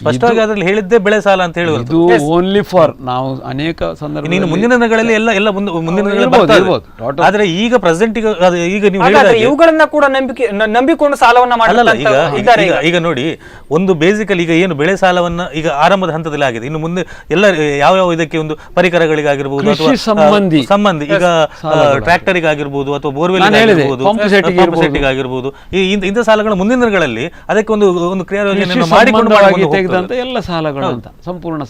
ಸ್ಪಷ್ಟವಾಗಿ ಅದರಲ್ಲಿ ಹೇಳಿದ್ದೇ ಬೆಳೆ ಸಾಲ ಅಂತ ಹೇಳುವುದು. ಇದು ಓನ್ಲಿ ಫಾರ್ ನಾವು ಅನೇಕ ಸಂದರ್ಭದಲ್ಲಿ ಮುಂದಿನ ದಿನಗಳಲ್ಲಿ ಎಲ್ಲ ಮುಂದಿನ ಆದ್ರೆ ಈಗ ಪ್ರೆಸೆಂಟ್ ಈಗ ನೀವು ಇವುಗಳನ್ನ ಕೂಡ ನಂಬಿಕೊಂಡು ಸಾಲವನ್ನ ಮಾಡಲ್ಲ. ಈಗ ನೋಡಿ, ಒಂದು ಬೇಸಿಕಲಿ ಈಗ ಏನು ಬೆಳೆ ಸಾಲವನ್ನ ಈಗ ಆರಂಭದ ಹಂತದಲ್ಲಿ ಆಗಿದೆ. ಇನ್ನು ಮುಂದೆ ಎಲ್ಲ ಯಾವ ಇದಕ್ಕೆ ಒಂದು ಪರಿಕರಗಳಿಗಾಗಿರ್ಬೋದು, ಸಂಬಂಧಿ ಈಗ ಟ್ರ್ಯಾಕ್ಟರ್ಗೆ ಆಗಿರ್ಬೋದು ಅಥವಾ ಬೋರ್ವೆಲ್ ಆಗಿರ್ಬೋದು, ಪಂಪ್ ಸೆಟ್ಗೆ ಆಗಿರ್ಬೋದು, ಇಂಥ ಸಾಲಗಳ ಮುಂದಿನ ದಿನಗಳಲ್ಲಿ ಅದಕ್ಕೆ ಒಂದು ಕ್ರಿಯಾಯೋಜನೆಯನ್ನು ಮಾಡಿಕೊಂಡು ತೆಗೆದಂತ ಎಲ್ಲ ಸಾಲಗಳು ಅಂತ ಸಂಪೂರ್ಣ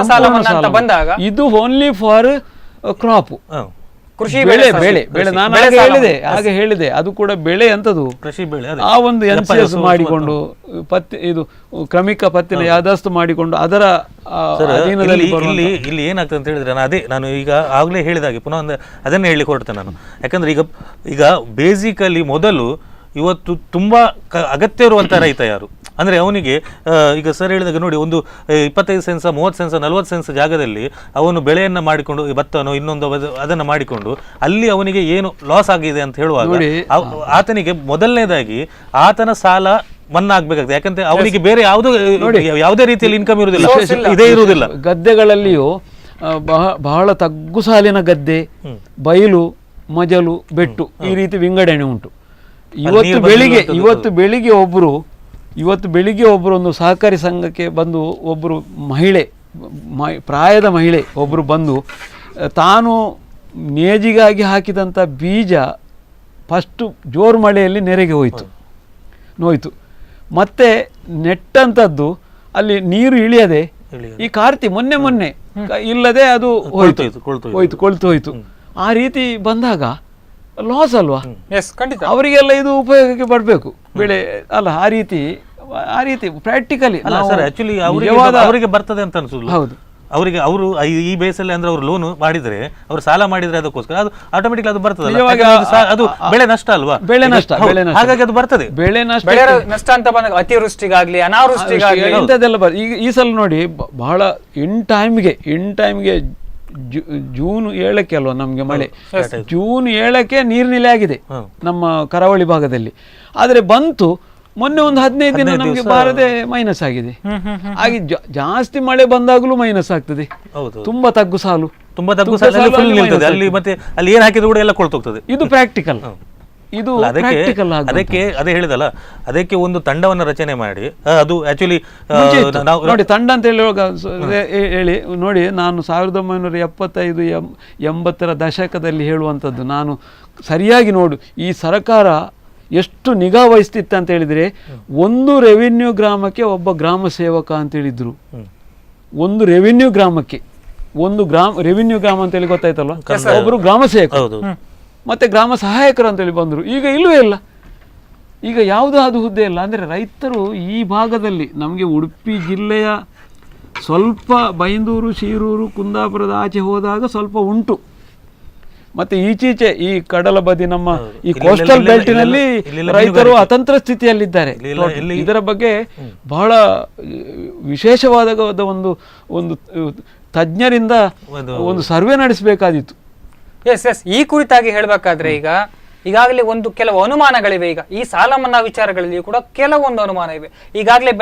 ಸಾಲ ಬಂದಾಗ ಇದು ಓನ್ಲಿ ಫಾರ್ ಕ್ರಾಪ್, ಕೃಷಿ ಬೆಳೆ ನಾನು ಹಾಗೆ ಹೇಳಿದೆ ಅದು ಕೂಡ ಬೆಳೆ ಅಂತದು ಕೃಷಿ ಬೆಳೆ. ಆ ಒಂದು NCS ಮಾಡಿಕೊಂಡು ಪತ್ತಿ ಇದು ಕ್ರಮಿಕ ಪತ್ತಿನ ಯಾದಸ್ತು ಮಾಡಿಕೊಂಡು ಅದರ ಇಲ್ಲಿ ಏನಾಗ್ತದೆ ಅಂತ ಹೇಳಿದ್ರೆ ನಾನು ಈಗ ಆಗ್ಲೇ ಹೇಳಿದಾಗೆ ಪುನಃ ಅದನ್ನೇ ಹೇಳಿ ಹೊರಡ್ತೇನೆ ನಾನು. ಯಾಕಂದ್ರೆ ಈಗ ಬೇಸಿಕಲಿ ಮೊದಲು ಇವತ್ತು ತುಂಬಾ ಅಗತ್ಯ ಇರುವಂತ ರೈತ ಯಾರು ಅಂದ್ರೆ ಅವನಿಗೆ ಈಗ ಸರ್ ಹೇಳಿದಾಗ ನೋಡಿ, ಒಂದು 25 ಸೆನ್ಸ 30 ಸೆನ್ಸ 40 ಸೆನ್ಸ್ ಜಾಗದಲ್ಲಿ ಅವನು ಬೆಳೆಯನ್ನ ಮಾಡಿಕೊಂಡು ಭತ್ತನೋ ಇನ್ನೊಂದು ಅದನ್ನ ಮಾಡಿಕೊಂಡು ಅಲ್ಲಿ ಅವನಿಗೆ ಏನು ಲಾಸ್ ಆಗಿದೆ ಅಂತ ಹೇಳುವಾಗ ಆತನಿಗೆ ಮೊದಲನೇದಾಗಿ ಆತನ ಸಾಲ ಮನ್ನಾ ಆಗ್ಬೇಕಾಗ್ತದೆ. ಯಾಕಂದ್ರೆ ಅವನಿಗೆ ಬೇರೆ ಯಾವುದೇ ರೀತಿಯಲ್ಲಿ ಇನ್ಕಮ್ ಇರುವುದಿಲ್ಲ, ಇದೇ ಇರುವುದಿಲ್ಲ. ಗದ್ದೆಗಳಲ್ಲಿಯೂ ಬಹಳ ತಗ್ಗು ಸಾಲಿನ ಗದ್ದೆ, ಬಯಲು, ಮಜಲು, ಬೆಟ್ಟು ಈ ರೀತಿ ವಿಂಗಡಣೆ ಉಂಟು. ಇವತ್ತು ಬೆಳಿಗ್ಗೆ ಒಬ್ಬರು ಒಂದು ಸಹಕಾರಿ ಸಂಘಕ್ಕೆ ಬಂದು ಒಬ್ಬರು ಪ್ರಾಯದ ಮಹಿಳೆ ಒಬ್ಬರು ಬಂದು ತಾನು ನೇಜಿಗಾಗಿ ಹಾಕಿದಂಥ ಬೀಜ ಫಸ್ಟು ಜೋರು ಮಳೆಯಲ್ಲಿ ನೆರೆಗೆ ನೋಯ್ತು. ಮತ್ತೆ ನೆಟ್ಟಂಥದ್ದು ಅಲ್ಲಿ ನೀರು ಇಳಿಯದೆ ಈ ಕಾರ್ತಿ ಮೊನ್ನೆ ಇಲ್ಲದೆ ಅದು ಕೊಳ್ತು ಹೋಯ್ತು. ಆ ರೀತಿ ಬಂದಾಗ ಲಾಸ್ ಅಲ್ವಾ? ಅವರಿಗೆಲ್ಲ ಇದು ಉಪಯೋಗಕ್ಕೆ ಬರಬೇಕು ಬೆಳೆ ಅಲ್ಲ. ಆ ರೀತಿ ಪ್ರಾಕ್ಟಿಕಲಿ ಅವರಿಗೆ ಬರ್ತದೆ ಅಂತ ಅನ್ಸುದಿಲ್ಲ. ಹೌದು, ಅವರು ಈ ಬೇಸಲ್ಲಿ ಅಂದ್ರೆ ಅವರು ಲೋನ್ ಮಾಡಿದ್ರೆ, ಅವರು ಸಾಲ ಮಾಡಿದ್ರೆ ಅದಕ್ಕೋಸ್ಕರ ಅದು ಆಟೋಮೆಟಿಕ್ ಅದು ಬರ್ತದೆ. ಅದು ಬೆಳೆ ನಷ್ಟ ಅಲ್ವಾ? ಬೆಳೆ ನಷ್ಟ ಹಾಗಾಗಿ ಅದು ಬರ್ತದೆ. ಬೆಳೆ ನಷ್ಟ ಅಂತ ಬಂದಾಗ ಅತಿವೃಷ್ಟಿಗಾಗ್ಲಿ ಅನಾವೃಷ್ಟಿಗಾಗ್ಲಿ ಇಂಥದ್ದೆಲ್ಲ ಈಗ ಈ ಸಲ ನೋಡಿ ಬಹಳ ಇನ್ ಟೈಮ್ಗೆ ಜೂನ್ 7ಕ್ಕೆ ಅಲ್ವಾ ನಮಗೆ ಮಳೆ, ಜೂನ್ 7ಕ್ಕೆ ನೀರಿನಿಲೆ ಆಗಿದೆ ನಮ್ಮ ಕರಾವಳಿ ಭಾಗದಲ್ಲಿ. ಆದರೆ ಬಂತು ಮೊನ್ನೆ ಒಂದು 15 ದಿನ ನಮಗೆ ಬಾರದೆ ಮೈನಸ್ ಆಗಿದೆ. ಹಾಗೆ ಜಾಸ್ತಿ ಮಳೆ ಬಂದಾಗಲೂ ಮೈನಸ್ ಆಗ್ತದೆ. ತುಂಬಾ ತಗ್ಗು ಸಾಲು ಅಲ್ಲಿ ಮತ್ತೆ ಅಲ್ಲಿ ಏನ್ ಹಾಕಿದ್ರು ಕೂಡ ಎಲ್ಲ ಕೊಳ್ತೋಗ್ತದೆ. ಇದು ಪ್ರಾಕ್ಟಿಕಲ್. ಇದು ಅದಕ್ಕೆ ಅದೇ ಹೇಳಿದಲ್ಲ, ಅದಕ್ಕೆ ಒಂದು ತಂಡವನ್ನು ರಚನೆ ಮಾಡಿ ಅದು ಆಕ್ಚುಲಿ ನೋಡಿ ತಂಡ ಅಂತ ಹೇಳಿ ನೋಡಿ, ನಾನು 1975-80ರ ದಶಕದಲ್ಲಿ ಹೇಳುವಂಥದ್ದು ನಾನು ಸರಿಯಾಗಿ ನೋಡು. ಈ ಸರ್ಕಾರ ಎಷ್ಟು ನಿಗಾ ವಹಿಸ್ತಿತ್ತು ಅಂತ ಹೇಳಿದ್ರೆ, ಒಂದು ರೆವಿನ್ಯೂ ಗ್ರಾಮಕ್ಕೆ ಒಬ್ಬ ಗ್ರಾಮ ಸೇವಕ ಅಂತ ಹೇಳಿದ್ರು. ಒಂದು ರೆವಿನ್ಯೂ ಗ್ರಾಮಕ್ಕೆ ರೆವಿನ್ಯೂ ಗ್ರಾಮ ಅಂತ ಹೇಳಿ ಗೊತ್ತಾಯ್ತಲ್ವ, ಒಬ್ರು ಗ್ರಾಮ ಸೇವಕ ಮತ್ತೆ ಗ್ರಾಮ ಸಹಾಯಕರು ಅಂತೇಳಿ ಬಂದರು. ಈಗ ಇಲ್ಲವೇ ಇಲ್ಲ, ಈಗ ಯಾವುದಾದ್ರು ಹುದ್ದೆ ಇಲ್ಲ. ಅಂದರೆ ರೈತರು ಈ ಭಾಗದಲ್ಲಿ ನಮಗೆ ಉಡುಪಿ ಜಿಲ್ಲೆಯ ಸ್ವಲ್ಪ ಬೈಂದೂರು, ಶಿರೂರು, ಕುಂದಾಪುರದ ಆಚೆ ಹೋದಾಗ ಸ್ವಲ್ಪ ಉಂಟು. ಮತ್ತೆ ಈಚೀಚೆ ಈ ಕಡಲ ಬದಿ ನಮ್ಮ ಈ ಕೋಸ್ಟಲ್ ಬೆಲ್ಟಿನಲ್ಲಿ ರೈತರು ಅತಂತ್ರ ಸ್ಥಿತಿಯಲ್ಲಿದ್ದಾರೆ. ಇದರ ಬಗ್ಗೆ ಬಹಳ ವಿಶೇಷವಾದ ಒಂದು ತಜ್ಞರಿಂದ ಒಂದು ಸರ್ವೆ ನಡೆಸಬೇಕಾದಿತ್ತು. ಈ ಕುರಿತಾಗಿ ಹೇಳಬೇಕಾದ್ರೆ ಈಗ ಈಗಾಗಲೇ ಕೆಲವು ಅನುಮಾನಗಳಿವೆ. ಈಗ ಈ ಸಾಲ ಮನ್ನಾ ವಿಚಾರಗಳಲ್ಲಿ ಕೂಡ ಕೆಲವೊಂದು ಅನುಮಾನ ಇವೆ. ಈಗಾಗಲೇ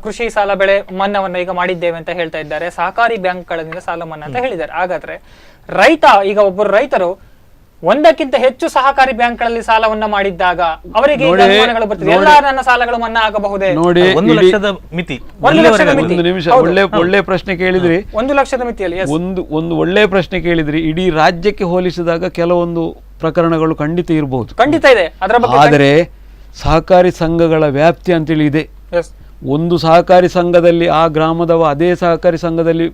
ಕೃಷಿ ಸಾಲ ಬೆಳೆ ಮನ್ನಾವನ್ನ ಈಗ ಮಾಡಿದ್ದೇವೆ ಅಂತ ಹೇಳ್ತಾ ಇದ್ದಾರೆ, ಸಹಕಾರಿ ಬ್ಯಾಂಕ್ಗಳಿಂದ ಸಾಲ ಮನ್ನಾ ಅಂತ ಹೇಳಿದ್ದಾರೆ. ಹಾಗಾದ್ರೆ ಈಗ ಒಬ್ಬರು ರೈತರು ಒಂದಕ್ಕಿಂತ ಹೆಚ್ಚು ಸಹಕಾರಿ ಬ್ಯಾಂಕ್ಗಳಲ್ಲಿ ಸಾಲವನ್ನ ಮಾಡಿದ್ದಾಗ ಅವರಿಗೆ ಅನುಮಾನಗಳು ಬರ್ತದೆ, ಎಲ್ಲ ನನ್ನ ಸಾಲಗಳು ಮನ್ನಾ ಆಗಬಹುದೇ? ನೋಡಿ, 1 ಲಕ್ಷದ ಮಿತಿ. ಒಂದು ನಿಮಿಷ, ಒಳ್ಳೆ ಪ್ರಶ್ನೆ ಕೇಳಿದ್ರಿ. 1 ಲಕ್ಷದ ಮಿತಿಯಲ್ಲಿ ಒಂದು ಒಳ್ಳೆ ಪ್ರಶ್ನೆ ಕೇಳಿದ್ರಿ. ಇಡೀ ರಾಜ್ಯಕ್ಕೆ ಹೋಲಿಸಿದಾಗ ಕೆಲವೊಂದು ಪ್ರಕರಣಗಳು ಖಂಡಿತ ಇರಬಹುದು, ಖಂಡಿತ ಇದೆ. ಅದರ ಬಗ್ಗೆ ಆದರೆ ಸಹಕಾರಿ ಸಂಘಗಳ ವ್ಯಾಪ್ತಿ ಅಂತೇಳಿ ಇದೆ. ಒಂದು ಸಹಕಾರಿ ಸಂಘದಲ್ಲಿ ಆ ಗ್ರಾಮದವ ಅದೇ ಸಹಕಾರಿ ಸಂಘದಲ್ಲಿ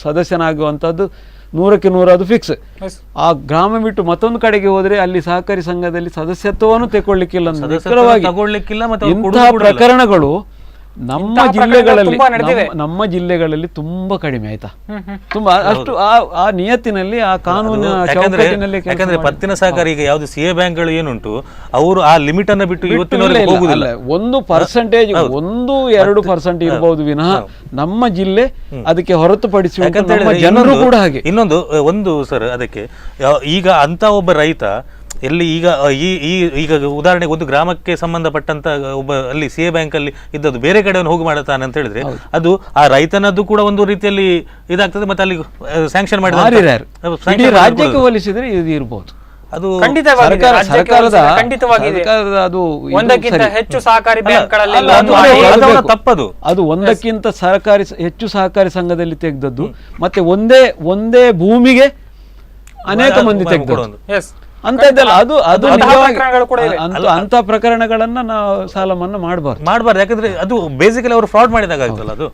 ಸದಸ್ಯನಾಗುವಂಥದ್ದು 100ಕ್ಕೆ 100 ಅದು ಫಿಕ್ಸ್. ಆ ಗ್ರಾಮ ಬಿಟ್ಟು ಮತ್ತೊಂದು ಕಡೆಗೆ ಹೋದ್ರೆ ಅಲ್ಲಿ ಸಹಕಾರಿ ಸಂಘದಲ್ಲಿ ಸದಸ್ಯತ್ವವನ್ನು ತೆಗೊಳ್ಳಿಕ್ಕಿಲ್ಲ. ಇಂತಹ ಪ್ರಕರಣಗಳು ನಮ್ಮ ಜಿಲ್ಲೆಗಳಲ್ಲಿ ತುಂಬಾ ಕಡಿಮೆ, ಆಯ್ತಾ? ತುಂಬಾ ಅಷ್ಟು ಆ ನಿಯತ್ತಿನಲ್ಲಿ, ಆ ಕಾನೂನಿನ ಚೌಕಟ್ಟಿನಲ್ಲಿ. ಯಾಕಂದ್ರೆ ಪತ್ತಿನ ಸಹಕಾರಿ ಈಗ ಯಾವ್ದು ಸಿಎ ಬ್ಯಾಂಕ್ಗಳು ಏನುಂಟು, ಅವರು ಆ ಲಿಮಿಟ್ ಅನ್ನ ಬಿಟ್ಟು ಇವತ್ತಿನವರೆಗೆ ಹೋಗುದಿಲ್ಲ. 1% 1-2% ಇರಬಹುದು ವಿನಃ ನಮ್ಮ ಜಿಲ್ಲೆ ಅದಕ್ಕೆ ಹೊರತುಪಡಿಸಿ ನಮ್ಮ ಜನರು ಕೂಡ ಹಾಗೆ. ಒಂದು ಸರ್, ಅದಕ್ಕೆ ಈಗ ಅಂತ ಒಬ್ಬ ರೈತ ಎಲ್ಲಿ ಈಗ ಉದಾಹರಣೆಗೆ ಒಂದು ಗ್ರಾಮಕ್ಕೆ ಸಂಬಂಧಪಟ್ಟಂತ ಒಬ್ಬ ಅಲ್ಲಿ ಸಿ ಎ ಬ್ಯಾಂಕ್ ಅಲ್ಲಿ ಇದ್ದದ್ದು ಬೇರೆ ಕಡೆಯನ್ನು ಹೋಗಿ ಮಾಡುತ್ತಾನೆ ಅಂತ ಹೇಳಿದ್ರೆ ಅದು ಆ ರೈತನದ್ದು ಕೂಡ ಒಂದು ರೀತಿಯಲ್ಲಿ ಇದಾಗ್ತದೆ. ಮತ್ತೆ ಅಲ್ಲಿ ಸ್ಯಾಂಕ್ಷನ್ ಮಾಡಿದ ರಾಜ್ಯಕ್ಕೆ ಹೋಲಿಸಿದ್ರೆ ಇದು ಇರಬಹುದು. ಅದು ಸರ್ಕಾರದ ಅದು ಒಂದಕ್ಕಿಂತ ಹೆಚ್ಚು ಸಹಕಾರಿ ಬ್ಯಾಂಕ್ಗಳಲ್ಲಿ ತಪ್ಪದು. ಅದು ಒಂದಕ್ಕಿಂತ ಹೆಚ್ಚು ಸಹಕಾರಿ ಸಂಘದಲ್ಲಿ ತೆಗೆದದ್ದು, ಮತ್ತೆ ಒಂದೇ ಭೂಮಿಗೆ ಅನೇಕ ಮಂದಿ ತೆಗೆದದ್ದು ಅಂತದ್ದಲ್ಲ. ಅದು ಅಂತ ಪ್ರಕರಣಗಳನ್ನ ನಾವು ಸಾಲ ಮನ್ನಾ ಮಾಡಬಾರ್ದು. ಯಾಕಂದ್ರೆ ಅದು ಬೇಸಿಕಲಿ ಅವರು ಫ್ರಾಡ್ ಮಾಡಿದಾಗ ಆಗುತ್ತಲ್ಲ ಅದು.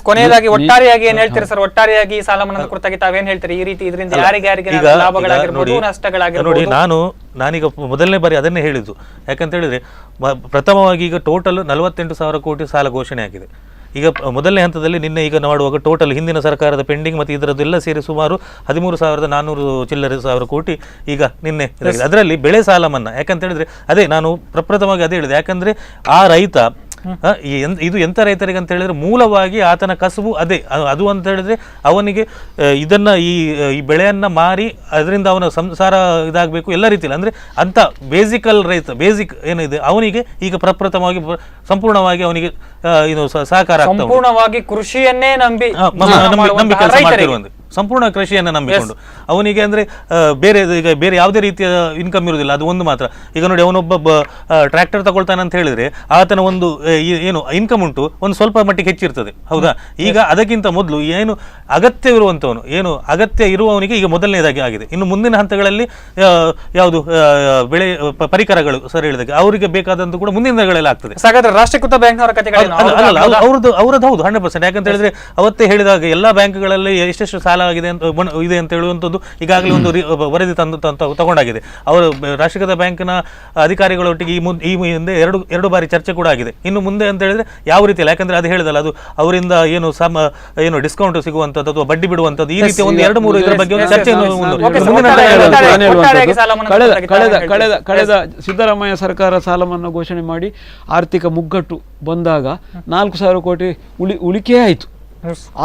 ಕೊನೆಯದಾಗಿ ಒಟ್ಟಾರೆಯಾಗಿ ಏನ್ ಹೇಳ್ತೀರಿ ಸರ್? ಒಟ್ಟಾರೆಯಾಗಿ ಸಾಲ ಮನ್ನಾ ಕುರಿತಾಗಿ ತಾವೇನ್ ಹೇಳ್ತೀರಿ? ಈ ರೀತಿ ಇದರಿಂದ ಯಾರಿಗೆ ಲಾಭಗಳಾಗಿರ್ಬೋದು, ನಷ್ಟಗಳಾಗಿರ್ಬೋದು? ನೋಡಿ, ನಾನೀಗ ಮೊದಲನೇ ಬಾರಿ ಅದನ್ನೇ ಹೇಳಿದ್ದು. ಯಾಕಂತ ಹೇಳಿದ್ರೆ ಪ್ರಥಮವಾಗಿ ಈಗ ಟೋಟಲ್ 48,000 ಕೋಟಿ ಸಾಲ ಘೋಷಣೆ ಆಗಿದೆ. ಈಗ ಮೊದಲನೇ ಹಂತದಲ್ಲಿ ನಿನ್ನೆ ಈಗ ಮಾಡುವಾಗ ಟೋಟಲ್ ಹಿಂದಿನ ಸರ್ಕಾರದ ಪೆಂಡಿಂಗ್ ಮತ್ತು ಇದರದ್ದೆಲ್ಲ ಸೇರಿ ಸುಮಾರು 13,400 ಚಿಲ್ಲರೆ ಸಾವಿರ ಕೋಟಿ ಈಗ ನಿನ್ನೆ ಅದರಲ್ಲಿ ಬೆಳೆ ಸಾಲ ಮನ್ನಾ. ಯಾಕಂತ ಹೇಳಿದ್ರೆ ಅದೇ ನಾನು ಪ್ರಪ್ರಥಮವಾಗಿ ಅದೇ ಹೇಳಿದೆ. ಯಾಕಂದ್ರೆ ಆ ರೈತ ಇದು ಎಂತ ರೈತರಿಗೆ ಅಂತ ಹೇಳಿದ್ರೆ ಮೂಲವಾಗಿ ಆತನ ಕಸುಬು ಅದೇ ಅದು ಅಂತ ಹೇಳಿದ್ರೆ ಅವನಿಗೆ ಇದನ್ನ ಈ ಬೆಳೆಯನ್ನ ಮಾರಿ ಅದರಿಂದ ಅವನ ಸಂಸಾರ ಇದಾಗಬೇಕು ಎಲ್ಲ ರೀತಿಯಲ್ಲಿ. ಅಂದ್ರೆ ಅಂತ ಬೇಸಿಕ್ ಏನಿದೆ ಅವನಿಗೆ ಈಗ ಪ್ರಪ್ರಥಮವಾಗಿ ಸಂಪೂರ್ಣವಾಗಿ ಅವನಿಗೆ ಇದು ಸಹಕಾರ ಸಂಪೂರ್ಣವಾಗಿ ಕೃಷಿಯನ್ನೇ ನಂಬಿ ಕೆಲಸ ಮಾಡ್ತಿರುವಂತೆ, ಸಂಪೂರ್ಣ ಕೃಷಿಯನ್ನು ನಂಬಿಕೊಂಡು ಅವನಿಗೆ ಅಂದ್ರೆ ಬೇರೆ ಯಾವುದೇ ರೀತಿಯ ಇನ್ಕಮ್ ಇರುವುದಿಲ್ಲ. ಅದು ಒಂದು ಮಾತ್ರ. ಈಗ ನೋಡಿ, ಅವನೊಬ್ಬ ಟ್ರ್ಯಾಕ್ಟರ್ ತಗೊಳ್ತಾನೆ ಅಂತ ಹೇಳಿದ್ರೆ ಆತನ ಒಂದು ಏನು ಇನ್ಕಮ್ ಉಂಟು ಒಂದು ಸ್ವಲ್ಪ ಮಟ್ಟಿಗೆ ಹೆಚ್ಚಿರ್ತದೆ, ಹೌದಾ? ಈಗ ಅದಕ್ಕಿಂತ ಮೊದಲು ಏನು ಅಗತ್ಯವಿರುವಂತವನು, ಏನು ಅಗತ್ಯ ಇರುವವನಿಗೆ ಈಗ ಮೊದಲನೇದಾಗಿ ಆಗಿದೆ. ಇನ್ನು ಮುಂದಿನ ಹಂತಗಳಲ್ಲಿ ಯಾವುದು ಬೆಳೆ ಪರಿಕರಗಳು ಸರ್ ಹೇಳಿದಾಗ ಅವರಿಗೆ ಬೇಕಾದಂತೂ ಕೂಡ ಮುಂದಿನ ದಿನಗಳಲ್ಲಿ ಆಗ್ತದೆ. ರಾಷ್ಟ್ರೀಕೃತ ಬ್ಯಾಂಕ್ನವರ ಅವ್ರದ್ದು ಹೌದು 100%. ಯಾಕಂತ ಹೇಳಿದ್ರೆ ಅವತ್ತೇ ಹೇಳಿದಾಗ ಎಲ್ಲಾ ಬ್ಯಾಂಕ್ಗಳಲ್ಲಿ ಎಷ್ಟೆಷ್ಟು ಸಾಲ ಇದೆ ಅಂತ ಹೇಳುವಂಥದ್ದು ಈಗಾಗಲೇ ಒಂದು ವರದಿ ತಗೊಂಡಾಗಿದೆ. ಅವರು ರಾಷ್ಟ್ರೀಕೃತ ಬ್ಯಾಂಕ್ನ ಅಧಿಕಾರಿಗಳೊಟ್ಟಿಗೆ ಈ ಹಿಂದೆ ಎರಡು ಬಾರಿ ಚರ್ಚೆ ಕೂಡ ಆಗಿದೆ. ಇನ್ನು ಮುಂದೆ ಅಂತ ಹೇಳಿದ್ರೆ ಯಾವ ರೀತಿಯಲ್ಲಿ, ಯಾಕಂದ್ರೆ ಅದು ಹೇಳಿದಲ್ಲ, ಅದು ಅವರಿಂದ ಏನು ಡಿಸ್ಕೌಂಟ್ ಸಿಗುವಂತದ್ದು ಅಥವಾ ಬಡ್ಡಿ ಬಿಡುವಂತದ್ದು ಈ ರೀತಿ ಒಂದು 2-3 ಇದರ ಬಗ್ಗೆ ಚರ್ಚೆ ಕಳೆದ ಸಿದ್ದರಾಮಯ್ಯ ಸರ್ಕಾರ ಸಾಲ ಮನ್ನಾ ಘೋಷಣೆ ಮಾಡಿ ಆರ್ಥಿಕ ಮುಗ್ಗಟ್ಟು ಬಂದಾಗ 4,000 ಕೋಟಿ ಉಳಿಕೆ ಆಯಿತು.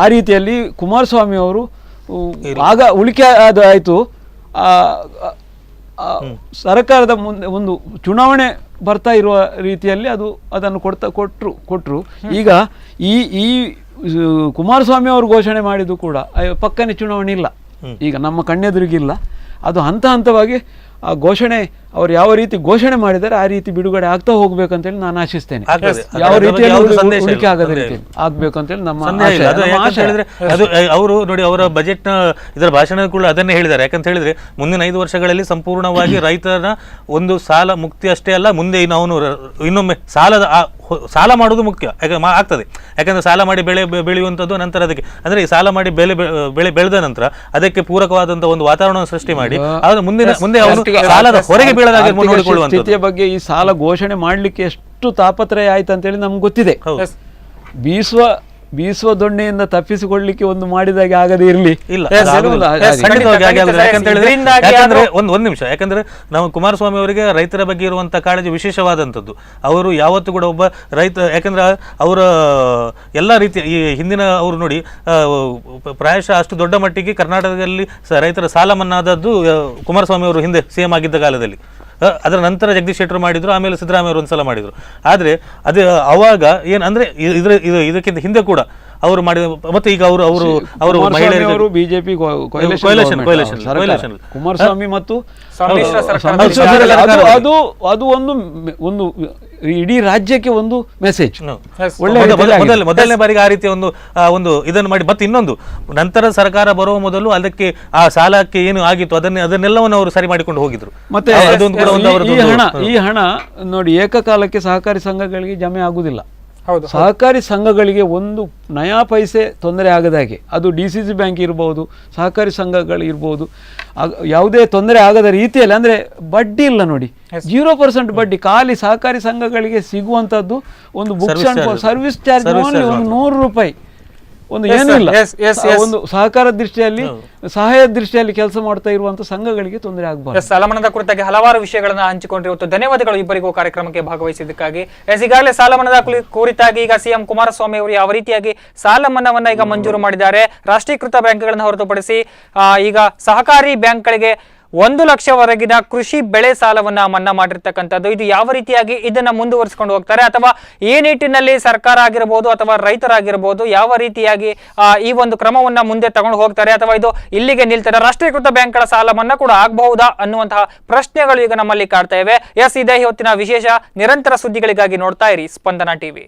ಆ ರೀತಿಯಲ್ಲಿ ಕುಮಾರಸ್ವಾಮಿ ಅವರು ಆಗ ಉಳಿಕೆ ಆಯಿತು. ಸರ್ಕಾರದ ಮುಂದೆ ಒಂದು ಚುನಾವಣೆ ಬರ್ತಾ ಇರುವ ರೀತಿಯಲ್ಲಿ ಅದನ್ನು ಕೊಟ್ಟರು. ಈಗ ಈ ಕುಮಾರಸ್ವಾಮಿ ಅವರು ಘೋಷಣೆ ಮಾಡಿದ್ದು ಕೂಡ ಪಕ್ಕನೆ ಚುನಾವಣೆ ಇಲ್ಲ, ಈಗ ನಮ್ಮ ಕಣ್ಣೆದುರಿಗಿಲ್ಲ. ಅದು ಹಂತವಾಗಿ ಆ ಘೋಷಣೆ ಅವರು ಯಾವ ರೀತಿ ಘೋಷಣೆ ಮಾಡಿದರೆ ಆ ರೀತಿ ಬಿಡುಗಡೆ ಆಗ್ತಾ ಹೋಗ್ಬೇಕಂತೇಳಿ ನಾನು ಆಶಿಸ್ತೇನೆ. ಯಾವ ರೀತಿಯಲ್ಲಿ ಉಳಿಕೆ ಆಗದ ರೀತಿ ಆಗ್ಬೇಕಂತೇಳಿ ನಮ್ಮ ಆಶೆ. ಅದು ಅವರು ನೋಡಿ, ಅವರ ಬಜೆಟ್ ನ ಇದರ ಭಾಷಣ ಕೂಡ ಅದನ್ನೇ ಹೇಳಿದ್ದಾರೆ. ಯಾಕಂತ ಹೇಳಿದ್ರೆ ಮುಂದಿನ 5 ವರ್ಷಗಳಲ್ಲಿ ಸಂಪೂರ್ಣವಾಗಿ ರೈತನ ಒಂದು ಸಾಲ ಮುಕ್ತಿ ಅಷ್ಟೇ ಅಲ್ಲ, ಮುಂದೆ ಅವನು ಇನ್ನೊಮ್ಮೆ ಸಾಲ ಮಾಡುವುದು ಮುಖ್ಯ ಆಗ್ತದೆ. ಯಾಕಂದ್ರೆ ಸಾಲ ಮಾಡಿ ಬೆಳೆಯುವಂಥದ್ದು, ನಂತರ ಅದಕ್ಕೆ ಅಂದ್ರೆ ಸಾಲ ಮಾಡಿ ಬೆಳೆ ಬೆಳೆದ ನಂತರ ಅದಕ್ಕೆ ಪೂರಕವಾದಂತಹ ಒಂದು ವಾತಾವರಣವನ್ನು ಸೃಷ್ಟಿ ಮಾಡಿ ಮುಂದೆ ಅವನು ಸಾಲದ ಹೊರಗೆ ಬೀಳದಾಗಿ ನೋಡಿಕೊಳ್ಳುವಂತ ಸ್ಥಿತಿಯ ಬಗ್ಗೆ ಈ ಸಾಲ ಘೋಷಣೆ ಮಾಡ್ಲಿಕ್ಕೆ ಎಷ್ಟು ತಾಪತ್ರಯ ಆಯ್ತು ಅಂತೇಳಿ ನಮ್ಗೆ ಗೊತ್ತಿದೆ. ಬೀಸುವ ದೊಣ್ಣೆಯಿಂದ ತಪ್ಪಿಸಿಕೊಳ್ಳಿಕ್ಕೆ ಒಂದು ಮಾಡಿದಾಗೆ ಆಗದೆ ಇರಲಿ. ಒಂದು ನಿಮಿಷ, ಯಾಕಂದ್ರೆ ನಾವು ಕುಮಾರಸ್ವಾಮಿ ಅವರಿಗೆ ರೈತರ ಬಗ್ಗೆ ಇರುವಂತಹ ಕಾಳಜಿ ವಿಶೇಷವಾದಂಥದ್ದು. ಅವರು ಯಾವತ್ತೂ ಕೂಡ ಒಬ್ಬ ರೈತ, ಯಾಕಂದ್ರೆ ಅವರ ಎಲ್ಲ ರೀತಿಯ ಈ ಹಿಂದಿನ ಅವರು ನೋಡಿ ಪ್ರಾಯಶಃ ಅಷ್ಟು ದೊಡ್ಡ ಮಟ್ಟಿಗೆ ಕರ್ನಾಟಕದಲ್ಲಿ ರೈತರ ಸಾಲ ಮನ್ನಾದದ್ದು ಕುಮಾರಸ್ವಾಮಿ ಅವರು ಹಿಂದೆ ಸಿಎಂ ಆಗಿದ್ದ ಕಾಲದಲ್ಲಿ. ಅದರ ನಂತರ ಜಗದೀಶ್ ಶೆಟ್ಟರ್ ಮಾಡಿದ್ರು, ಆಮೇಲೆ ಸಿದ್ದರಾಮಯ್ಯ ಅವರು ಒಂದ್ಸಲ ಮಾಡಿದ್ರು. ಆದರೆ ಅದು ಅವಾಗ ಏನು ಅಂದರೆ ಇದಕ್ಕಿಂತ ಹಿಂದೆ ಕೂಡ ಅವರು ಮಾಡಿದ, ಮತ್ತೆ ಈಗ ಅವರು ಮಹಿಳೆಯರು ಬಿಜೆಪಿ ಕುಮಾರಸ್ವಾಮಿ ಮತ್ತು ಅದು ಒಂದು ಇಡೀ ರಾಜ್ಯಕ್ಕೆ ಒಂದು ಮೆಸೇಜ್. ಮೊದಲನೇ ಬಾರಿಗೆ ಆ ರೀತಿಯ ಒಂದು ಇದನ್ನು ಮಾಡಿ, ಮತ್ತೆ ಇನ್ನೊಂದು ನಂತರ ಸರ್ಕಾರ ಬರುವ ಮೊದಲು ಅದಕ್ಕೆ ಆ ಸಾಲಕ್ಕೆ ಏನು ಆಗಿತ್ತು ಅದನ್ನೆಲ್ಲವನ್ನು ಅವರು ಸರಿ ಮಾಡಿಕೊಂಡು ಹೋಗಿದ್ರು. ಮತ್ತೆ ಈ ಹಣ ನೋಡಿ ಏಕಕಾಲಕ್ಕೆ ಸಹಕಾರಿ ಸಂಘಗಳಿಗೆ ಜಮೆ ಆಗುದಿಲ್ಲ. ಸಹಕಾರಿ ಸಂಘಗಳಿಗೆ ಒಂದು ನಯಾ ಪೈಸೆ ತೊಂದರೆ ಆಗದ ಹಾಗೆ, ಅದು DCC ಬ್ಯಾಂಕ್ ಇರ್ಬೋದು, ಸಹಕಾರಿ ಸಂಘಗಳು ಇರ್ಬೋದು, ಯಾವುದೇ ತೊಂದರೆ ಆಗದ ರೀತಿಯಲ್ಲಿ, ಅಂದರೆ ಬಡ್ಡಿ ಇಲ್ಲ ನೋಡಿ, 0% ಬಡ್ಡಿ, ಖಾಲಿ ಸಹಕಾರಿ ಸಂಘಗಳಿಗೆ ಸಿಗುವಂಥದ್ದು ಒಂದು books and service charge only ಒಂದು 100 ರೂಪಾಯಿ. ಒಂದು ಏನೂ ಇಲ್ಲ. ಒಂದು ಸಹಕಾರ ದೃಷ್ಟಿಯಲ್ಲಿ ಸಹಾಯ ದೃಷ್ಟಿಯಲ್ಲಿ ಕೆಲಸ ಮಾಡ್ತಾ ಇರುವಂತ ಸಂಘಗಳಿಗೆ ತೊಂದರೆ ಆಗಬಾರದು. ಸಾಲಮನ್ನದ ಕುರಿತಾಗಿ ಹಲವಾರು ವಿಷಯಗಳನ್ನ ಹಂಚಿಕೊಂಡಿರುವುದು. ಧನ್ಯವಾದಗಳು ಇಬ್ಬರಿಗೂ ಕಾರ್ಯಕ್ರಮಕ್ಕೆ ಭಾಗವಹಿಸಿದ್ದಕ್ಕಾಗಿ. ಈಗಾಗಲೇ ಸಾಲಮನ್ನದ ಕುರಿತಾಗಿ ಈಗ ಸಿಎಂ ಕುಮಾರಸ್ವಾಮಿ ಅವರು ಯಾವ ರೀತಿಯಾಗಿ ಸಾಲ ಮನ್ನಾವನ್ನ ಈಗ ಮಂಜೂರು ಮಾಡಿದ್ದಾರೆ, ರಾಷ್ಟ್ರೀಕೃತ ಬ್ಯಾಂಕ್ಗಳನ್ನು ಹೊರತುಪಡಿಸಿ ಈಗ ಸಹಕಾರಿ ಬ್ಯಾಂಕ್ಗಳಿಗೆ 1 ಲಕ್ಷವರೆಗಿನ ಕೃಷಿ ಬೆಳೆ ಸಾಲವನ್ನ ಮನ್ನಾ ಮಾಡಿರ್ತಕ್ಕಂಥದ್ದು. ಇದು ಯಾವ ರೀತಿಯಾಗಿ ಇದನ್ನ ಮುಂದುವರಿಸಿಕೊಂಡು ಹೋಗ್ತಾರೆ, ಅಥವಾ ಈ ನಿಟ್ಟಿನಲ್ಲಿ ಸರ್ಕಾರ ಆಗಿರಬಹುದು ಅಥವಾ ರೈತರಾಗಿರಬಹುದು ಯಾವ ರೀತಿಯಾಗಿ ಈ ಒಂದು ಕ್ರಮವನ್ನ ಮುಂದೆ ತಗೊಂಡು ಹೋಗ್ತಾರೆ, ಅಥವಾ ಇದು ಇಲ್ಲಿಗೆ ನಿಲ್ತಾರೆ, ರಾಷ್ಟ್ರೀಕೃತ ಬ್ಯಾಂಕ್ಗಳ ಸಾಲ ಮನ್ನಾ ಕೂಡ ಆಗಬಹುದಾ ಅನ್ನುವಂತಹ ಪ್ರಶ್ನೆಗಳು ಈಗ ನಮ್ಮಲ್ಲಿ ಕಾಡ್ತಾ ಇವೆ. ಇದೇ ಇವತ್ತಿನ ವಿಶೇಷ. ನಿರಂತರ ಸುದ್ದಿಗಳಿಗಾಗಿ ನೋಡ್ತಾ ಇರಿ ಸ್ಪಂದನ ಟಿವಿ.